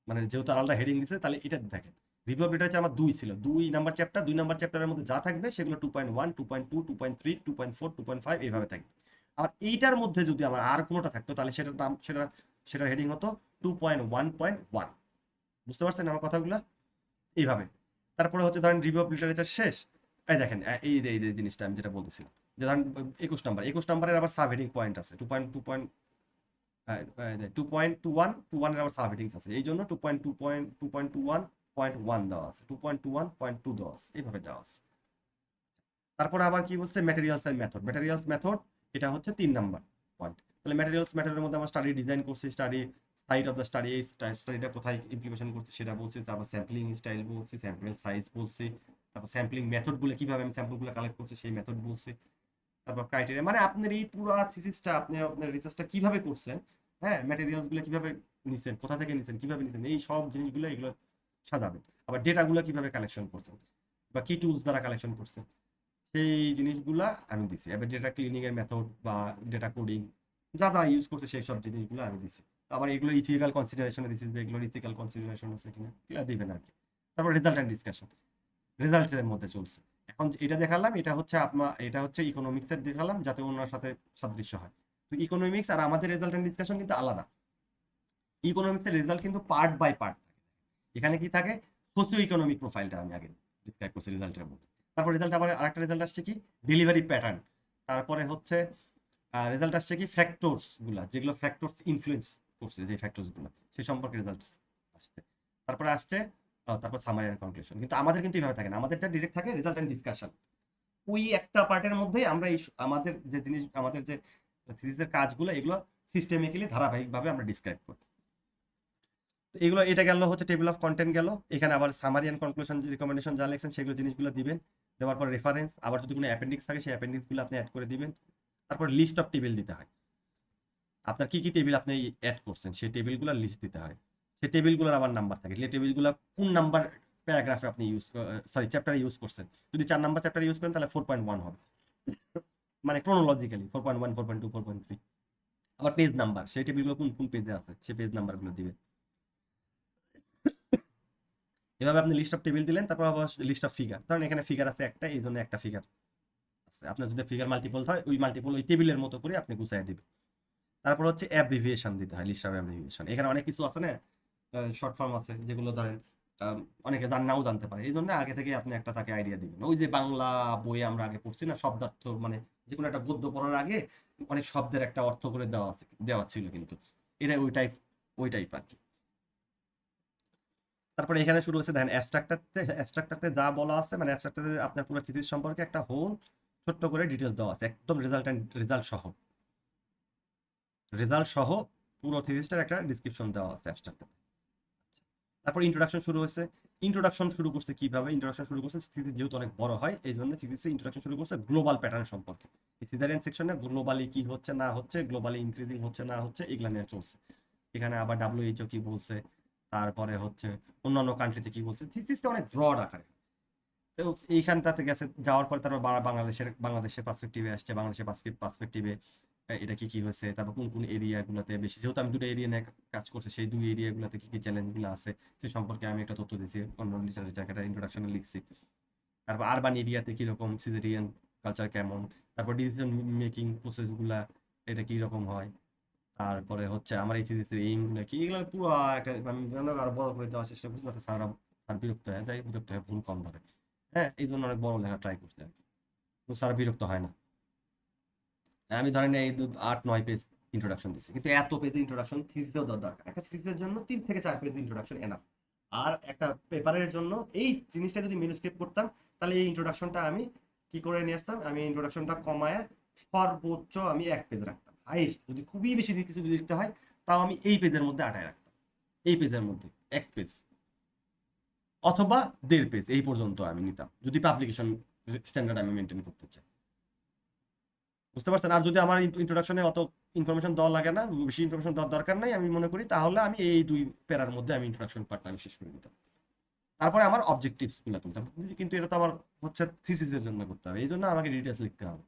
মানে যেহেতু আলাদা হেডিং দিছে, তাহলে এটা দেখেন রিভিউ অফ লিটারেচার আমার 2 ছিল, 2 নাম্বার চ্যাপ্টার, 2 নাম্বার চ্যাপ্টারের মধ্যে যা থাকবে সেগুলো 2.1 2.2 2.3 2.4 2.5 এইভাবে থাকবে। আর এইটার মধ্যে যদি আমার আর কোনোটা থাকতো তাহলে সেটার নাম সেটার হেডিং হতো 2.1.1। বুঝতে পারছেন আমার কথাগুলো, এইভাবে। তারপরে হচ্ছে ধরেন রিভিউ অফ লিটারেচার শেষ, এই দেখেন এই যে জিনিসটা আমি যেটা বলতেছিলাম, যে ধরেন 21 নাম্বারের আবার সাব হেডিং পয়েন্ট আছে 2.21 এর আবার সাব হেডিংস আছে, এই জন্য 2.21.1 দেওয়া আছে, 2.21.2 দেওয়া আছে, এইভাবে দেওয়া আছে। তারপরে আবার কি বলছে, materials and method. Materials method এটা হচ্ছে 3 নাম্বার পয়েন্ট। তাহলে ম্যাটেরিয়ালস মেথডের মধ্যে আমরা স্টাডি ডিজাইন করছি, study site of the study, এই স্টাডিটা কোথায় ইমপ্লিমেন্টেশন করছি সেটা বলছি। তারপর স্যাম্পলিং স্টাইল বলছি, স্যাম্পল সাইজ বলছি, তারপর স্যাম্পলিং মেথডগুলো কিভাবে আমি স্যাম্পলগুলো কালেক্ট করছি সেই মেথড বলছি। তারপর ক্রাইটেরিয়া, মানে আপনার এই পুরো থিসিসটা আপনি আপনার রিসার্চটা কিভাবে করছেন, হ্যাঁ, ম্যাটেরিয়ালস গুলো কিভাবে নিছেন, কোথা থেকে নিছেন, কিভাবে নিছেন, এই সব জিনিসগুলো এগুলো সাজাবেন। আবার ডেটাগুলো কিভাবে কালেকশন করছেন বা কি টুলস দ্বারা কালেকশন করছেন সেই জিনিসগুলা আমি দিছি। এবার ডেটা ক্লিনিং এর মেথড বা ডেটা কোডিং যা যা ইউজ করছে সেই সব জিনিসগুলো আমি দিছি। আবার এগুলো ইথিক্যাল কনসিডারেশনে দিছি, যে এগুলোর ইথিক্যাল কনসিডারেশন আছে কিনা এগুলো দিবেন আর কি। তারপর রেজাল্ট এন্ড ডিসকাশন, রেজাল্টের মধ্যে চলছে। এখন এটা দেখালাম, এটা হচ্ছে ইকোনমিক্সের দেখালাম যাতে ওনার সাথে সাদৃশ্য হয়। তো ইকোনমিক্স আর আমাদের রেজাল্ট এন্ড ডিসকাশন কিন্তু আলাদা। ইকোনমিক্সের রেজাল্ট কিন্তু পার্ট বাই পার্ট থাকে। এখানে কি থাকে, সোসিও ইকোনমিক প্রোফাইলটা আমি আগে ডিসক্রাইব করছি রেজাল্টের মধ্যে। তারপর রেজাল্ট আবার আরেকটা রেজাল্ট আসছে কি, ডেলিভারি প্যাটার্ন। তারপরে হচ্ছে রেজাল্ট আসছে কি, ফ্যাক্টরস গুলা, যেগুলো ফ্যাক্টরস ইনফ্লুয়েন্স করছে, যে ফ্যাক্টরস গুলো সেই সম্পর্কে রেজাল্ট আসছে। তারপরে আসছে তারপর সামারি এন্ড কনক্লুশন। কিন্তু আমাদের কিন্তু এইভাবে থাকে না, আমাদেরটা ডিরেক্ট থাকে রেজাল্ট এন্ড ডিসকাশন। ওই একটা পার্টের মধ্যেই আমরা এই আমাদের যে জিনিস, আমাদের যে থিসিসের কাজগুলো এগুলো সিস্টেমিক্যালি ধারাবাহিকভাবে আমরা ডিসক্রাইব করি। তো এগুলো, এটা গেল হচ্ছে টেবিল অফ কন্টেন্ট গেল। এখানে আবার সামারি এন্ড কনক্লুশন রিকমেন্ডেশন যা লিখছেন সেগুলো জিনিসগুলো দিবেন। দেওয়ার পর রেফারেন্স, আবার যদি কোনো অ্যাপেন্ডিক্স থাকে সেই অ্যাপেন্ডিক্সগুলো আপনি অ্যাড করে দিবেন। তারপর লিস্ট অফ টেবিল দিতে হয়, আপনার কি কি টেবিল আপনি অ্যাড করছেন সেই টেবিলগুলোর লিস্ট দিতে হয়। সেই টেবিলগুলোর আবার নাম্বার থাকে, যে টেবিলগুলো কোন নাম্বার প্যারাগ্রাফে আপনি চ্যাপ্টারে ইউজ করছেন। যদি 4 নাম্বার চ্যাপ্টারে ইউজ করেন তাহলে 4.1 হবে, মানে ক্রোনোলজিক্যালি 4.1 4.2 4.3। আবার পেজ নাম্বার, সেই টেবিলগুলো কোন কোন পেজে আছে সেই পেজ নাম্বারগুলো দিবে। এভাবে আপনি লিস্ট অফ টেবিল দিলেন। তারপর আবার লিস্ট অফ ফিগার, কারণ এখানে ফিগার আছে একটা, এই জন্য একটা ফিগার আছে। আপনার যদি ফিগার মাল্টিপল হয়, ওই মাল্টিপল ওই টেবিলের মতো করে আপনি গুছাই দিবেন। তারপর হচ্ছে অ্যাব্রিভিয়েশন দিতে হয়, লিস্ট অফ অ্যাব্রিভিয়েশন। এখানে অনেক কিছু আছে না, শর্ট ফর্ম আছে যেগুলো ধরেন অনেকে নাও জানতে পারে, এই জন্য আগে থেকে আপনি একটা তাকে আইডিয়া দিবেন। ওই যে বাংলা বইয়ে আমরা আগে পড়ছি না, শব্দার্থ, মানে যে কোনো একটা গদ্য পড়ার আগে অনেক শব্দের একটা অর্থ করে দেওয়া ছিল, কিন্তু এটা ওই টাইপ আর কি। তারপরে এখানে শুরু হচ্ছে দেখেন অ্যাবস্ট্রাক্টটাতে যা বলা আছে, মানে অ্যাবস্ট্রাক্টটাতে আপনার পুরো থিসিস সম্পর্কে একটা হোল ছোট্ট করে ডিটেলস দেওয়া আছে, একদম রেজাল্ট সহ পুরো থিসিসটার একটা ডিসক্রিপশন দেওয়া আছে অ্যাবস্ট্রাক্টটাতে। তারপর ইন্ট্রোডাকশন শুরু হয়েছে। ইন্ট্রোডাকশন শুরু করছে কিভাবে, ইন্ট্রোডাকশন শুরু করছে থিসিস যেহেতু অনেক বড় হয় এই জন্য থিসিসে ইন্ট্রোডাকশন শুরু করছে গ্লোবাল প্যাটার্ন সম্পর্কে। এই সিজারিয়ান সেকশনে গ্লোবালি কি হচ্ছে না হচ্ছে, গ্লোবালি ইনক্রিজিং হচ্ছে না হচ্ছে, এগুলা নিয়ে চলছে। এখানে আবার WHO কি বলছে, তারপরে হচ্ছে অন্যান্য কান্ট্রিতে কি বলছে, থিসিসটা অনেক ব্রড আকারে। তো এইখানটাতে গেছে, যাওয়ার পর তারপর বাংলাদেশের পার্সপেক্টিভে আসছে, বাংলাদেশের পার্সপেক্টিভে এটা কি কি হয়েছে, তারপর কোন কোন এরিয়াগুলোতে বেশি, যেহেতু আমি দুটো এরিয়া নিয়ে কাজ করছি, সেই দুই এরিয়াগুলোতে কি কি চ্যালেঞ্জগুলো আছে সে সম্পর্কে আমি একটা তথ্য দিয়েছি, অন্য লিটারেচার ইন্ট্রোডাকশনে লিখছি। তারপর আরবান এরিয়াতে কিরকম সিজারিয়ান কালচার কেমন, তারপর ডিসিশন মেকিং প্রসেসগুলা এটা কি রকম হয়, তারপরে হচ্ছে আমার এই থিসিসের এইমগুলো কি, এগুলো পুরো একটা আমি আরো বড় করে দেওয়ার চেষ্টা করছি, যাতে স্যার বিরক্ত হয়, তাই বিরক্ত হয় ভুল কম ধরে। হ্যাঁ, এই জন্য অনেক বড় লেখা ট্রাই করছি আর কি, তো স্যার বিরক্ত হয় না। আমি ধরেন এই 8-9 পেজ ইন্ট্রোডাকশন দিচ্ছি, কিন্তু এত পেজ ইন্ট্রোডাকশন থিসিসেও দরকার, একটা থিসিসের জন্য 3 থেকে 4 পেজ ইন্ট্রোডাকশন এনাফ। আর একটা পেপারের জন্য এই জিনিসটা যদি ম্যানুস্ক্রিপ্ট করতাম, তাহলে এই ইন্ট্রোডাকশনটা আমি কি করে নিয়ে আসতাম, আমি ইন্ট্রোডাকশনটা কমায় সর্বোচ্চ আমি 1 পেজ রাখতাম, হাইস্ট যদি খুবই বেশি কিছু লিখতে হয় তাও আমি এই পেজের মধ্যে আটায় রাখতাম, এই পেজের মধ্যে 1 পেজ অথবা 1.5 পেজ, এই পর্যন্ত আমি নিতাম যদি পাবলিকেশন স্ট্যান্ডার্ড আমি মেনটেন করতে চাই। বুঝতে পারছেন? আর যদি আমার ইন্ট্রোডাকশনে অত ইনফরমেশন দেওয়া লাগে না, বেশি ইনফরমেশন দেওয়ার দরকার নাই আমি মনে করি, তাহলে আমি এই 2 প্যারার মধ্যে আমি ইন্ট্রোডাকশন পার্টটা আমি শেষ করে দিতাম। তারপরে আমার অবজেক্টিভস গুলো তুলতাম, কিন্তু এটা তো আমার হচ্ছে থিসিসের জন্য করতে হবে, এই জন্য আমাকে ডিটেলস লিখতে হবে।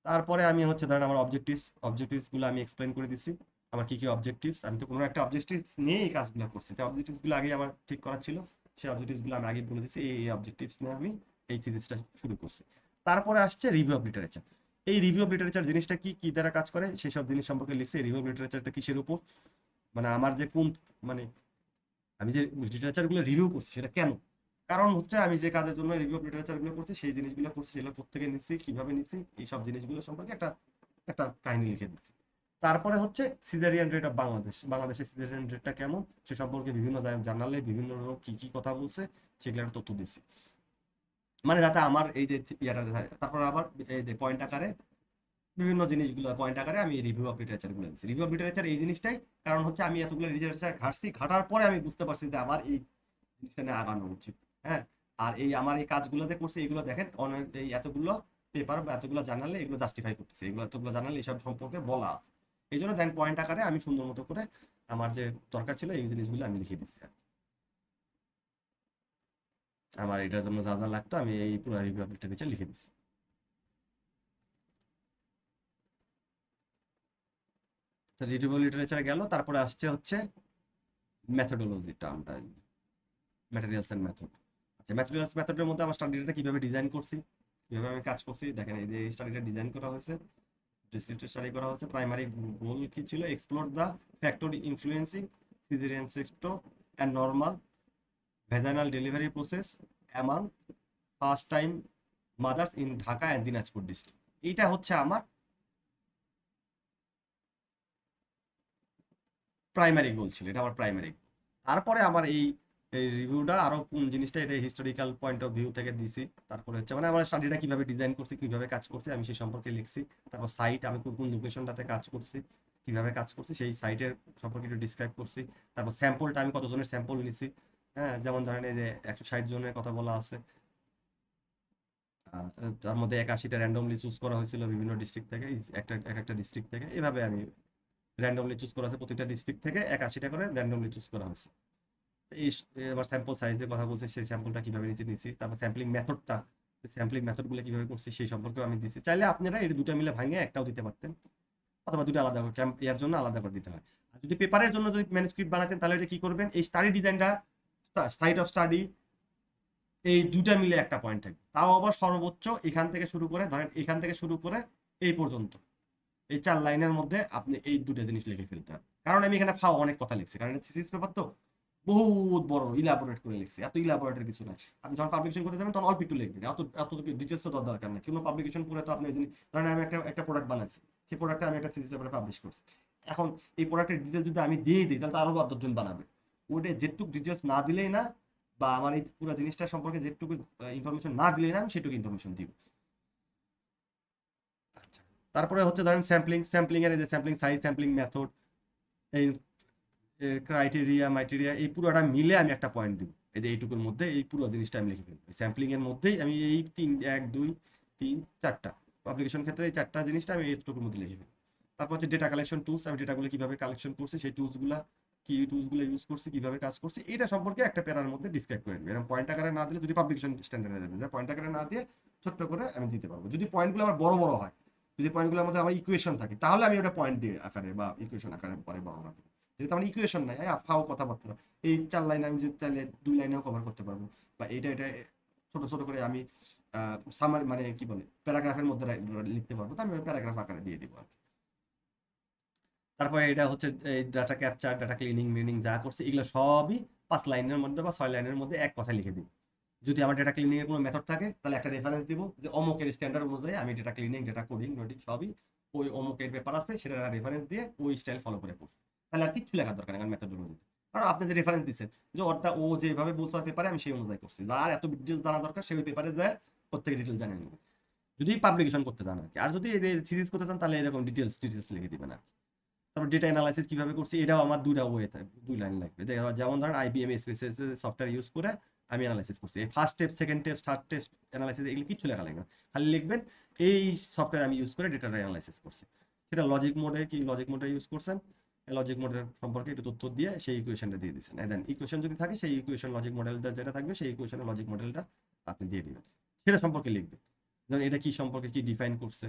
তারপরে আমি হচ্ছে ধরেন আমার অবজেক্টিভস গুলো আমি এক্সপ্লেন করে দিচ্ছি, আমার কি কি অবজেক্টিভস, আমি তো কোনো একটা অবজেক্টিভস নিয়ে এই কাজগুলো করছি, যে অবজেক্টিভস গুলো আগে আমার ঠিক করা ছিল, সেই অবজেক্টিভস গুলো আমি আগে বলে দিচ্ছি, এই অবজেক্টিভস নিয়ে আমি এই থিসিসটা শুরু করছি। তারপরে আসছে রিভিউ অফ লিটারেচার। এই রিভিউ অফ লিটারেচার জিনিসটা কি, কি দ্বারা কাজ করে, সেই সব জিনিস সম্পর্কে লিখছে। রিভিউ অফ লিটারেচারটা কিসের উপর, মানে আমার যে কোন, মানে আমি যে লিটারেচার গুলো রিভিউ করছি সেটা কেন, কারণ হচ্ছে আমি যে কাজের জন্য রিভিউ অফ লিটারেচার গুলো করছি, সেই জিনিসগুলো করছি, সেগুলো কোথেকে নিচ্ছি, কিভাবে নিচ্ছি, এই সব জিনিসগুলো সম্পর্কে একটা একটা কাহিনী লিখে দিচ্ছি। তারপরে হচ্ছে সিজারিয়ান রেট অফ বাংলাদেশের সিজারিয়ান রেটটা কেমন সে সম্পর্কে বিভিন্ন জার্নালে বিভিন্ন লোক কি কি কথা বলছে সেগুলো একটা তথ্য দিচ্ছি, মানে যাতে আমার এই যে ইয়াটা থাকে। তারপর আবার এই যে পয়েন্ট আকারে বিভিন্ন জিনিসগুলো পয়েন্ট আকারে আমি রিভিউ অফ লিটারেচার গুলো দিচ্ছি। রিভিউ অফ লিটারেচার এই জিনিসটাই, কারণ হচ্ছে আমি এতগুলো লিটারেচার ঘাটার পরে আমি বুঝতে পারছি যে আমার এই জিনিসটা নিয়ে আগানো উচিত। হ্যাঁ, আর এই আমার এই কাজগুলোতে করছি, এগুলো দেখেন অনেক, এই এতগুলো পেপার বা এতগুলো জানালে এগুলো জাস্টিফাই করতেছে, এগুলো এতগুলো জানালে এইসব সম্পর্কে বলা আছে, এই জন্য দেন পয়েন্ট আকারে আমি সুন্দর মতো করে আমার যে দরকার ছিল এই জিনিসগুলো আমি লিখে দিচ্ছি আর কি। আমার এটার জন্য যা যা লাগতো আমি এই পুরো রিভিউ অফ লিটারেচার লিখে দিচ্ছি। তো রিভিউ অফ লিটারেচার গেল, তারপরে আসছে হচ্ছে মেথোডোলজি টার্মটা, ম্যাটেরিয়ালস এন্ড মেথড। আচ্ছা, ম্যাটেরিয়ালস মেথডের মধ্যে আমার স্টাডিটা কিভাবে ডিজাইন করছি, কিভাবে আমি কাজ করছি, দেখেন এই যে এই স্টাডিটা ডিজাইন করা হয়েছে, ডিসক্রিপটিভ স্টাডি করা হয়েছে। প্রাইমারি গোল কি ছিল, explore the factor influencing caesarean sector and normal vaginal delivery process among first time mother's in Dhaka and Dinajpur district. এইটা হচ্ছে আমার প্রাইমারি গোল ছিল, এটা আমার প্রাইমারি। তারপরে আমার এই এই রিভিউটা আরো কোন জিনিসটা, এটা হিস্টোরিক্যাল পয়েন্ট অফ ভিউ থেকে দিছি। তারপরে হচ্ছে মানে আমার স্টাডিটা কিভাবে ডিজাইন করছি, কিভাবে কাজ করছি আমি সেই সম্পর্কে লিখছি। তারপর সাইট, আমি কোন কোন লোকেশনটাতে কাজ করছি, কিভাবে কাজ করছি সেই সাইটের সম্পর্কে একটু ডিসক্রাইব করছি। তারপর স্যাম্পলটা আমি কতজনের স্যাম্পল নিছি, হ্যাঁ, যেমন ধরেন এই যে 160 জনের কথা বলা আছে, তার মধ্যে 81টা র্যান্ডমলি চুজ করা হয়েছিল বিভিন্ন ডিস্ট্রিক্ট থেকে, এক একটা ডিস্ট্রিক্ট থেকে, এভাবে আমি র্যান্ডমলি চুজ করা হয়েছে, প্রতিটা ডিস্ট্রিক্ট থেকে 81টা করে র্যান্ডমলি চুজ করা হয়েছে। এই আবার স্যাম্পল সাইজের কথা বলছে, সেই স্যাম্পলটা কিভাবে নিচ্ছি। তারপর স্যাম্পলিং মেথডগুলো কিভাবে করছি সেই সম্পর্কেও আমি দিচ্ছি। চাইলে আপনারা এই দুটো মিলে ভাঙে একটাও দিতে পারতেন, অথবা দুটো আলাদা করে এর জন্য আলাদা করে দিতে হয়। আর যদি পেপারের জন্য যদি ম্যানুস্ক্রিপ্ট বানাতেন তাহলে এটা কি করবেন, এই স্টাডি ডিজাইনটা, সাইট অফ স্টাডি, এই দুটা মিলে একটা পয়েন্ট থাকবে, তাও আবার সর্বোচ্চ এখান থেকে শুরু করে, ধরেন এখান থেকে শুরু করে এই পর্যন্ত এই 4 লাইনের মধ্যে আপনি এই দুটো জিনিস লিখে ফেলতে হবে। কারণ আমি এখানে অনেক কথা লিখছি, কারণ এটা থিসিস পেপার তো বহুত বড় ইলাবোরেট করে লিখছি, এত ইলাবোরেটের কিছু নাই। আপনি যখন পাবলিকেশন করতে যাবেন তখন অল্প একটু লিখবেন, এত ডিটেলস তো দরকার নেই। কোনো পাবলিকেশন পড়ে তো আপনি ধরেন আমি একটা প্রোডাক্ট বানাইছি, সেই প্রোডাক্টটা আমি একটা থিসিস পেপারে পাবলিশ করছি, এখন এই প্রোডাক্টের ডিটেলস যদি আমি দিয়ে দিই তাহলে তো আরো 10 জন বানাবে, ওটা যেটুকু ডিটেলস না দিলেই না, বা আমার এই পুরো জিনিসটা সম্পর্কে যেটুকু ইনফরমেশন না দিলেই না আমি সেটুকু ইনফরমেশন দিব। আচ্ছা, তারপরে হচ্ছে ধরেন স্যাম্পলিং এর, এই যে স্যাম্পলিং সাইজ, স্যাম্পলিং মেথড, এই মাইটেরিয়া, এই পুরোটা মিলে আমি একটা পয়েন্ট দিব। এই যে এইটুকুর মধ্যে এই পুরো জিনিসটা আমি লিখে ফেলবো, স্যাম্পলিং এর মধ্যেই আমি এই 1 2 3 4টা পাবলিকেশন ক্ষেত্রে এই 4টা জিনিসটা আমি এইটুকুর মধ্যে লিখে ফেলবো। তারপর হচ্ছে ডেটা কালেকশন টুলস, আমি ডেটাগুলো কিভাবে কালেকশন করছি সেই টুলসগুলো কি টুলসগুলো ইউজ করছি, কিভাবে কাজ করছি, এটা সম্পর্কে একটা প্যারার মধ্যে ডিসক্রাইব করে দিবে। এরকম পয়েন্ট আকারে না দিলে, যদি পাবলিকেশন স্ট্যান্ডার্ডে দিতে যায়, পয়েন্ট আকারে না দিয়ে ছোট্ট করে আমি দিতে পারবো। যদি পয়েন্টগুলো আমার বড় বড় হয়, যদি পয়েন্টগুলোর মধ্যে আমার ইকুয়েশন থাকে, তাহলে আমি ওটা পয়েন্ট দিয়ে আকারে বা ইকুয়েশন আকারে পরে বর্ণনা করি। যেহেতু আমার ইকুয়েশন নাই, ফাও কথাবার্তা, এই 4 লাইন আমি যদি চাইলে 2 লাইনেও কভার করতে পারবো, বা এটা ছোট ছোট করে আমি সামারি মানে কি বলে প্যারাগ্রাফের মধ্যে লিখতে পারবো, তো আমি ওই প্যারাগ্রাফ আকারে দিয়ে দিব আর কি। তারপরে এটা হচ্ছে এই data capture, data cleaning meaning যা করছে এগুলো সবই 5 লাইনের মধ্যে বা 6 লাইনের মধ্যে এক কথায় লিখে দিব। যদি আমার ডেটা ক্লিনিং এর কোনো মেথড থাকে, তাহলে একটা রেফারেন্স দিব যে অমুকের স্ট্যান্ডার্ড অনুযায়ী আমি ডেটা ক্লিনিং, ডেটা কোডিং, নোডিং সবই ওই অমুকের পেপার আছে, সেটা রেফারেন্স দিয়ে ওই স্টাইল ফলো করে করছি। তাহলে আর কিচ্ছু লেখার দরকার নেই আমার মেথড অনুযায়ী। কারণ আপনি যে রেফারেন্স দিচ্ছেন যে ওটা ও যেভাবে বলছে ওর পেপারে, আমি সেই অনুযায়ী করছি। যার এত ডিটেলস জানা দরকার সে ওই পেপারে যায় প্রত্যেক ডিটেলস জানে নেবে, যদি পাবলিকেশন করতে চান আর কি। আর যদি থিসিস করতে চান তাহলে এরকম ডিটেলস লিখে দিবেন আর কি। তারপর ডেটা অ্যানালাইসিস কিভাবে করছি, এটাও আমার দুইটা ওয়ে থাকে, 2 লাইন লাগবে। যেমন ধরেন আইবিএম স্পেসেস সফটওয়্যার ইউজ করে আমি অ্যানালাইসিস করছি। এই first step, second step, third step analysis এগুলো কিছু লেখা লাগবে না, খালি লিখবেন এই সফটওয়্যার আমি ইউজ করে ডেটা অ্যানালাইসিস করছি। সেটা লজিক মোডে কি লজিক মোডে ইউজ করছেন, লজিক মোডের সম্পর্কে একটু তথ্য দিয়ে সেই ইকুয়েশনটা দিয়ে দিচ্ছেন। দেন ইকুয়েশন যদি থাকে, সেই ইকুয়েশন লজিক মডেলটা যেটা থাকবে, সেই ইকুয়েশনের লজিক মডেলটা আপনি দিয়ে দিবেন, সেটা সম্পর্কে লিখবেন। ধরুন এটা কি সম্পর্কে কি ডিফাইন করছে,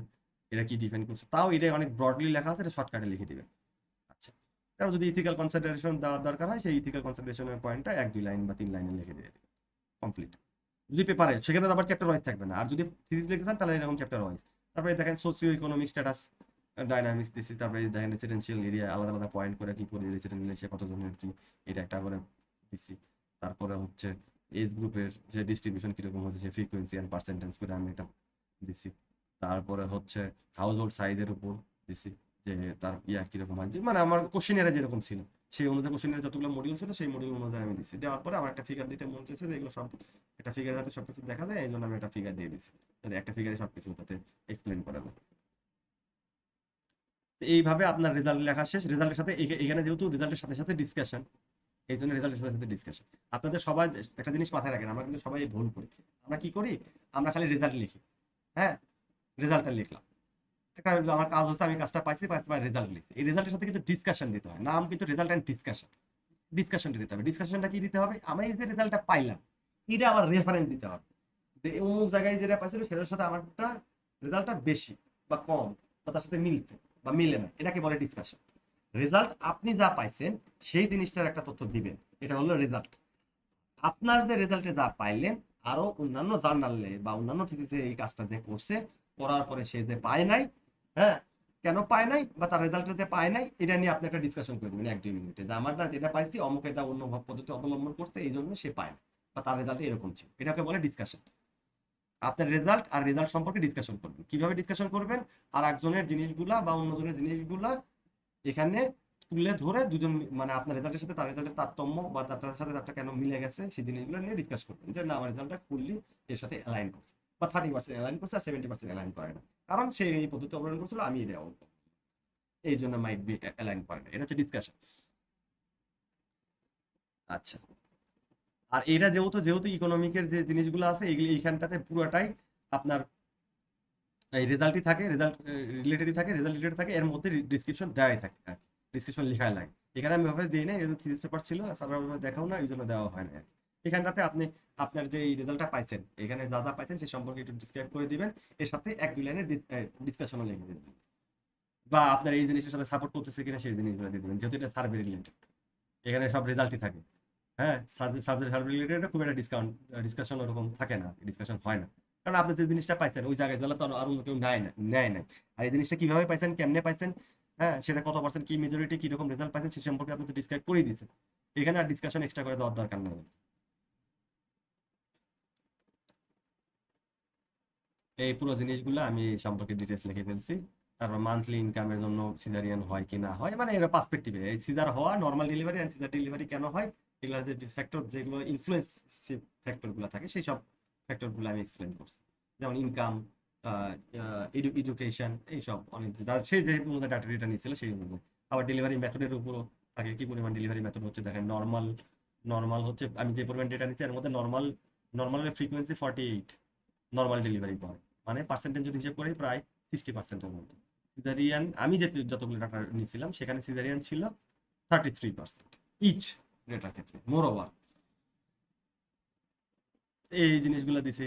এটা কি ডিফাইন করছে, তাও এটা অনেক ব্রডলি লেখা আছে, এটা শর্টকাটে লিখে দিবেন। আচ্ছা, কারণ যদি ইথিক্যাল কনসিডারেশন দেওয়ার দরকার হয়, সেই ইথিক্যাল কনসিডারেশনের পয়েন্টটা 1-2 লাইন বা 3 লাইনে লিখে দিয়ে দেবেন, কমপ্লিট। যদি পেপারে, সেখানে আবার চ্যাপ্টার ওয়াইজ থাকবে না। আর যদি থিসিস লিখতে চান তাহলে এরকম চ্যাপ্টার ওয়াইজ। তারপরে দেখেন সোসিও ইকোনমিক স্ট্যাটাস, ডাইনামিক্স দিছি। তারপরে দেখেন রেসিডেন্সিয়াল এরিয়া আলাদা আলাদা পয়েন্ট করে কি করে রেসিডেন্সিয়াল এরিয়া কতজনের কি, এটা একটা করে দিছি। তারপরে হচ্ছে এজ গ্রুপের যে ডিস্ট্রিবিউশন কিরকম হচ্ছে, সেই ফ্রিকোয়েন্সি অ্যান্ড পার্সেন্টেজ করে আমি এটা দিছি। তারপরে হচ্ছে হাউস হোল্ড সাইজের উপর দিছি, যে তার কিরকম হয়, যে মানে আমার কোশ্চেনিয়ারে যেরকম ছিল সেই অনুযায়ী, কোশ্চেনিয়ারে যতগুলো মডিউল ছিল সেই মডিউল অনুযায়ী আমি দিচ্ছি। দেওয়ার পরে আমার একটা ফিগার দিতে মন চেয়েছে যে এগুলো সব একটা ফিগারের সাথে সবকিছু দেখা যায়, এই জন্য আমি একটা ফিগার দিয়ে দিচ্ছি, যাতে একটা ফিগারে সবকিছু তাতে এক্সপ্লেন করা যায়। তো এইভাবে আপনার রেজাল্ট লেখা শেষ। রেজাল্টের সাথে এখানে যেহেতু রেজাল্টের সাথে সাথে ডিসকাশন, এই জন্য রেজাল্টের সাথে সাথে ডিসকাশন। আপনাদের সবাই একটা জিনিস মাথায় রাখেন, আমরা কিন্তু সবাই ভুল করি। আমরা কি করি, আমরা খালি রেজাল্ট লিখি, হ্যাঁ রেজাল্টটা লিখলাম, আমার কাজ হচ্ছে আমি কাজটা পাইছি বা রেজাল্ট লিখছি। এই রেজাল্টের সাথে কিন্তু ডিসকাশন দিতে হয়, নাম কিন্তু রেজাল্ট অ্যান্ড ডিসকাশন। ডিসকাশনটা দিতে হবে। ডিসকাশনটা কি দিতে হবে, আমি এই যে রেজাল্টটা পাইলাম এটা আবার রেফারেন্স দিতে হবে, যে অমুক জায়গায় যেটা পাইছিল সেটার সাথে আমারটা রেজাল্টটা বেশি বা কম বা তার সাথে মিলছে বা মিলে না, এটাকে বলে ডিসকাশন। রেজাল্ট আপনি যা পাইছেন সেই জিনিসটার একটা তথ্য দিবেন, এটা হলো রেজাল্ট। আপনার যে রেজাল্টে যা পাইলেন, আরো অন্যান্য জার্নালে বা অন্যান্য থিসিসে এই কাজটা যে করছে, করার পরে সে যে পায় নাই, হ্যাঁ কেন পায় নাই বা তার রেজাল্টে যে পায় নাই, এটা নিয়ে আপনি একটা ডিসকাশন করে দেবেন 1-2 মিনিটে, যে আমারটা যেটা পাইছি অমুক এটা অন্য পদ্ধতি অবলম্বন করছে, এই জন্য সে পায় না বা তার রেজাল্টে এরকম ছিল। এটাকে বলে ডিসকাশন। আপনার রেজাল্ট আর রেজাল্ট সম্পর্কে ডিসকাশন করবেন। কিভাবে ডিসকাশন করবেন, আর একজনের জিনিসগুলা বা অন্যজনের জিনিসগুলা এখানে তুলে ধরে দুজন, মানে আপনার রেজাল্টের সাথে তার রেজাল্টের তারতম্য বা তার সাথে তারটা কেন মিলে গেছে সেই জিনিসগুলো নিয়ে ডিসকাস করবেন, যে না আমার রেজাল্টটা ফুললি এর সাথে অ্যালাইন করছে বা 30% অ্যালাইন করছে আর 70% অ্যালাইন করে না, কারণ সে এই পদ্ধতি অবলম্বন করছিল, আমি এটা এই জন্য মাইট বি অ্যালাইন করে না। এটা হচ্ছে ডিসকাশন। আচ্ছা, আর এটা যেহেতু যেহেতু ইকোনমিকের যে জিনিসগুলো আছে এগুলি এইখানটাতে পুরোটাই আপনার এই রেজাল্টই থাকে, রেজাল্ট রিলেটেডই থাকে, রেজাল্ট রিলেটেড থাকে, এর মধ্যে ডিসক্রিপশন দেওয়াই থাকে আর ডিসক্রিপশন লেখাই লাগে। এখানে আমি ভাবে দিই না, যেহেতু থিসিস পেপার ছিল স্যাররা ভাবে দেখাও না, এই জন্য দেওয়া হয় না আর কি। এখানটাতে আপনি আপনার যে এই রেজাল্টটা পাইছেন, এখানে যা যা পাইছেন সেই সম্পর্কে একটু ডিসক্রাইব করে দিবেন, এর সাথে 1-2 লাইনের ডিসকাশনও লিখে দিবেন, বা আপনার এই জিনিসের সাথে সাপোর্ট করতেছে কিনা সেই জিনিসগুলো দিয়ে দিবেন, যেহেতু এটা সার্ভে রিলেটেড, এখানে সব রেজাল্টই থাকে। হ্যাঁ, সাবজেক্ট সার্ভে রিলেটেড খুব একটা ডিসকাশন ওরকম থাকে না, ডিসকাশন হয় না, কারণ আপনি যে জিনিসটা পাইছেন ওই জায়গায় গেলে তো আর অন্য কেউ নেয় না। আর এই জিনিসটা কিভাবে পাইছেন, কেমনে পাইছেন, হ্যাঁ সেটা কত পার্সেন্ট কি মেজরিটি কিরকম রেজাল্ট পাইছেন সে সম্পর্কে আপনি তো ডিসক্রাইব করেই দিয়েছেন, এখানে আর ডিসকাশন এক্সট্রা করে দেওয়ার দরকার নেই। এই পুরো জিনিসগুলো আমি এই সম্পর্কে ডিটেলস লিখে ফেলছি। তারপর মান্থলি ইনকামের জন্য সিজারিয়ান হয় কি না হয়, মানে এর পার্সপেক্টিভে এই সিজার হওয়া, normal delivery and caesar delivery কেন হয়, এগুলোর যে ফ্যাক্টর, যেগুলো ইনফ্লুয়েন্স ফ্যাক্টরগুলো থাকে সেই সব ফ্যাক্টরগুলো আমি এক্সপ্লেন করছি। যেমন ইনকাম, এডুকেশন, এইসব অনেক সেই যে অনুযায়ী ডাটা রিটার্ন নিয়েছিল সেই অনুযায়ী। আবার ডেলিভারি মেথডের উপরও থাকে, কি পরিমাণ ডেলিভারি মেথড হচ্ছে। দেখেন নর্মাল নর্মাল হচ্ছে আমি যে পরিমাণ ডেটা নিচ্ছি এর মধ্যে নর্মালের ফ্রিকোয়েন্সি 48 নর্মাল ডেলিভারি পর, মানে পার্সেন্টেজ যদি হিসেব করি প্রায় 60%-এর মধ্যে। সিজারিয়ান আমি যে যতগুলো ডাটা নিয়েছিলাম সেখানে সিজারিয়ান ছিল 33%। ইচ ডেটার ক্ষেত্রে মোরওভার এই জিনিসগুলো দিছি,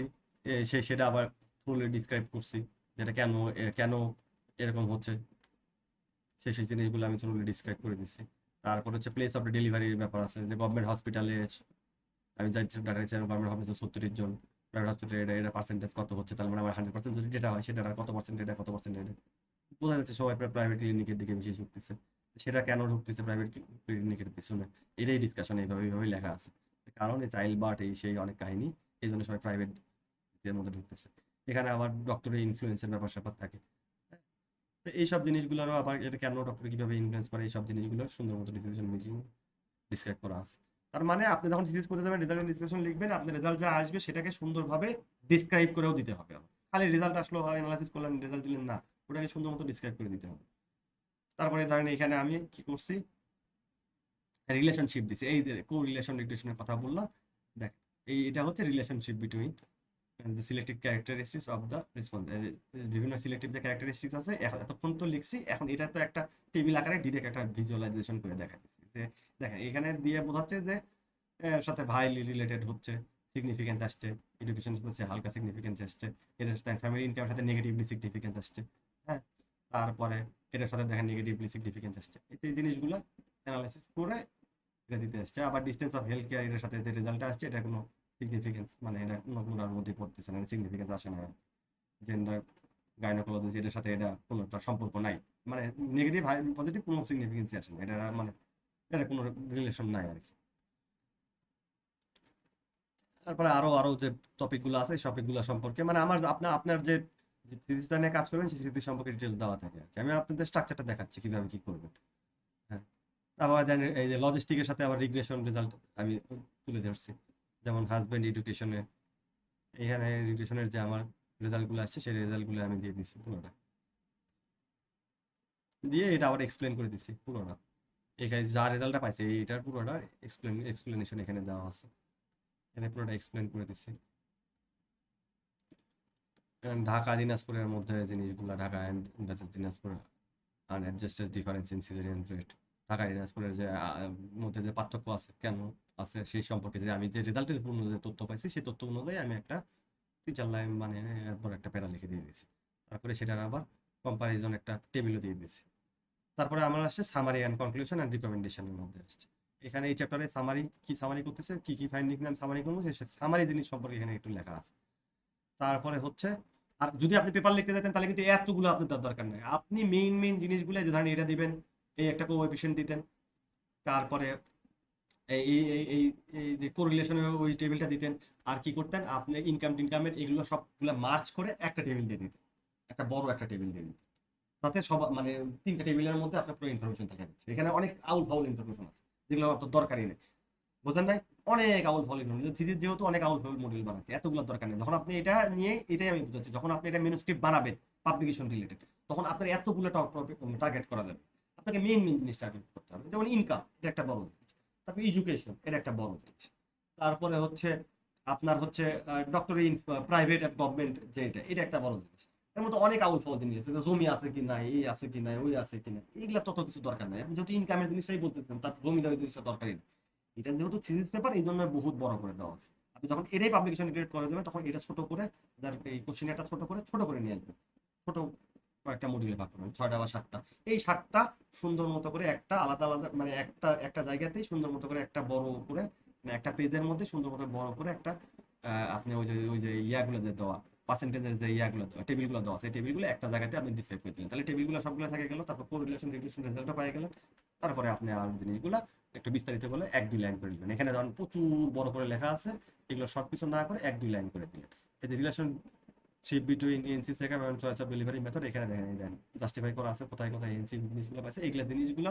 সেটা আবার ফুলি ডিসক্রাইব করছি, যেটা কেন এরকম হচ্ছে, সেই জিনিসগুলো আমি ফুলি ডিসক্রাইব করে দিচ্ছি। তারপর হচ্ছে প্লেস অফ ডেলিভারির ব্যাপার আছে, যে গভর্নমেন্ট হসপিটালে আমি যাই ডাটা দিচ্ছি, গভর্নমেন্ট হসপিটাল 70 জন, প্রাইভেট হসপিটালে এটা পার্সেন্টেজ কত হচ্ছে, তার মানে আমার 100% যদি ডেটা হয় সেটা কত পার্সেন্ট ডেটা, কত পার্সেন্ট ডেটা বোঝা যাচ্ছে সবাই প্রাইভেট ক্লিনিকের দিকে বেশি ঝুঁকতেছে। সেটা কেন ঢুকতেছে প্রাইভেট ক্লিনিকের পিছনে, এটাই ডিসকাশন এইভাবে লেখা আছে। কারণ এই চাইল্ড বার্থ এই সেই অনেক কাহিনী, এই জন্য সবাই প্রাইভেট এর মধ্যে ঢুকতেছে। এখানে আবার ডক্টরের ইনফ্লুয়েন্সের ব্যাপার স্যাপার থাকে। তো এইসব জিনিসগুলোরও আবার এটা কেন ডক্টর কিভাবে ইনফ্লুয়েন্স করে, এইসব জিনিসগুলো সুন্দর মতো ডিসিশন মেকিং ডিসক্রাইব করা আছে। তার মানে আপনি যখন থিসিস করতে যাবেন, রেজাল্ট ডিসকাশন লিখবেন, আপনার রেজাল্ট যা আসবে সেটাকে সুন্দরভাবে ডিসক্রাইব করেও দিতে হবে। খালি রেজাল্ট আসলো হয় অ্যানালাইসিস করলেন, রেজাল্ট দিলেন না, ওটাকে সুন্দর মতো ডিসক্রাইব করে দিতে হবে। তারপরে ধরেন এখানে আমি কি করছি, রিলেশনশিপ দিছি, এই কো রিলেশনের কথা বললাম। দেখ, এটা হচ্ছে relationship between the selective characteristics of the response. বিভিন্ন সিলেক্টিভ যে ক্যারেক্টারিস্টিক্স আছে, এতক্ষণ তো লিখছি, এখন এটা তো একটা টেবিল আকারে ডিরেক্ট একটা ভিজুয়ালাইজেশন করে দেখাচ্ছি। যে দেখেন এখানে দিয়ে বোঝাচ্ছে যে এর সাথে ভাইলি রিলেটেড হচ্ছে, সিগনিফিকেন্স আসছে, এডুকেশন সাথে হালকা সিগনিফিকেন্স আসছে, এটার সাথে ফ্যামিলি ইনকামের সাথে নেগেটিভলি সিগনিফিকেন্স আসছে। হ্যাঁ, তারপরে এটার সাথে দেখেন নেগেটিভলি সিগনিফিকেন্স আসছে। এই জিনিসগুলো অ্যানালাইসিস করে এটা দিতে আসছে। আবার ডিস্টেন্স অফ হেলথ কেয়ার, এটার সাথে যে রেজাল্ট আসছে এটা কোনো সিগনিফিকেন্স, মানে এটা কোনোটার মধ্যে পড়তেছে না, সিগনিফিকেন্স আসে না। জেন্ডার গাইনোকোলজি, এটার সাথে এটা কোনো একটা সম্পর্ক নাই, মানে নেগেটিভ পজিটিভ কোনো সিগনিফিকেন্স আসে না, এটা মানে এটা কোনো রিলেশন নাই আর কি। তারপরে আরো আরো যে টপিকগুলো আছে, এই টপিকগুলো সম্পর্কে মানে আমার আপনার যে থিসিসটা নিয়ে কাজ করবেন সেই থিসিস সম্পর্কে ডিটেলস দেওয়া থাকে আর কি। আমি আপনাদের স্ট্রাকচারটা দেখাচ্ছি কিভাবে কি করবেন। হ্যাঁ, আবার দেন এই যে লজিস্টিকের সাথে আবার রিগ্রেশন রেজাল্ট আমি তুলে ধরছি, যেমন হাজব্যান্ড এডুকেশনে, এখানে এডুকেশনের যে আমার রেজাল্টগুলো আসছে সেই রেজাল্টগুলো আমি দিয়ে দিচ্ছি পুরোটা, দিয়ে এটা আবার এক্সপ্লেন করে দিচ্ছি পুরোটা। এখানে যা রেজাল্টটা পাইছে এইটার পুরোটা এক্সপ্লেনেশন এখানে দেওয়া আছে, এখানে পুরোটা এক্সপ্লেন করে দিচ্ছি। ঢাকা দিনাজপুরের মধ্যে জিনিসগুলো, Dhaka and Dinajpur unadjusted difference in caesarean rate, Dhaka দিনাজপুরের যে মধ্যে যে পার্থক্য আছে কেন আছে সেই সম্পর্কে যে আমি যে রেজাল্টের পূর্ণ যে তথ্য পাইছি সেই তথ্য অনুযায়ী আমি একটা 3-4 লাইন মানে এরপর একটা প্যারা লিখে দিয়ে দিয়েছি। তারপরে সেটার আবার কম্পারিজন একটা টেবিলও দিয়ে দিয়েছি। তারপরে আমার আসছে সামারি অ্যান্ড কনক্লুশন অ্যান্ড রিকমেন্ডেশনের মধ্যে আসছে। এখানে এই চ্যাপ্টারে সামারি করতেছে, কি ফাইন্ডিংস আমি সামারি করবো, সেই সামারি জিনিস সম্পর্কে এখানে একটু লেখা আছে। তারপরে হচ্ছে, আর যদি আপনি পেপার লিখতে যেতেন তাহলে কিন্তু এতগুলো আপনার দরকার নেই, আপনি মেইন জিনিসগুলো যে ধরেন এটা দিবেন, এই একটা কোএফিশিয়েন্ট দিতেন, তারপরে এই এই এই এই এই যে কোরিলেশনের ওই টেবিলটা দিতেন, আর কি করতেন আপনি ইনকামের এগুলো সবগুলো মার্চ করে একটা টেবিল দিয়ে দিতেন, একটা বড় একটা টেবিল দিয়ে দিতেন, তাতে সব মানে 3টা টেবিলের মধ্যে আপনার পুরো ইনফরমেশন থাকে যাচ্ছে। এখানে অনেক আউল ফাউল ইনফরমেশন আছে যেগুলো আপনার দরকারই নেই, বোঝেন নাই, অনেক আউল ফাউল ইনফরমেশন থিসিস যেহেতু অনেক আউল ফাউল মডেল বানাচ্ছে, এতগুলো দরকার নেই। যখন আপনি এটা নিয়ে, এটাই আমি বুঝাচ্ছি, যখন আপনি এটা ম্যানুস্ক্রিপ্ট বানাবেন পাবলিকেশন রিলেটেড, তখন আপনার এতগুলো টার্গেট করা যাবে। আপনাকে মেইন জিনিস টার্গেট করতে হবে, যেমন ইনকাম, এটা একটা বড় জিনিস, তারপর এডুকেশন, এটা একটা বড় জিনিস, তারপরে হচ্ছে আপনার হচ্ছে ডক্টরি প্রাইভেট গভর্নমেন্ট, যে এটা একটা বড় জিনিস। এর মধ্যে অনেক আউল ফাউল জিনিস আছে, জমি আছে কি নাই, এই আছে কি নাই, ওই আছে কি নাই, এইগুলা তত কিছু দরকার নাই। আপনি যেহেতু ইনকামের জিনিসটাই বলতেছেন, তার জমি দামি জিনিসটা দরকারই নেই। এটা যেহেতু থিসিস পেপার, এই জন্য বহুত বড় করে দেওয়া আছে। আপনি যখন এটাই পাবলিকেশন ক্রিয়েট করে দেবেন, তখন এটা ছোট করে, এই কোশ্চেনটা ছোট করে নিয়ে আসবেন, ছোট কয়েকটা মডিউলে ভাগ করবেন, 6টা বা 7টা। এই 7টা সুন্দর মতো করে একটা আলাদা মানে একটা জায়গাতেই সুন্দর মতো করে একটা বড় করে, মানে একটা পেজের মধ্যে সুন্দর মতো বড় করে একটা আপনি ওই যে ইয়াগুলো যে দেওয়া পার্সেন্টেজের যে ইয়াগুলো টেবিলগুলো দেওয়া, সেই টেবিলগুলো একটা জায়গাতে আপনি ডিসক্রাইব করে দিলেন, তাহলে টেবিলগুলো সবগুলো থাকে গেল। তারপর কোরিলেশন রিলেশন রেজাল্টটা পাই গেলেন। তারপরে আপনি আর জিনিসগুলো একটু বিস্তারিত বলে 1-2 লাইন করে দিবেন। এখানে যেমন প্রচুর বড় করে লেখা আছে, এগুলো সবকিছু না করে 1-2 লাইন করে দিলেন। এই যে রিলেশনশিপ বিটুইন এনসি সেকআপ এবং চয়েস অফ ডেলিভারি মেথড, এখানে দেখেন দেন জাস্টিফাই করা আছে কোথায় কোথায় এনসি জিনিসগুলো পাইছে, এইগুলো জিনিসগুলো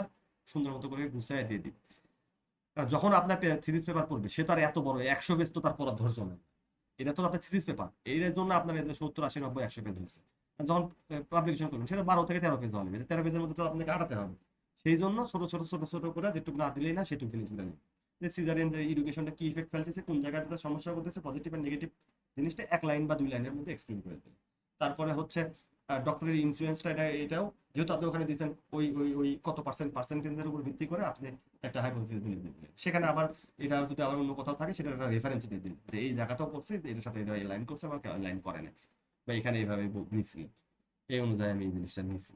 সুন্দর মতো করে গুছিয়ে দিয়ে দিন। আর যখন আপনার থিসিস পেপার পড়বে, সে তো আর এত বড় 100 পেজ তো তার পড়ার ধৈর্য নেই। এটা তো আপনার থিসিস পেপার, এর জন্য আপনার 70, 80, 90, 100 পেজ হয়েছে। যখন পাবলিকেশন করবেন সেটা 12 থেকে 13 পেজ হবে, 13 পেজের মধ্যে তো আপনাকে আটাতে হবে। সেই জন্য ছোট করে যেটুকু না দিলেই না সেটুকু জিনিসগুলো নেই, যে সিজারিয়ান যে এডুকেশনটা কি ইফেক্ট ফেলতেছে, কোন জায়গাতে সমস্যা করতেছে, পজিটিভ আর নেগেটিভ জিনিসটা 1 লাইন বা 2 লাইনের মধ্যে এক্সপ্লেন করে দেবে। তারপরে হচ্ছে ডক্টরের ইনফ্লুয়েন্সটা, এটাও যেহেতু আপনি ওখানে দিয়েছেন ওই কত পার্সেন্টেজের উপর ভিত্তি করে আপনি একটা হাইপোথিসিস বলে দিলেন। সেখানে আবার এটা যদি আবার অন্য কোথাও থাকে সেটা একটা রেফারেন্স দিয়ে দিলেন যে এই জায়গাটাও পড়ছে, এটার সাথে এটা লাইন করছে বা লাইন করে না, বা এখানে এইভাবে নিচ্ছিল, এই অনুযায়ী আমি এই জিনিসটা নিচ্ছি।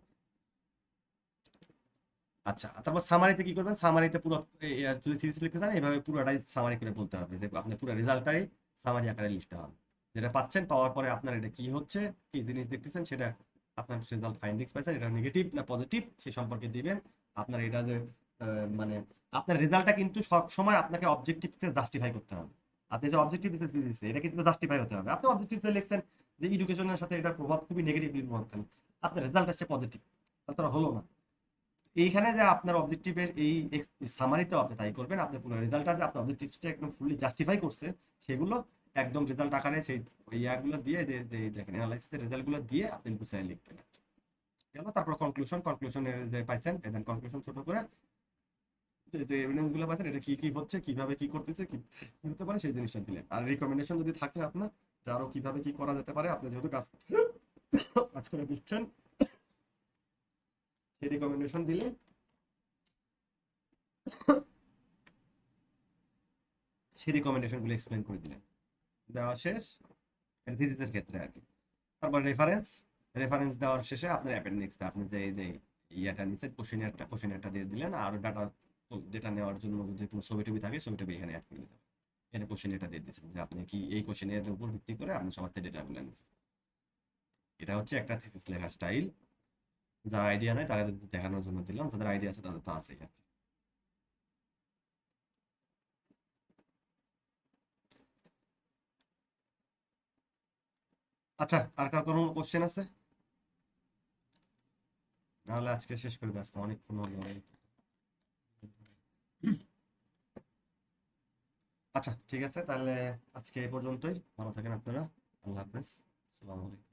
আচ্ছা, তারপর সামারিতে কি করবেন? সামারিতে পুরো যদি থিসিস লিখতে চান এইভাবে পুরোটাই সামারি করে বলতে হবে, যে আপনার পুরো রেজাল্টটাই সামারি আকারে লিখতে হবে। যেটা পাচ্ছেন, পাওয়ার পরে আপনার এটা কি হচ্ছে, কি জিনিস দেখতেছেন, সেটা আপনার রেজাল্ট ফাইন্ডিংস পাইছেন, এটা নেগেটিভ না পজিটিভ সে সম্পর্কে দিবেন। আপনার এটা যে মানে আপনার রেজাল্টটা কিন্তু সব সময় আপনাকে অবজেক্টিভকে জাস্টিফাই করতে হবে। আপনি যে অবজেক্টিভ দিচ্ছে এটা কিন্তু জাস্টিফাই হতে হবে। আপনি অবজেক্টিভে লিখছেন যে এডুকেশনের সাথে এটার প্রভাব খুবই নেগেটিভলি প্রভাব ফেলে, আপনার রেজাল্ট আসছে পজিটিভ, তাহলে তো আর হলো না। এইখানে যে আপনার অবজেক্টিভের এই সামারিতেও আপনি তাই করবেন, আপনার পুরো রেজাল্টটা যে আপনার অবজেক্টিভসটা একদম ফুললি জাস্টিফাই করছে সেগুলো একদম রেজাল্ট আকারে সেই ইয়াগুলো দিয়ে দেখেন অ্যানালাইসিসের রেজাল্টগুলো দিয়ে আপনি গুছিয়ে লিখবেন। গেল, তারপর কনক্লুশনের যে পাইছেন, দেন কনক্লুশন ছোট করে যে এভিডেন্স গুলো পাইছেন এটা কি কি হচ্ছে, কিভাবে কি করতেছে, কি কি হতে পারে সেই জিনিসটা দিলেন। আর রিকমেন্ডেশন যদি থাকে আপনার যে আরো কিভাবে কি করা যেতে পারে, আপনি যেহেতু কাজ কাজ করে দিচ্ছেন, সেই রিকমেন্ডেশন দিলে সেই রিকমেন্ডেশনগুলো এক্সপ্লেন করে দিলেন। দেওয়া শেষ, এটা থিসিসের ক্ষেত্রে আর কি। তারপর রেফারেন্স দেওয়ার শেষে আপনার অ্যাপেন্ডিক্স, আপনি যে ইয়াটা নিচে কোশ্চেনিয়ারটা দিয়ে দিলেন, আর ডেটা নেওয়ার জন্য যদি কোনো ছবি টবি থাকে ছবি টবি এখানে অ্যাড করে দিতে হবে। এখানে কোশ্চেনিয়ারটা দিয়ে দিচ্ছেন যে আপনি কি এই কোশ্চেনিয়ারের উপর ভিত্তি করে আপনি সবার থেকে ডেটাগুলো নিচ্ছেন। এটা হচ্ছে একটা থিসিস লেখার স্টাইল। যার আইডিয়া নাই তাদের দেখানোর জন্য দিলাম, যাদের আইডিয়া আছে তাদের তো আছে আর কি। আচ্ছা, আর কার কোনো কোশ্চেন আছে? নাহলে আজকে শেষ করে দিই, আজকে অনেকক্ষণ হলো। আচ্ছা ঠিক আছে, তাহলে আজকে এই পর্যন্তই। ভালো থাকেন আপনারা। আল্লাহ হাফেজ। আসসালামু আলাইকুম।